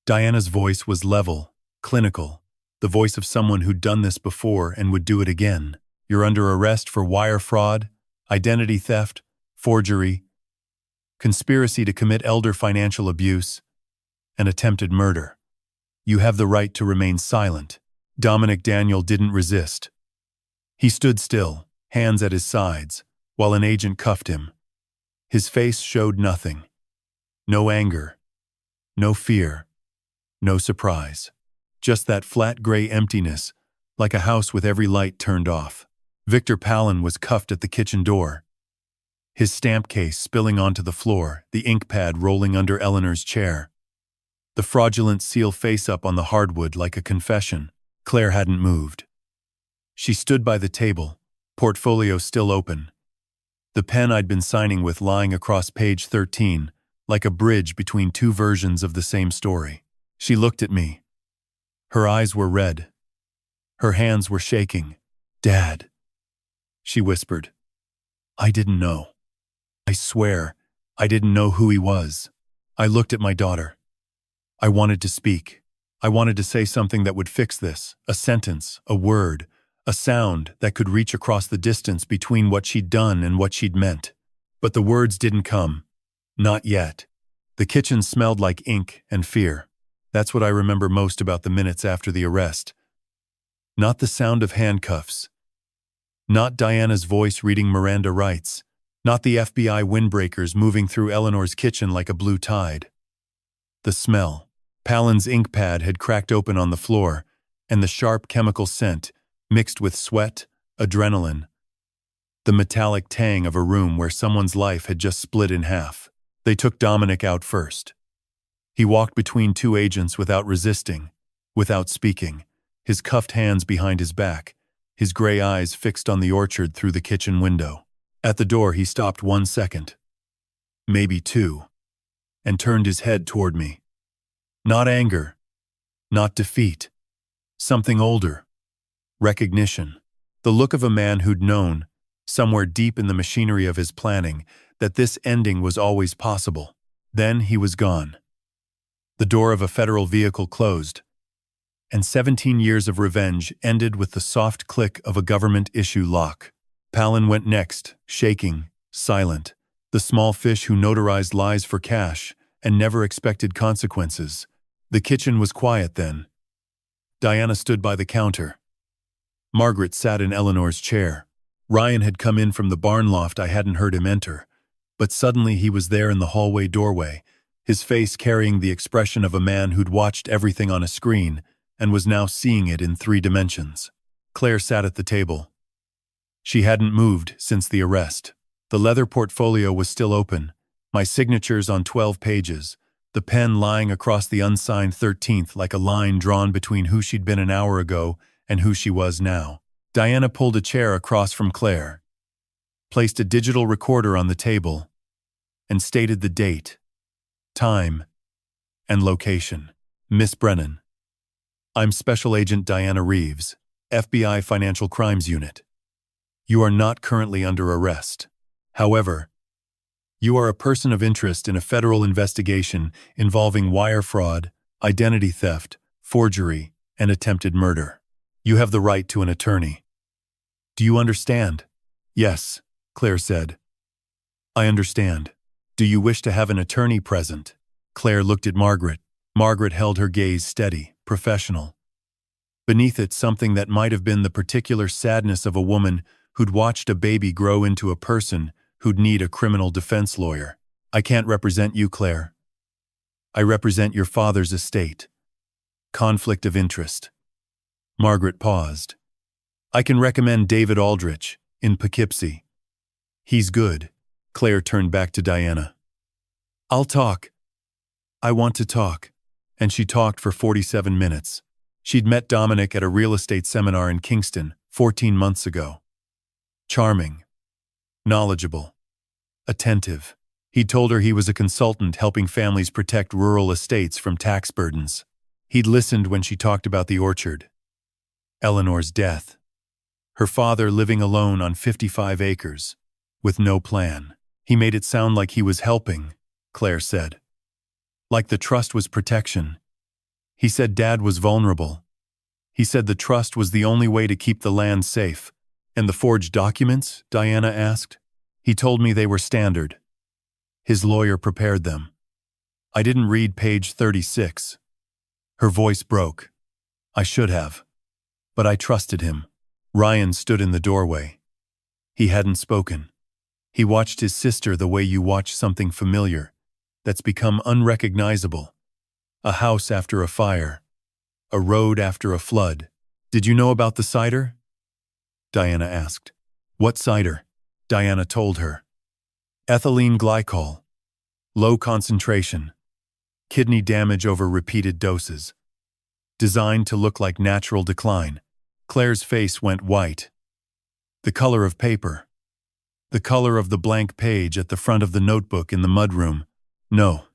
Diana's voice was level, clinical, the voice of someone who'd done this before and would do it again. You're under arrest for wire fraud, identity theft, forgery, conspiracy to commit elder financial abuse, and attempted murder. You have the right to remain silent. Dominic Daniel didn't resist. He stood still, hands at his sides, while an agent cuffed him. His face showed nothing. No anger, no fear, no surprise. Just that flat gray emptiness, like a house with every light turned off. Victor Palin was cuffed at the kitchen door. His stamp case spilling onto the floor, the ink pad rolling under Eleanor's chair. The fraudulent seal face up on the hardwood like a confession. Claire hadn't moved. She stood by the table, portfolio still open. The pen I'd been signing with lying across page 13, like a bridge between 2 versions of the same story. She looked at me. Her eyes were red. Her hands were shaking. Dad, she whispered. I didn't know. I swear, I didn't know who he was. I looked at my daughter. I wanted to speak. I wanted to say something that would fix this, a sentence, a word, a sound that could reach across the distance between what she'd done and what she'd meant. But the words didn't come. Not yet. The kitchen smelled like ink and fear. That's what I remember most about the minutes after the arrest. Not the sound of handcuffs. Not Diana's voice reading Miranda rights. Not the FBI windbreakers moving through Eleanor's kitchen like a blue tide. The smell. Palin's ink pad had cracked open on the floor, and the sharp chemical scent, mixed with sweat, adrenaline. The metallic tang of a room where someone's life had just split in half. They took Dominic out first. He walked between 2 agents without resisting, without speaking, his cuffed hands behind his back, his gray eyes fixed on the orchard through the kitchen window. At the door, he stopped 1 second, maybe 2, and turned his head toward me. Not anger, not defeat, something older. Recognition. The look of a man who'd known, somewhere deep in the machinery of his planning, that this ending was always possible. Then he was gone. The door of a federal vehicle closed, and 17 years of revenge ended with the soft click of a government-issue lock. Palin went next, shaking, silent, the small fish who notarized lies for cash and never expected consequences. The kitchen was quiet then. Diana stood by the counter. Margaret sat in Eleanor's chair. Ryan had come in from the barn loft. I hadn't heard him enter. But suddenly he was there in the hallway doorway, his face carrying the expression of a man who'd watched everything on a screen and was now seeing it in 3 dimensions. Claire sat at the table. She hadn't moved since the arrest. The leather portfolio was still open, my signatures on 12 pages, the pen lying across the unsigned 13th like a line drawn between who she'd been an hour ago and who she was now. Diana pulled a chair across from Claire, placed a digital recorder on the table, and stated the date, time, and location. Miss Brennan. I'm Special Agent Diana Reeves, FBI Financial Crimes Unit. You are not currently under arrest. However, You are a person of interest in a federal investigation involving wire fraud, identity theft, forgery, and attempted murder. You have the right to an attorney. Do you understand? Yes, Claire said. I understand. Do you wish to have an attorney present? Claire looked at Margaret. Margaret held her gaze steady, professional. Beneath it, something that might have been the particular sadness of a woman who'd watched a baby grow into a person who'd need a criminal defense lawyer. I can't represent you, Claire. I represent your father's estate. Conflict of interest. Margaret paused. I can recommend David Aldrich, in Poughkeepsie. He's good. Claire turned back to Diana. I'll talk. I want to talk. And she talked for 47 minutes. She'd met Dominic at a real estate seminar in Kingston 14 months ago. Charming. Knowledgeable. Attentive. He'd told her he was a consultant helping families protect rural estates from tax burdens. He'd listened when she talked about the orchard. Eleanor's death. Her father living alone on 55 acres, with no plan. He made it sound like he was helping, Claire said. Like the trust was protection. He said Dad was vulnerable. He said the trust was the only way to keep the land safe. And the forged documents? Diana asked. He told me they were standard. His lawyer prepared them. I didn't read page 36. Her voice broke. I should have. But I trusted him. Ryan stood in the doorway. He hadn't spoken. He watched his sister the way you watch something familiar that's become unrecognizable. A house after a fire. A road after a flood. Did you know about the cider? Diana asked. What cider? Diana told her. Ethylene glycol. Low concentration. Kidney damage over repeated doses. Designed to look like natural decline. Claire's face went white. The color of paper. The color of the blank page at the front of the notebook in the mudroom. No,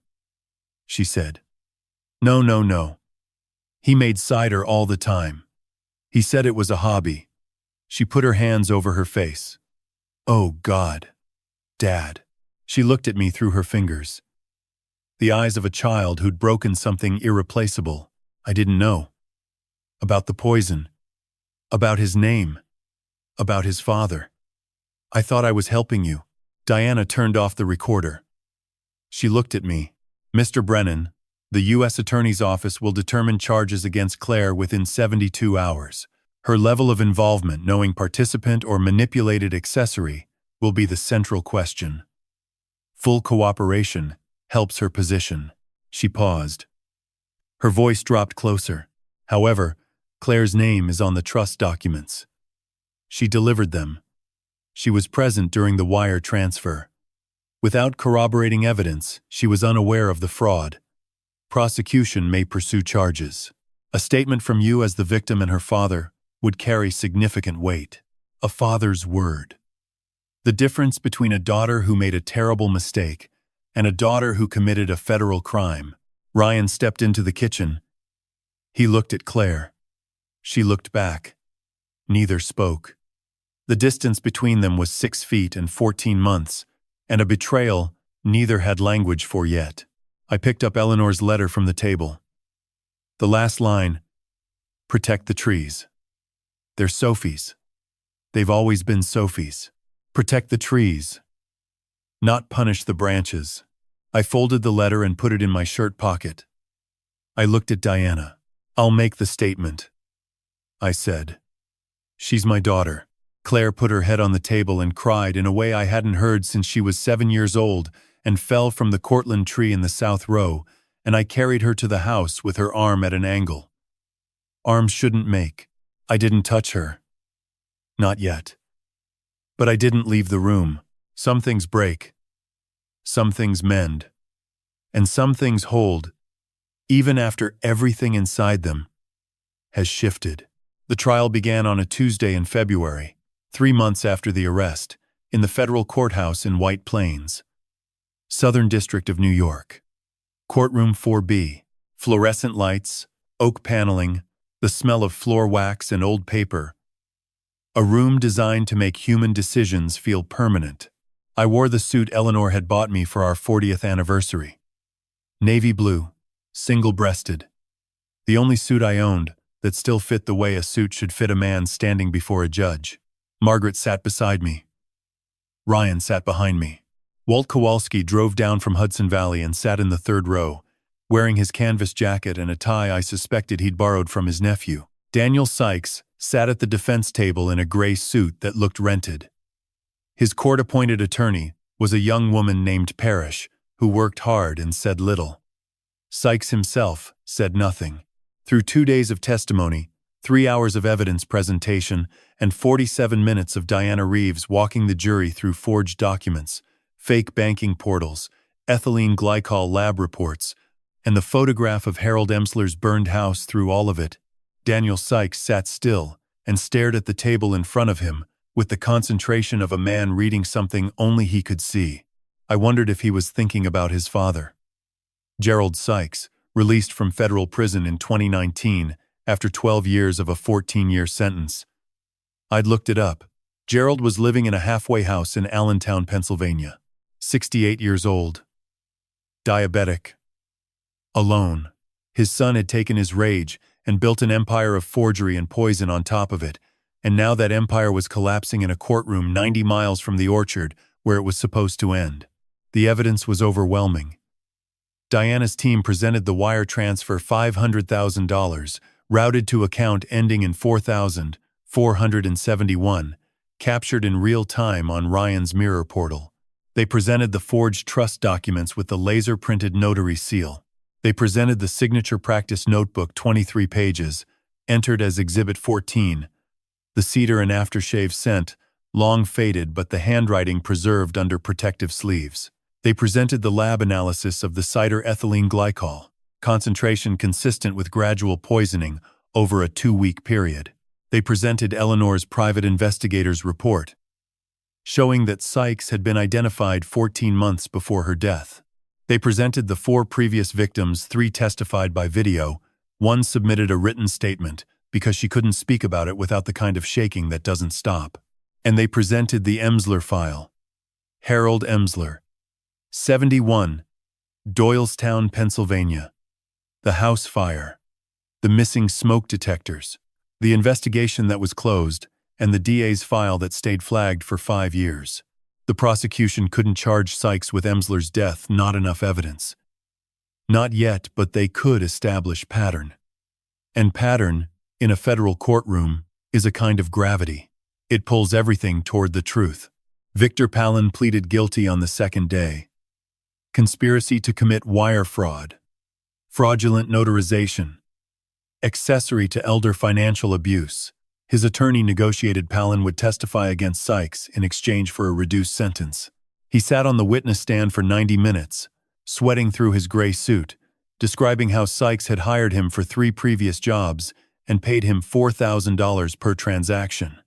she said. No, no, no. He made cider all the time. He said it was a hobby. She put her hands over her face. Oh, God. Dad. She looked at me through her fingers. The eyes of a child who'd broken something irreplaceable. I didn't know. About the poison. About his name. About his father. I thought I was helping you. Diana turned off the recorder. She looked at me. Mr. Brennan, the U.S. Attorney's Office will determine charges against Claire within 72 hours. Her level of involvement, knowing participant or manipulated accessory, will be the central question. Full cooperation helps her position. She paused. Her voice dropped closer. However, Claire's name is on the trust documents. She delivered them. She was present during the wire transfer. Without corroborating evidence, she was unaware of the fraud. Prosecution may pursue charges. A statement from you as the victim and her father would carry significant weight. A father's word. The difference between a daughter who made a terrible mistake and a daughter who committed a federal crime. Ryan stepped into the kitchen. He looked at Claire. She looked back. Neither spoke. The distance between them was 6 feet and 14 months, and a betrayal neither had language for yet. I picked up Eleanor's letter from the table. The last line, protect the trees. They're Sophie's. They've always been Sophie's. Protect the trees. Not punish the branches. I folded the letter and put it in my shirt pocket. I looked at Diana. I'll make the statement, I said. She's my daughter. Claire put her head on the table and cried in a way I hadn't heard since she was 7 years old and fell from the Cortland tree in the south row, and I carried her to the house with her arm at an angle. Arms shouldn't make. I didn't touch her. Not yet. But I didn't leave the room. Some things break. Some things mend. And some things hold, even after everything inside them has shifted. The trial began on a Tuesday in February, 3 months after the arrest, in the federal courthouse in White Plains, Southern District of New York. Courtroom 4B, fluorescent lights, oak paneling, the smell of floor wax and old paper. A room designed to make human decisions feel permanent. I wore the suit Eleanor had bought me for our 40th anniversary. Navy blue, single-breasted. The only suit I owned that still fit the way a suit should fit a man standing before a judge. Margaret sat beside me. Ryan sat behind me. Walt Kowalski drove down from Hudson Valley and sat in the third row, wearing his canvas jacket and a tie I suspected he'd borrowed from his nephew. Daniel Sykes sat at the defense table in a gray suit that looked rented. His court-appointed attorney was a young woman named Parrish, who worked hard and said little. Sykes himself said nothing. Through 2 days of testimony, 3 hours of evidence presentation, and 47 minutes of Diana Reeves walking the jury through forged documents, fake banking portals, ethylene glycol lab reports, and the photograph of Harold Emsler's burned house, through all of it, Daniel Sykes sat still and stared at the table in front of him with the concentration of a man reading something only he could see. I wondered if he was thinking about his father. Gerald Sykes, released from federal prison in 2019 after 12 years of a 14-year sentence. I'd looked it up. Gerald was living in a halfway house in Allentown, Pennsylvania. 68 years old. Diabetic. Alone. His son had taken his rage and built an empire of forgery and poison on top of it, and now that empire was collapsing in a courtroom 90 miles from the orchard where it was supposed to end. The evidence was overwhelming. Diana's team presented the wire transfer $500,000, routed to account ending in 4,471, captured in real time on Ryan's mirror portal. They presented the forged trust documents with the laser-printed notary seal. They presented the signature practice notebook, 23 pages, entered as Exhibit 14, the Cider and aftershave scent, long faded but the handwriting preserved under protective sleeves. They presented the lab analysis of the Cider ethylene glycol, concentration consistent with gradual poisoning over a 2-week period. They presented Eleanor's private investigator's report, showing that Sykes had been identified 14 months before her death. They presented the 4 previous victims, 3 testified by video, 1 submitted a written statement because she couldn't speak about it without the kind of shaking that doesn't stop. And they presented the Emsler file. Harold Emsler, 71, Doylestown, Pennsylvania. The house fire, the missing smoke detectors, the investigation that was closed, and the DA's file that stayed flagged for 5 years. The prosecution couldn't charge Sykes with Emsler's death, not enough evidence. Not yet, but they could establish pattern. And pattern, in a federal courtroom, is a kind of gravity. It pulls everything toward the truth. Victor Palin pleaded guilty on the second day. Conspiracy to commit wire fraud, fraudulent notarization, accessory to elder financial abuse. His attorney negotiated Palin would testify against Sykes in exchange for a reduced sentence. He sat on the witness stand for 90 minutes, sweating through his gray suit, describing how Sykes had hired him for 3 previous jobs and paid him $4,000 per transaction.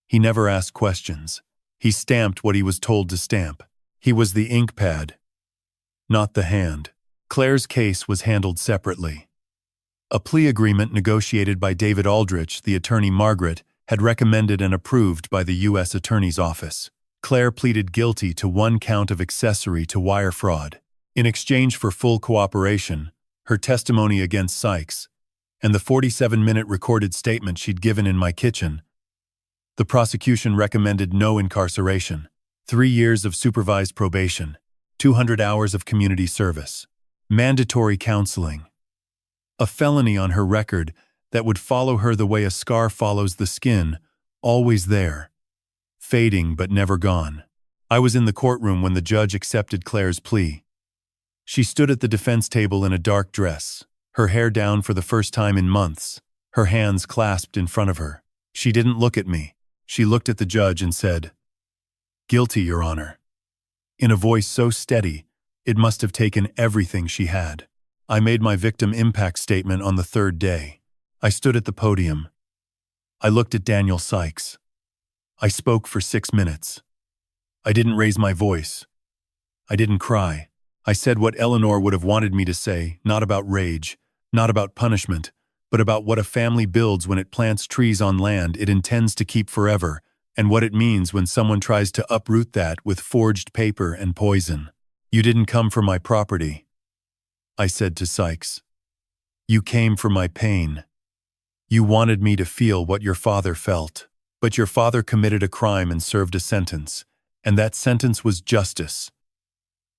He never asked questions. He stamped what he was told to stamp. He was the ink pad, not the hand. Claire's case was handled separately. A plea agreement negotiated by David Aldrich, the attorney Margaret, had recommended and approved by the U.S. Attorney's Office. Claire pleaded guilty to 1 count of accessory to wire fraud. In exchange for full cooperation, her testimony against Sykes, and the 47-minute recorded statement she'd given in my kitchen, the prosecution recommended no incarceration, 3 years of supervised probation, 200 hours of community service, mandatory counseling, a felony on her record that would follow her the way a scar follows the skin, always there, fading but never gone. I was in the courtroom when the judge accepted Claire's plea. She stood at the defense table in a dark dress, her hair down for the first time in months, her hands clasped in front of her. She didn't look at me. She looked at the judge and said, "Guilty, Your Honor," in a voice so steady it must have taken everything she had. I made my victim impact statement on the 3rd day. I stood at the podium. I looked at Daniel Sykes. I spoke for 6 minutes. I didn't raise my voice. I didn't cry. I said what Eleanor would have wanted me to say, not about rage, not about punishment, but about what a family builds when it plants trees on land it intends to keep forever, and what it means when someone tries to uproot that with forged paper and poison. You didn't come for my property, I said to Sykes. You came for my pain. You wanted me to feel what your father felt. But your father committed a crime and served a sentence, and that sentence was justice,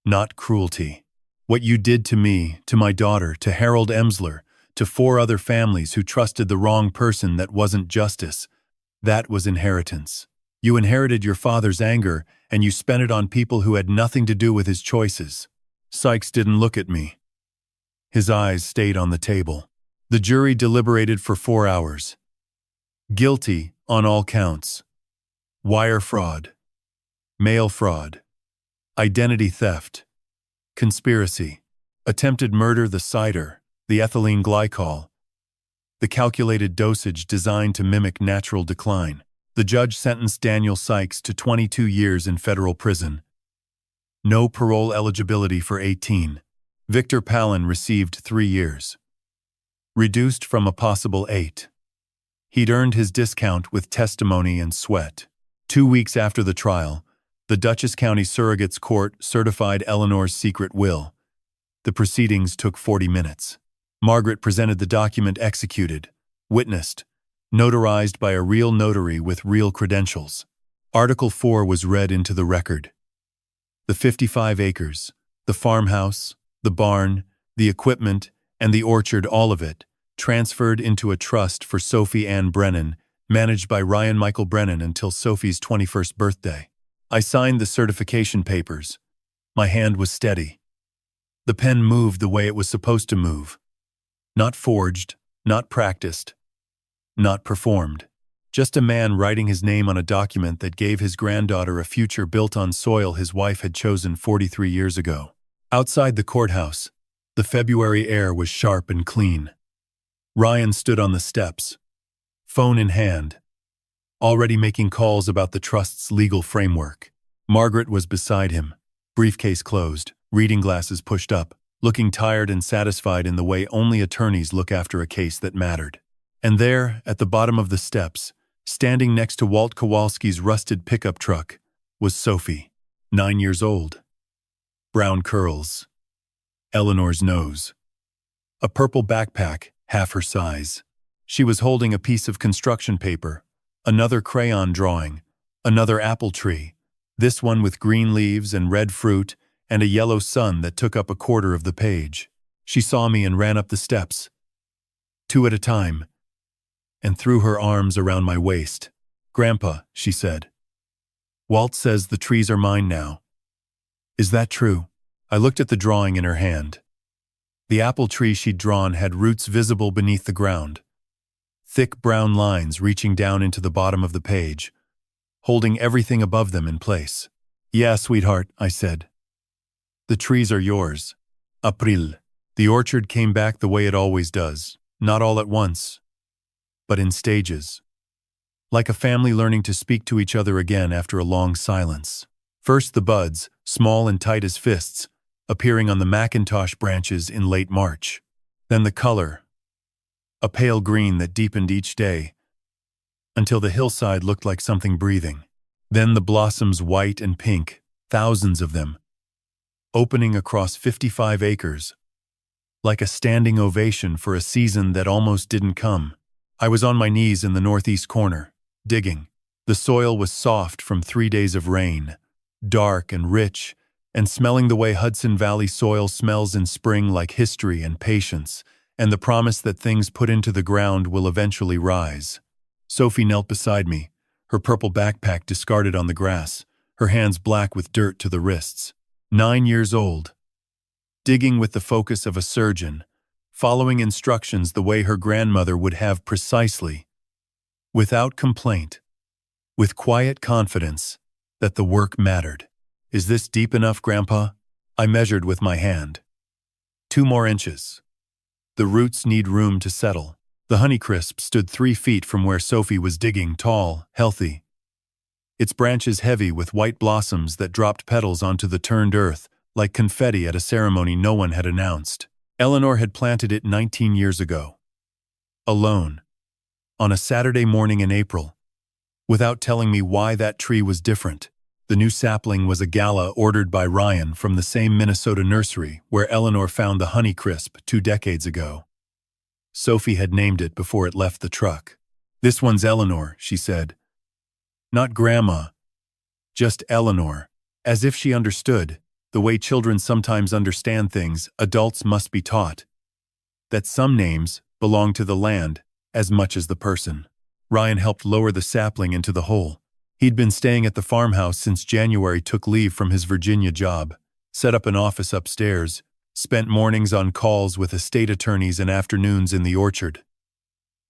not cruelty. What you did to me, to my daughter, to Harold Emsler, to 4 other families who trusted the wrong person, that wasn't justice. That was inheritance. You inherited your father's anger, and you spent it on people who had nothing to do with his choices. Sykes didn't look at me. His eyes stayed on the table. The jury deliberated for 4 hours. Guilty on all counts. Wire fraud, mail fraud, identity theft, conspiracy, attempted murder, the cider, the ethylene glycol, the calculated dosage designed to mimic natural decline. The judge sentenced Daniel Sykes to 22 years in federal prison. No parole eligibility for 18. Victor Palin received 3 years. Reduced from a possible 8. He'd earned his discount with testimony and sweat. 2 weeks after the trial, the Dutchess County Surrogates Court certified Eleanor's secret will. The proceedings took 40 minutes. Margaret presented the document executed, witnessed, notarized by a real notary with real credentials. Article 4 was read into the record. The 55 acres, the farmhouse, the barn, the equipment, and the orchard, all of it, transferred into a trust for Sophie Ann Brennan, managed by Ryan Michael Brennan until Sophie's 21st birthday. I signed the certification papers. My hand was steady. The pen moved the way it was supposed to move. Not forged, not practiced, not performed. Just a man writing his name on a document that gave his granddaughter a future built on soil his wife had chosen 43 years ago. Outside the courthouse, the February air was sharp and clean. Ryan stood on the steps, phone in hand, already making calls about the trust's legal framework. Margaret was beside him, briefcase closed, reading glasses pushed up, looking tired and satisfied in the way only attorneys look after a case that mattered. And there, at the bottom of the steps, standing next to Walt Kowalski's rusted pickup truck, was Sophie, 9 years old. Brown curls. Eleanor's nose. A purple backpack, half her size. She was holding a piece of construction paper, another crayon drawing, another apple tree, this one with green leaves and red fruit and a yellow sun that took up a quarter of the page. She saw me and ran up the steps, 2 at a time, and threw her arms around my waist. "Grandpa," she said, "Walt says the trees are mine now. Is that true?" I looked at the drawing in her hand. The apple tree she'd drawn had roots visible beneath the ground, thick brown lines reaching down into the bottom of the page, holding everything above them in place. "Yeah, sweetheart," I said. "The trees are yours. April." The orchard came back the way it always does, not all at once, but in stages. Like a family learning to speak to each other again after a long silence. First the buds, small and tight as fists, appearing on the Macintosh branches in late March. Then the color, a pale green that deepened each day, until the hillside looked like something breathing. Then the blossoms, white and pink, thousands of them, opening across 55 acres, like a standing ovation for a season that almost didn't come. I was on my knees in the northeast corner, digging. The soil was soft from 3 days of rain, dark and rich, and smelling the way Hudson Valley soil smells in spring, like history and patience, and the promise that things put into the ground will eventually rise. Sophie knelt beside me, her purple backpack discarded on the grass, her hands black with dirt to the wrists. 9 years old, digging with the focus of a surgeon, following instructions the way her grandmother would have precisely, without complaint, with quiet confidence that the work mattered. "Is this deep enough, Grandpa?" I measured with my hand. 2 more inches. The roots need room to settle. The Honeycrisp stood 3 feet from where Sophie was digging, tall, healthy. Its branches heavy with white blossoms that dropped petals onto the turned earth, like confetti at a ceremony no one had announced. Eleanor had planted it 19 years ago. Alone. On a Saturday morning in April. without telling me why that tree was different. The new sapling was a gala ordered by Ryan from the same Minnesota nursery where Eleanor found the Honeycrisp 2 decades ago. Sophie had named it before it left the truck. "This one's Eleanor," she said. "Not Grandma. Just Eleanor." As if she understood, the way children sometimes understand things, adults must be taught. That some names belong to the land as much as the person. Ryan helped lower the sapling into the hole. He'd been staying at the farmhouse since January, took leave from his Virginia job, set up an office upstairs, spent mornings on calls with estate attorneys and afternoons in the orchard.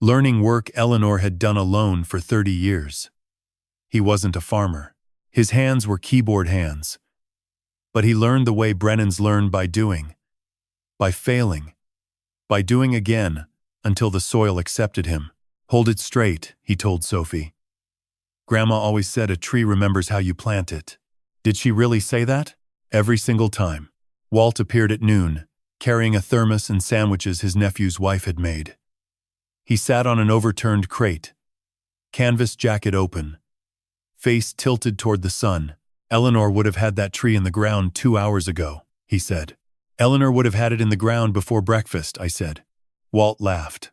Learning work Eleanor had done alone for 30 years. He wasn't a farmer. His hands were keyboard hands. But he learned the way Brennans learn, by doing. By failing. By doing again, until the soil accepted him. "Hold it straight," he told Sophie. "Grandma always said a tree remembers how you plant it." Did she really say that? Every single time. Walt appeared at noon, carrying a thermos and sandwiches his nephew's wife had made. He sat on an overturned crate, canvas jacket open, face tilted toward the sun. "Eleanor would have had that tree in the ground 2 hours ago," he said. "Eleanor would have had it in the ground before breakfast," I said. Walt laughed.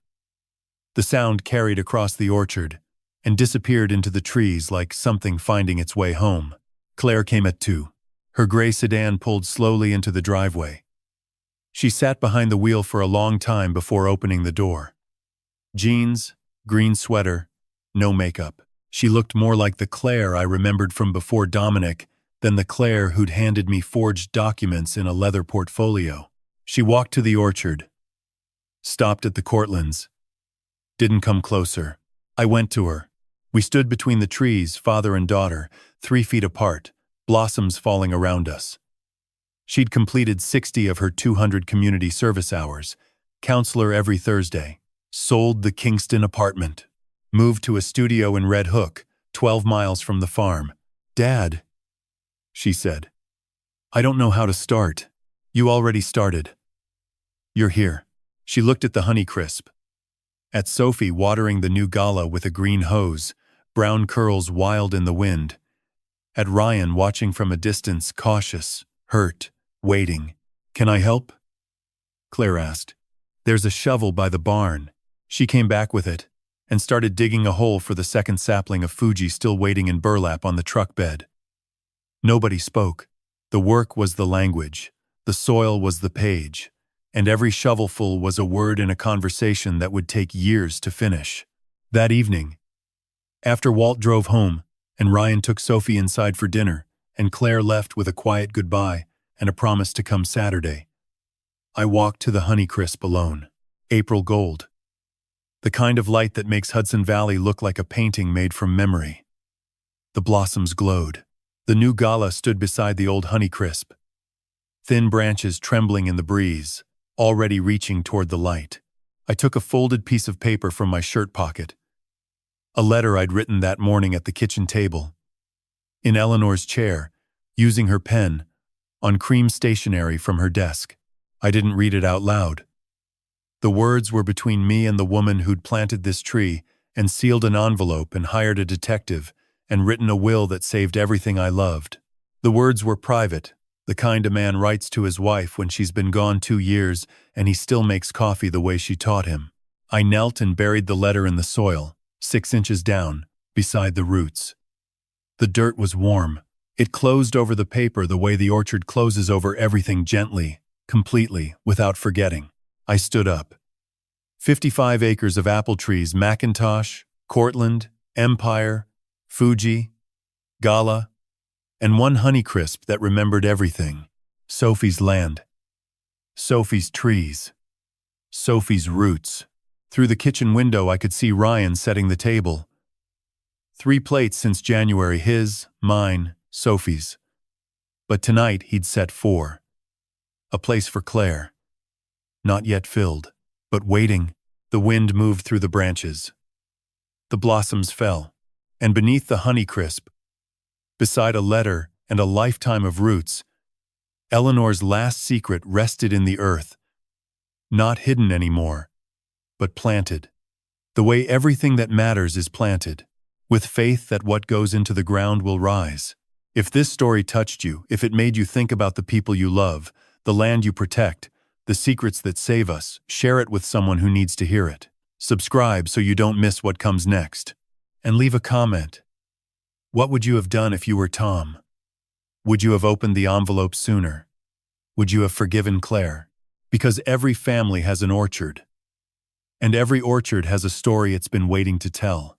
The sound carried across the orchard and disappeared into the trees like something finding its way home. Claire came at 2. Her gray sedan pulled slowly into the driveway. She sat behind the wheel for a long time before opening the door. Jeans, green sweater, no makeup. She looked more like the Claire I remembered from before Dominic than the Claire who'd handed me forged documents in a leather portfolio. She walked to the orchard, stopped at the Cortlands, didn't come closer. I went to her. We stood between the trees, father and daughter, 3 feet apart, blossoms falling around us. She'd completed 60 of her 200 community service hours, counselor every Thursday, sold the Kingston apartment, moved to a studio in Red Hook, 12 miles from the farm. "Dad," she said, "I don't know how to start." "You already started. You're here." She looked at the Honeycrisp, at Sophie watering the new gala with a green hose, brown curls wild in the wind, at Ryan watching from a distance, cautious, hurt, waiting. "Can I help?" Claire asked. "There's a shovel by the barn." She came back with it and started digging a hole for the second sapling of Fuji still waiting in burlap on the truck bed. Nobody spoke. The work was the language, the soil was the page, and every shovelful was a word in a conversation that would take years to finish. That evening, after Walt drove home and Ryan took Sophie inside for dinner, and Claire left with a quiet goodbye and a promise to come Saturday, I walked to the Honeycrisp alone. April gold. The kind of light that makes Hudson Valley look like a painting made from memory. The blossoms glowed. The new gala stood beside the old Honeycrisp, thin branches trembling in the breeze, already reaching toward the light. I took a folded piece of paper from my shirt pocket, a letter I'd written that morning at the kitchen table, in Eleanor's chair, using her pen, on cream stationery from her desk. I didn't read it out loud. The words were between me and the woman who'd planted this tree and sealed an envelope and hired a detective and written a will that saved everything I loved. The words were private, the kind a man writes to his wife when she's been gone 2 years and he still makes coffee the way she taught him. I knelt and buried the letter in the soil, 6 inches down, beside the roots. The dirt was warm. It closed over the paper the way the orchard closes over everything, gently, completely, without forgetting. I stood up. 55 acres of apple trees, Macintosh, Cortland, Empire, Fuji, Gala, and one Honeycrisp that remembered everything. Sophie's land. Sophie's trees. Sophie's roots. Through the kitchen window I could see Ryan setting the table. 3 plates since January, his, mine, Sophie's. But tonight he'd set 4. A place for Claire. Not yet filled, but waiting. The wind moved through the branches. The blossoms fell, and beneath the Honeycrisp, beside a letter and a lifetime of roots, Eleanor's last secret rested in the earth, not hidden anymore, but planted. The way everything that matters is planted, with faith that what goes into the ground will rise. If this story touched you, if it made you think about the people you love, the land you protect, the secrets that save us, share it with someone who needs to hear it. Subscribe so you don't miss what comes next. And leave a comment. What would you have done if you were Tom? Would you have opened the envelope sooner? Would you have forgiven Claire? Because every family has an orchard. And every orchard has a story it's been waiting to tell.